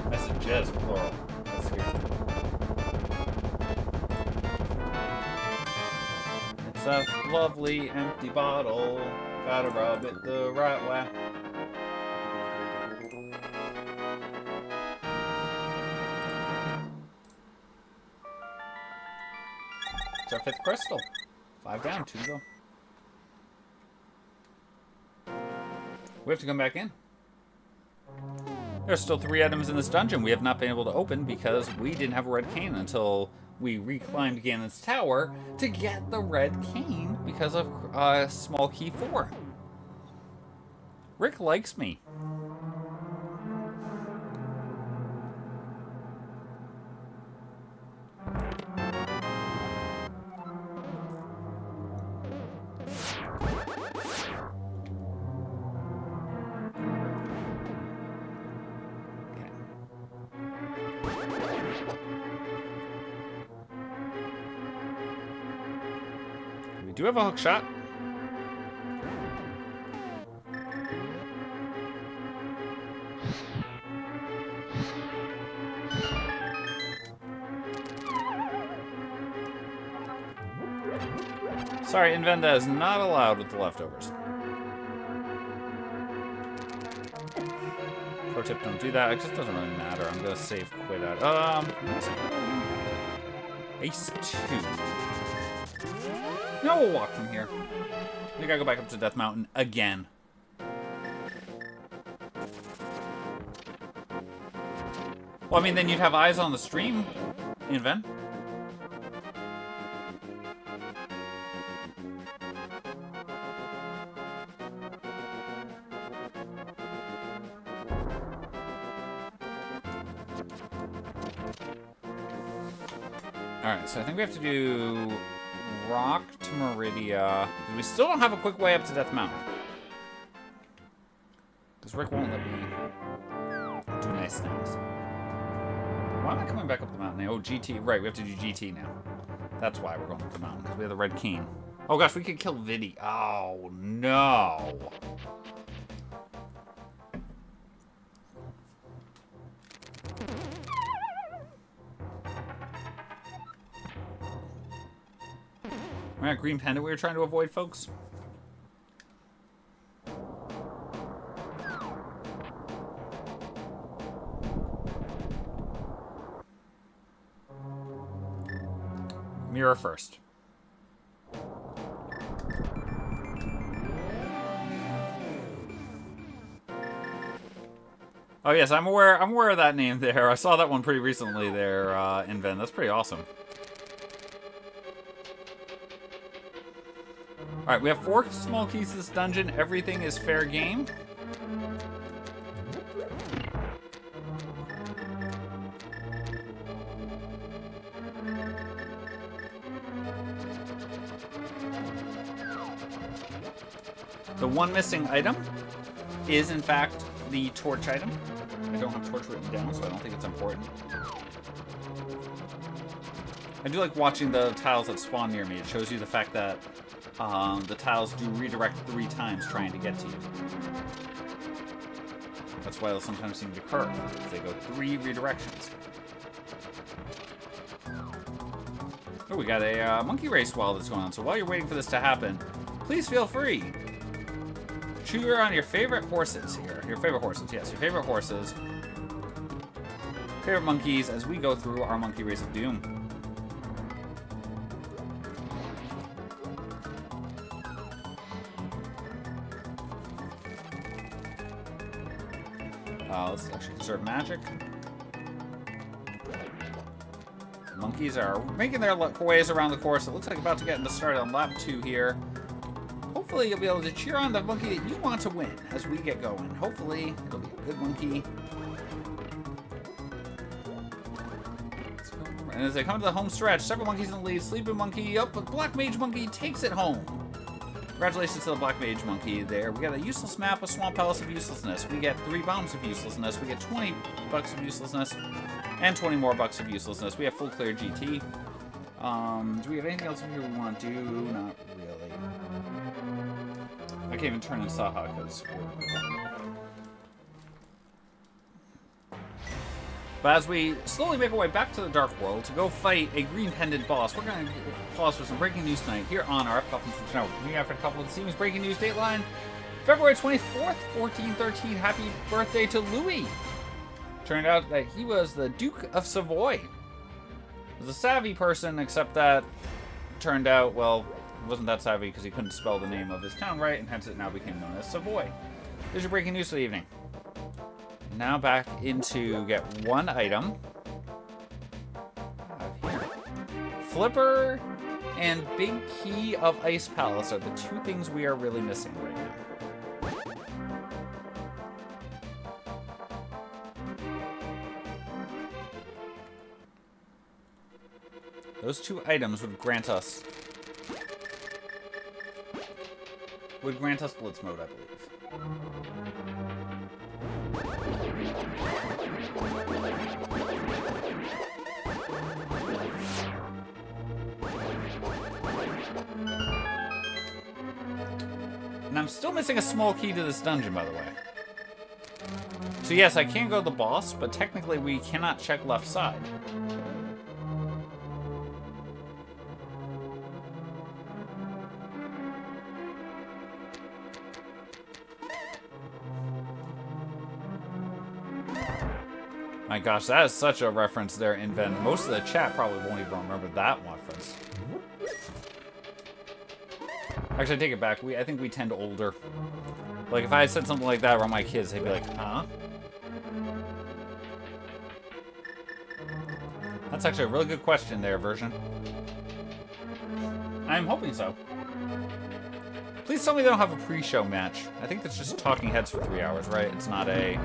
Messages, plural. Let's hear it. It's a lovely empty bottle. Gotta rub it the right way. Our 5th crystal. 5 down, 2 to go. We have to come back in. There's still 3 items in this dungeon we have not been able to open because we didn't have a red cane until we reclimbed Ganon's tower to get the red cane because of small key 4. Rick likes me. We do have a hook shot. Sorry, Invenda is not allowed with the leftovers. Pro tip, don't do that. It just doesn't really matter. I'm gonna save quit out. Ace 2. No, we'll walk from here. We gotta go back up to Death Mountain again. Well, I mean, then you'd have eyes on the stream, Inven. Alright, so I think we have to do Rock to Meridia. We still don't have a quick way up to Death Mountain. Because Rick won't let me do nice things. Why am I coming back up the mountain now? Oh, GT. Right, we have to do GT now. That's why we're going up the mountain, because we have the red cane. Oh gosh, we could kill Viddy. Oh, no. Remember that green pendant we were trying to avoid, folks? Mirror first. Oh yes, I'm aware of that name there. I saw that one pretty recently there, Inven. That's pretty awesome. Alright, we have 4 small keys to this dungeon. Everything is fair game. The one missing item is, in fact, the torch item. I don't have torch written down, so I don't think it's important. I do like watching the tiles that spawn near me. It shows you the fact that the tiles do redirect 3 times trying to get to you. That's why they'll sometimes seem to curve. They go 3 redirections. Oh, we got a monkey race while this is going on. So while you're waiting for this to happen, please feel free. Cheer on your favorite horses here. Your favorite horses, yes. Your favorite horses. Favorite monkeys as we go through our monkey race of doom. Let's actually conserve magic. Monkeys are making their ways around the course. It looks like about to get into start on lap 2 here. Hopefully you'll be able to cheer on the monkey that you want to win as we get going. Hopefully it'll be a good monkey. And as they come to the home stretch, several monkeys in the lead. Sleeping monkey up, but Black Mage monkey takes it home. Congratulations to the Black Mage monkey there. We got a useless map, a Swamp Palace of uselessness. We get 3 bombs of uselessness. We get 20 bucks of uselessness. And 20 more bucks of uselessness. We have full clear GT. Do we have anything else here we want to do? Not really. I can't even turn in Saha because... But as we slowly make our way back to the Dark World to go fight a green pendant boss, we're going to pause for some breaking news tonight here on our F-Coffin Switch Network. We have a couple of this evening's breaking news dateline. February 24th, 1413. Happy birthday to Louis. Turned out that he was the Duke of Savoy. He was a savvy person, except that turned out, well, he wasn't that savvy because he couldn't spell the name of his town right, and hence it now became known as Savoy. Here's your breaking news for the evening. Now back into get one item. Flipper and Big Key of Ice Palace are the two things we are really missing right now. Those two items would grant us Blitz mode, I believe. And I'm still missing a small key to this dungeon, by the way. So yes, I can go to the boss, but technically we cannot check left side. My gosh, that is such a reference there, Inven. Most of the chat probably won't even remember that reference. Actually, I take it back. I think we tend older. Like, if I said something like that around my kids, they'd be like, huh? That's actually a really good question there, version. I'm hoping so. Please tell me they don't have a pre-show match. I think that's just talking heads for 3 hours, right? It's not a...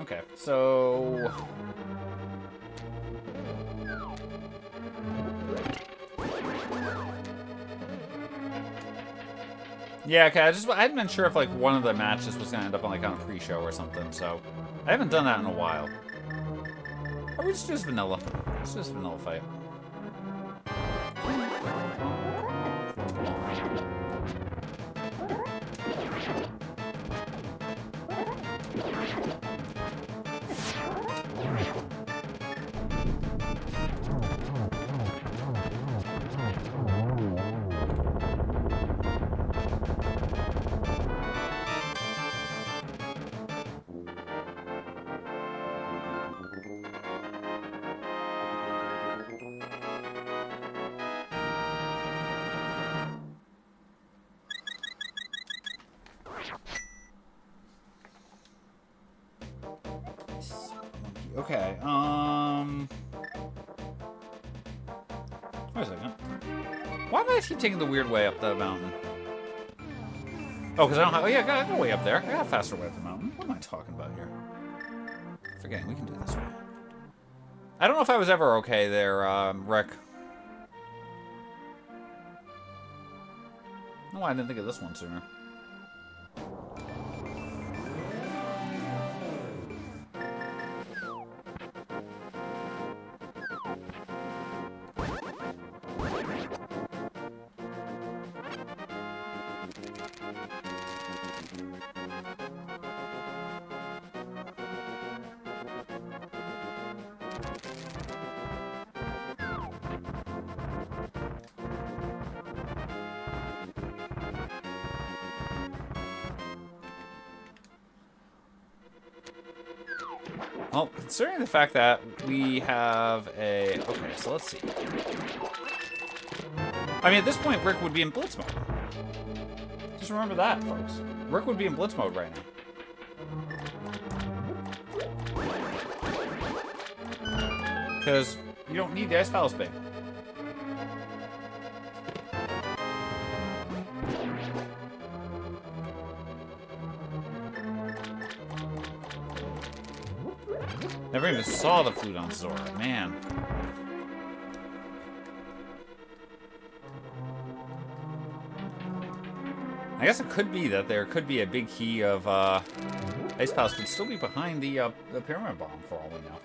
Okay, so... Yeah, okay, I hadn't been sure if, like, one of the matches was gonna end up on, like, on a pre-show or something, so... I haven't done that in a while. Or we just do this vanilla. Let's just vanilla fight. Okay, wait a second. Why do I keep taking the weird way up the mountain? Oh, because I don't have... Oh, yeah, I got a way up there. I got a faster way up the mountain. What am I talking about here? Forgetting, we can do it this way. I don't know if I was ever okay there, Rick. I don't know why I didn't think of this one sooner. Well, considering the fact that we have a... Okay, so let's see. I mean, at this point, Rick would be in Blitz mode. Just remember that, folks. Rick would be in Blitz mode right now. Because you don't need the Ice Palace Bang. Never even saw the flute on Zora, man. I guess it could be that there could be a big key of Ice Palace could still be behind the pyramid bomb for all we know.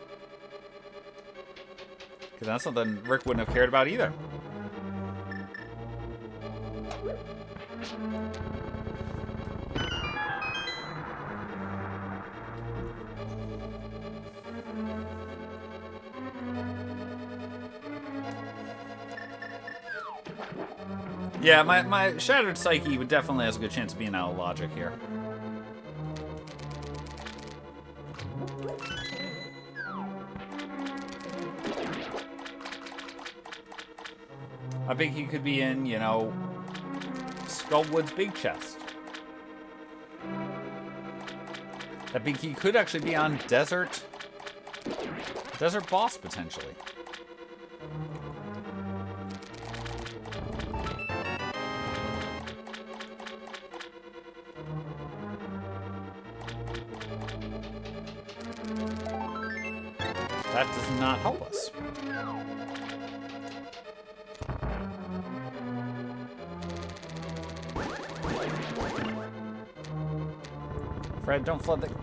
Because that's something Rick wouldn't have cared about either. Yeah, my Shattered Psyche would definitely has a good chance of being out of logic here. I think he could be in, you know, Skullwood's big chest. I think he could actually be on Desert Boss, potentially. That does not help us. Fred, don't flood the key.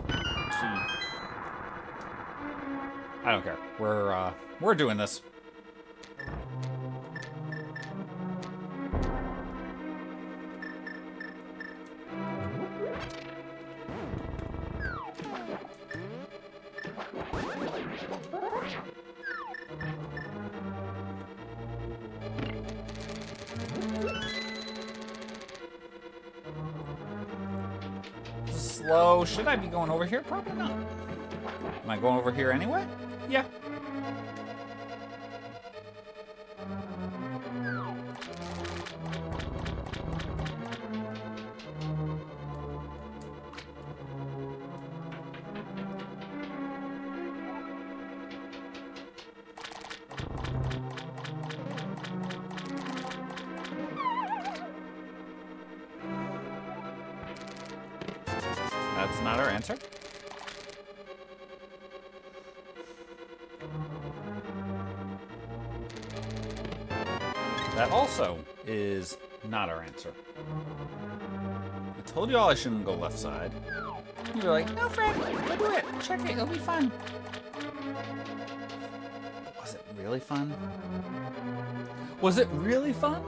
I don't care. We're doing this. Slow. Should I be going over here? Probably not. Am I going over here anyway? Yeah. That's not our answer. That also is not our answer. I told you all I shouldn't go left side. You were like, no, Fred, go do it. Check it, it'll be fun. Was it really fun? Was it really fun?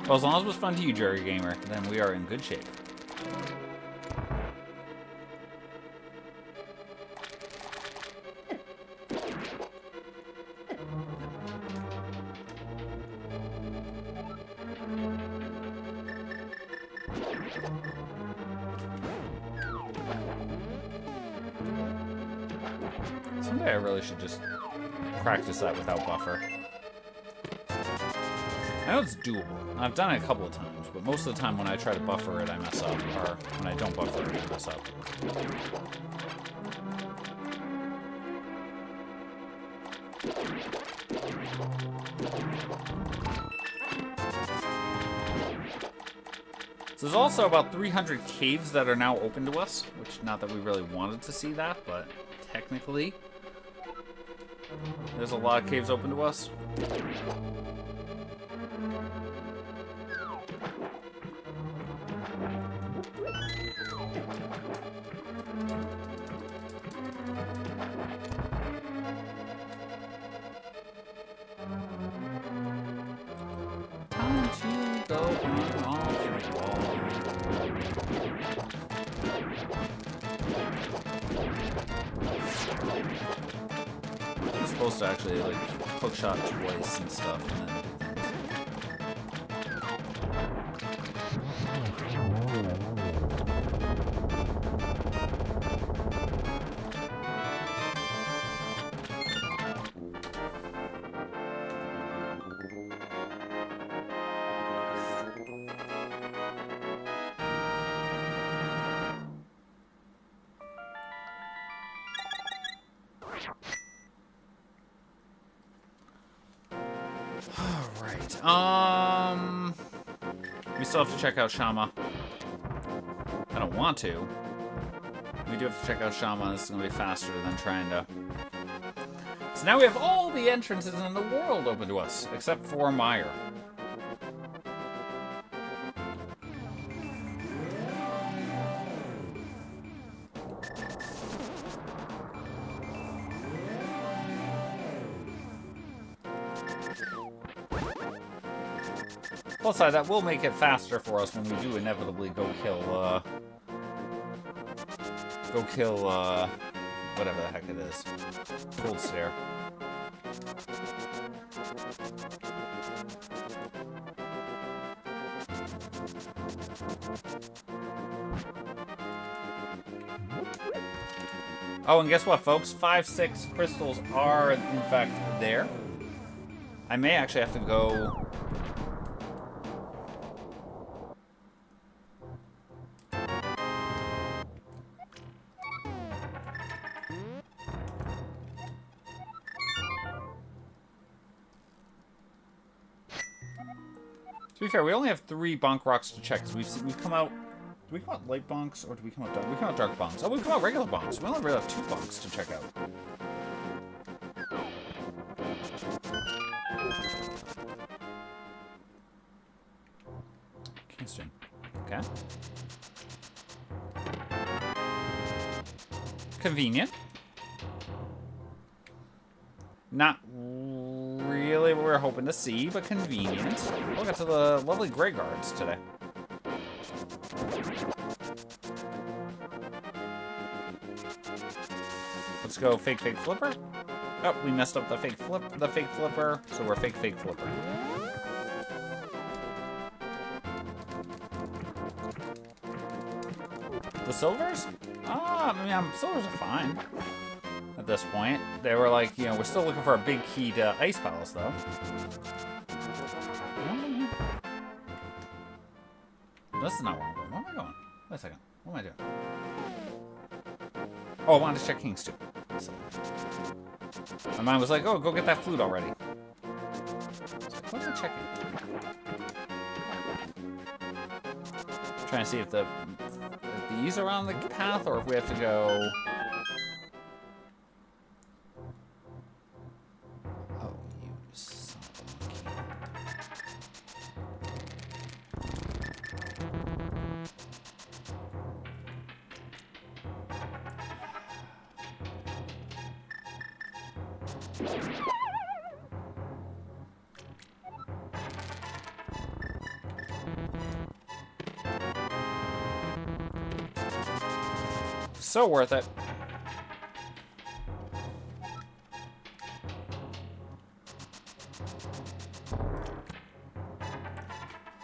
Well, as long as it was fun to you, Jerry Gamer, then we are in good shape. Someday I really should just practice that without buffer. I know it's doable. I've done it a couple of times, but most of the time when I try to buffer it, I mess up. Or when I don't buffer it, I mess up. So there's also about 300 caves that are now open to us, which, not that we really wanted to see that, but technically, there's a lot of caves open to us. Time to go off the wall. I'm supposed to actually like hook shot twice and stuff, and then we still have to check out Shama. I don't want to. We do have to check out Shama. This is going to be faster than trying to... So now we have all the entrances in the world open to us, except for Meyer. Plus side, that will make it faster for us when we do inevitably go kill, whatever the heck it is. Cold Stare. Oh, and guess what, folks? 5-6 crystals are, in fact, there. I may actually have to go... To be fair, we only have 3 bonk rocks to check, because we've come out... Do we come out light bonks, or do we come out dark? We come out dark bonks. Oh, we come out regular bonks. We only really have 2 bonks to check out. Kingston. Okay. Convenient. Not really what we were hoping to see, but convenient. We'll get to the lovely Grey Guards today. Let's go fake flipper. Oh, we messed up the fake flipper, so we're fake flipper. The silvers? I mean, silvers are fine at this point. They were like, you know, we're still looking for a big key to Ice Palace, though. This is not where I'm going. Where am I going? Wait a second. What am I doing? Oh, I wanted to check Kings, too. So, my mind was like, oh, go get that flute already. So, what am I checking? I'm trying to see if these are on the path, or if we have to go... Oh, you son of a monkey. So worth it.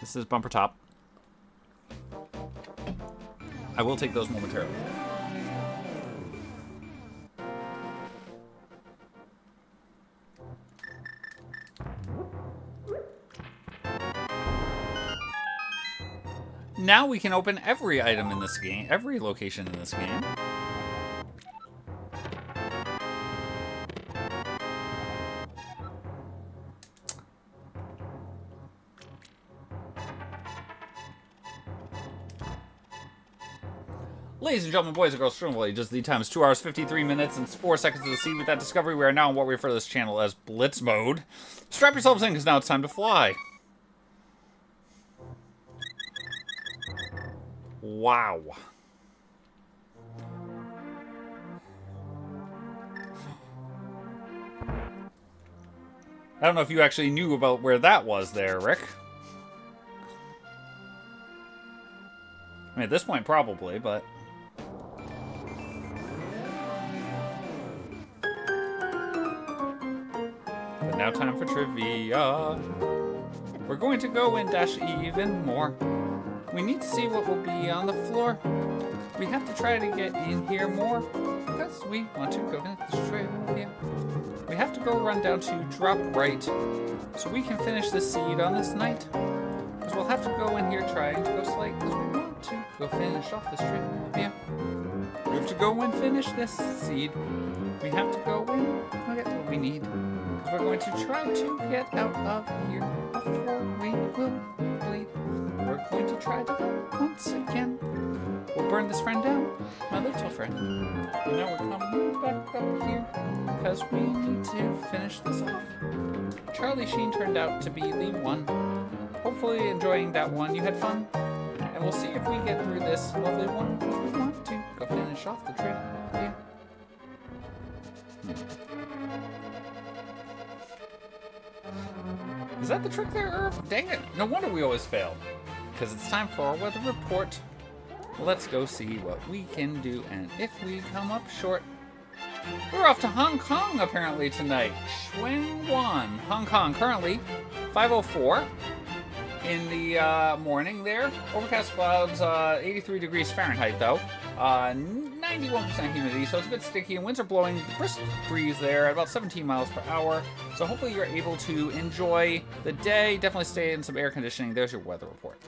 This is bumper top. I will take those momentarily. Now we can open every item in this game, every location in this game. Ladies and gentlemen, boys and girls, children of all ages, the time is 2 hours, 53 minutes, and 4 seconds to the seed. With that discovery, we are now in what we refer to this channel as Blitz Mode. Strap yourselves in, because now it's time to fly. Wow. I don't know if you actually knew about where that was there, Rick. I mean, at this point, probably, but... But now time for trivia. We're going to go and dash even more. We need to see what will be on the floor. We have to try to get in here more, because we want to go finish this trivia. We have to go run down to drop right, so we can finish this seed on this night. Because we'll have to go in here trying to go slate, because we want to go finish off this trivia. We have to go and finish this seed. We have to go in and get what we need. Because we're going to try to get out of here before we will bleed. We're going to try to go once again. We'll burn this friend down, my little friend. And now we're coming back up here, because we need to finish this off. Charlie Sheen turned out to be the one. Hopefully enjoying that one. You had fun? And we'll see if we get through this lovely one. We want to go finish off the trip. Yeah. Is that the trick there, Irv? Dang it. No wonder we always fail. Because it's time for our weather report. Let's go see what we can do, and if we come up short, we're off to Hong Kong apparently tonight. Xuanwan, Hong Kong, currently 5:04 in the morning there. Overcast clouds, 83 degrees Fahrenheit though. 91% humidity, so it's a bit sticky, and winds are blowing brisk breeze there at about 17 miles per hour. So hopefully you're able to enjoy the day. Definitely stay in some air conditioning. There's your weather report.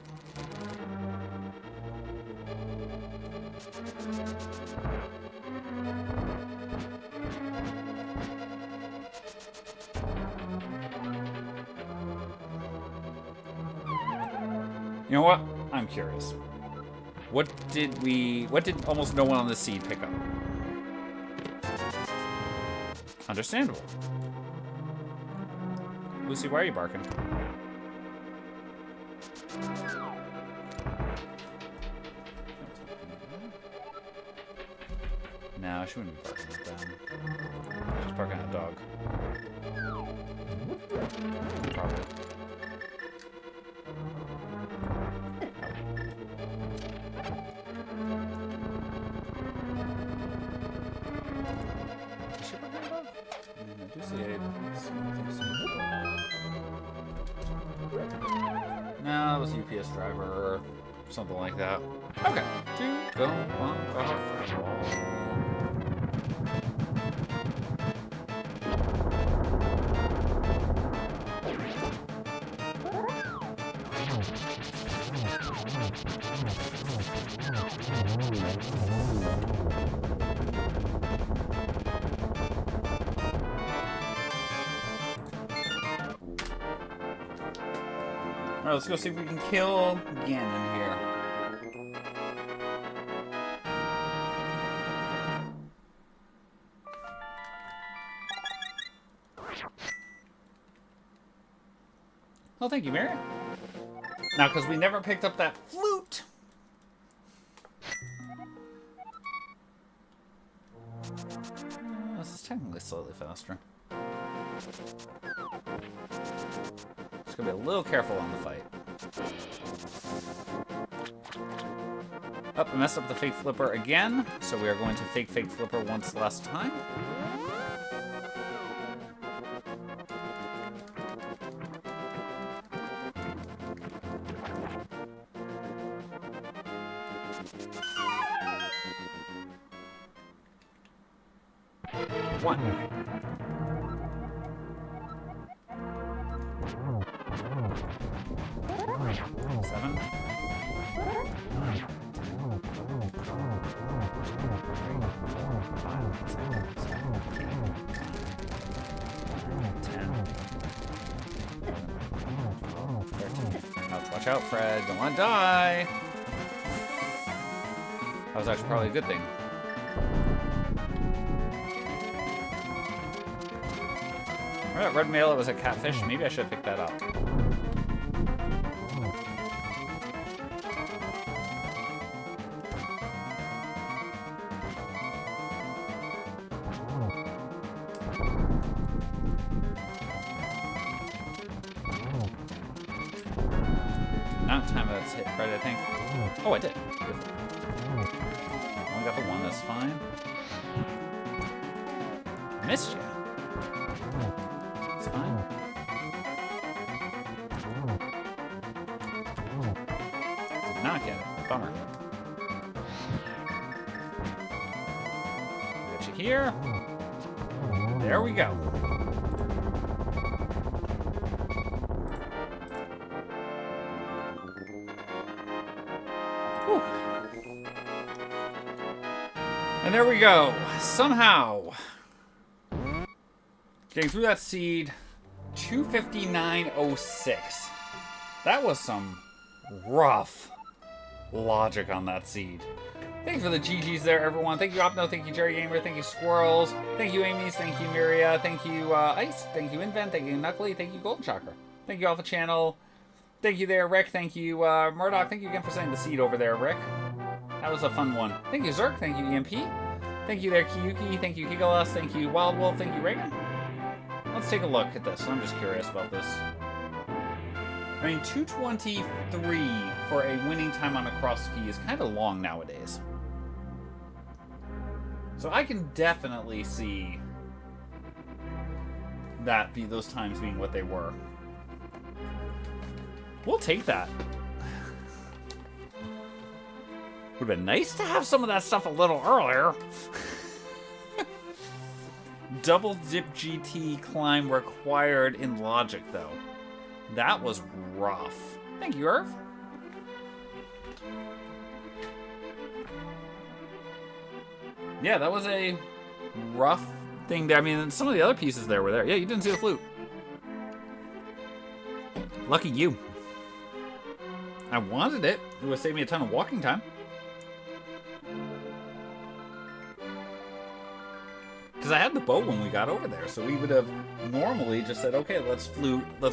You know what? I'm curious. What did almost no one on the seed pick up? Understandable. Lucy, why are you barking? No, she wouldn't be barking at them. She's barking at a dog. Probably. No, it was a UPS driver or something like that. Okay. To go on our Alright, let's go see if we can kill Ganon here. Oh, thank you, Mary. Now, because we never picked up that flute. This is technically slightly faster. Just gonna be a little careful on the fight. Oh, I messed up the fake flipper again, so we are going to fake flipper once last time. One. Seven. 10. Watch out, Fred. Don't want to die. That was actually probably a good thing. Remember that red mail? It was a catfish. Maybe I should have picked that up. Not time that's hit Fred, I think. Oh, I did. Only got the one, that's fine. Missed you. It's fine. Did not get it. Bummer. Get you here. There we go. Whew. And there we go. Somehow. Getting through that seed, 259.06. That was some rough logic on that seed. Thank you for the GGs there, everyone. Thank you, Opno. Thank you, Jerry Gamer. Thank you, Squirrels. Thank you, Amy's. Thank you, Miria. Thank you, Ice. Thank you, Invent. Thank you, Knuckly. Thank you, Golden Chakra. Thank you, Alpha Channel. Thank you there, Rick. Thank you, Murdoch. Thank you again for sending the seed over there, Rick. That was a fun one. Thank you, Zerk. Thank you, EMP. Thank you there, Kiyuki. Thank you, Gigalas. Thank you, Wild Wolf. Thank you, Reagan. Let's take a look at this. I'm just curious about this. I mean, 2:23 for a winning time on a cross ski is kind of long nowadays. So I can definitely see that those times being what they were. We'll take that. Would have been nice to have some of that stuff a little earlier. Double dip GT climb required in logic, though. That was rough. Thank you, Irv. Yeah, that was a rough thing there. I mean, some of the other pieces there were there. Yeah, you didn't see the flute. Lucky you. I wanted it. It would save me a ton of walking time. Because I had the bow when we got over there, so we would have normally just said, okay, let's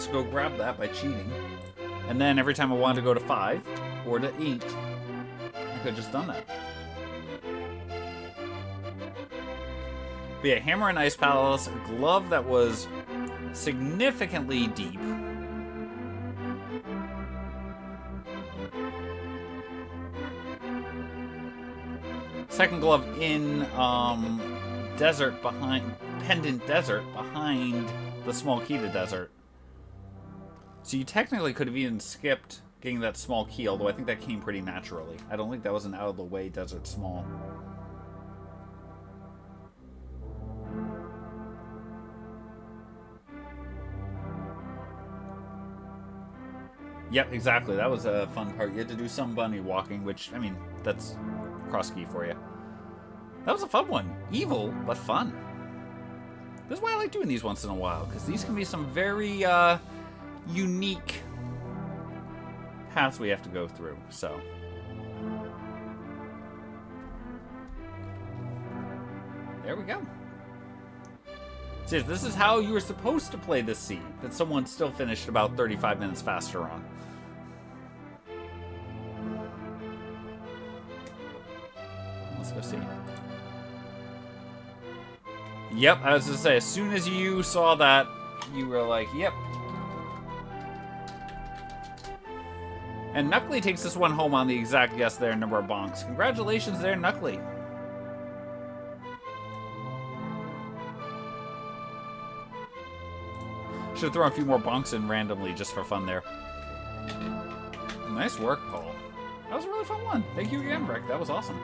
go grab that by cheating. And then every time I wanted to go to 5 or to 8, I could have just done that. But yeah, Hammer and Ice Palace, a glove that was significantly deep. Second glove in desert behind Pendant Desert behind the small key to desert. So you technically could have even skipped getting that small key, although I think that came pretty naturally. I don't think that was an out of the way desert small. Yep, exactly. That was a fun part. You had to do some bunny walking, which, I mean, that's cross key for you. That was a fun one. Evil, but fun. This is why I like doing these once in a while, because these can be some very unique paths we have to go through, so. There we go. See, this is how you were supposed to play this scene, that someone still finished about 35 minutes faster on. Let's go see. Yep, I was going to say, as soon as you saw that, you were like, yep. And Knuckly takes this one home on the exact guess there, number of bonks. Congratulations there, Knuckly. Should throw a few more bonks in randomly just for fun there. Nice work, Paul. That was a really fun one. Thank you again, Rick. That was awesome.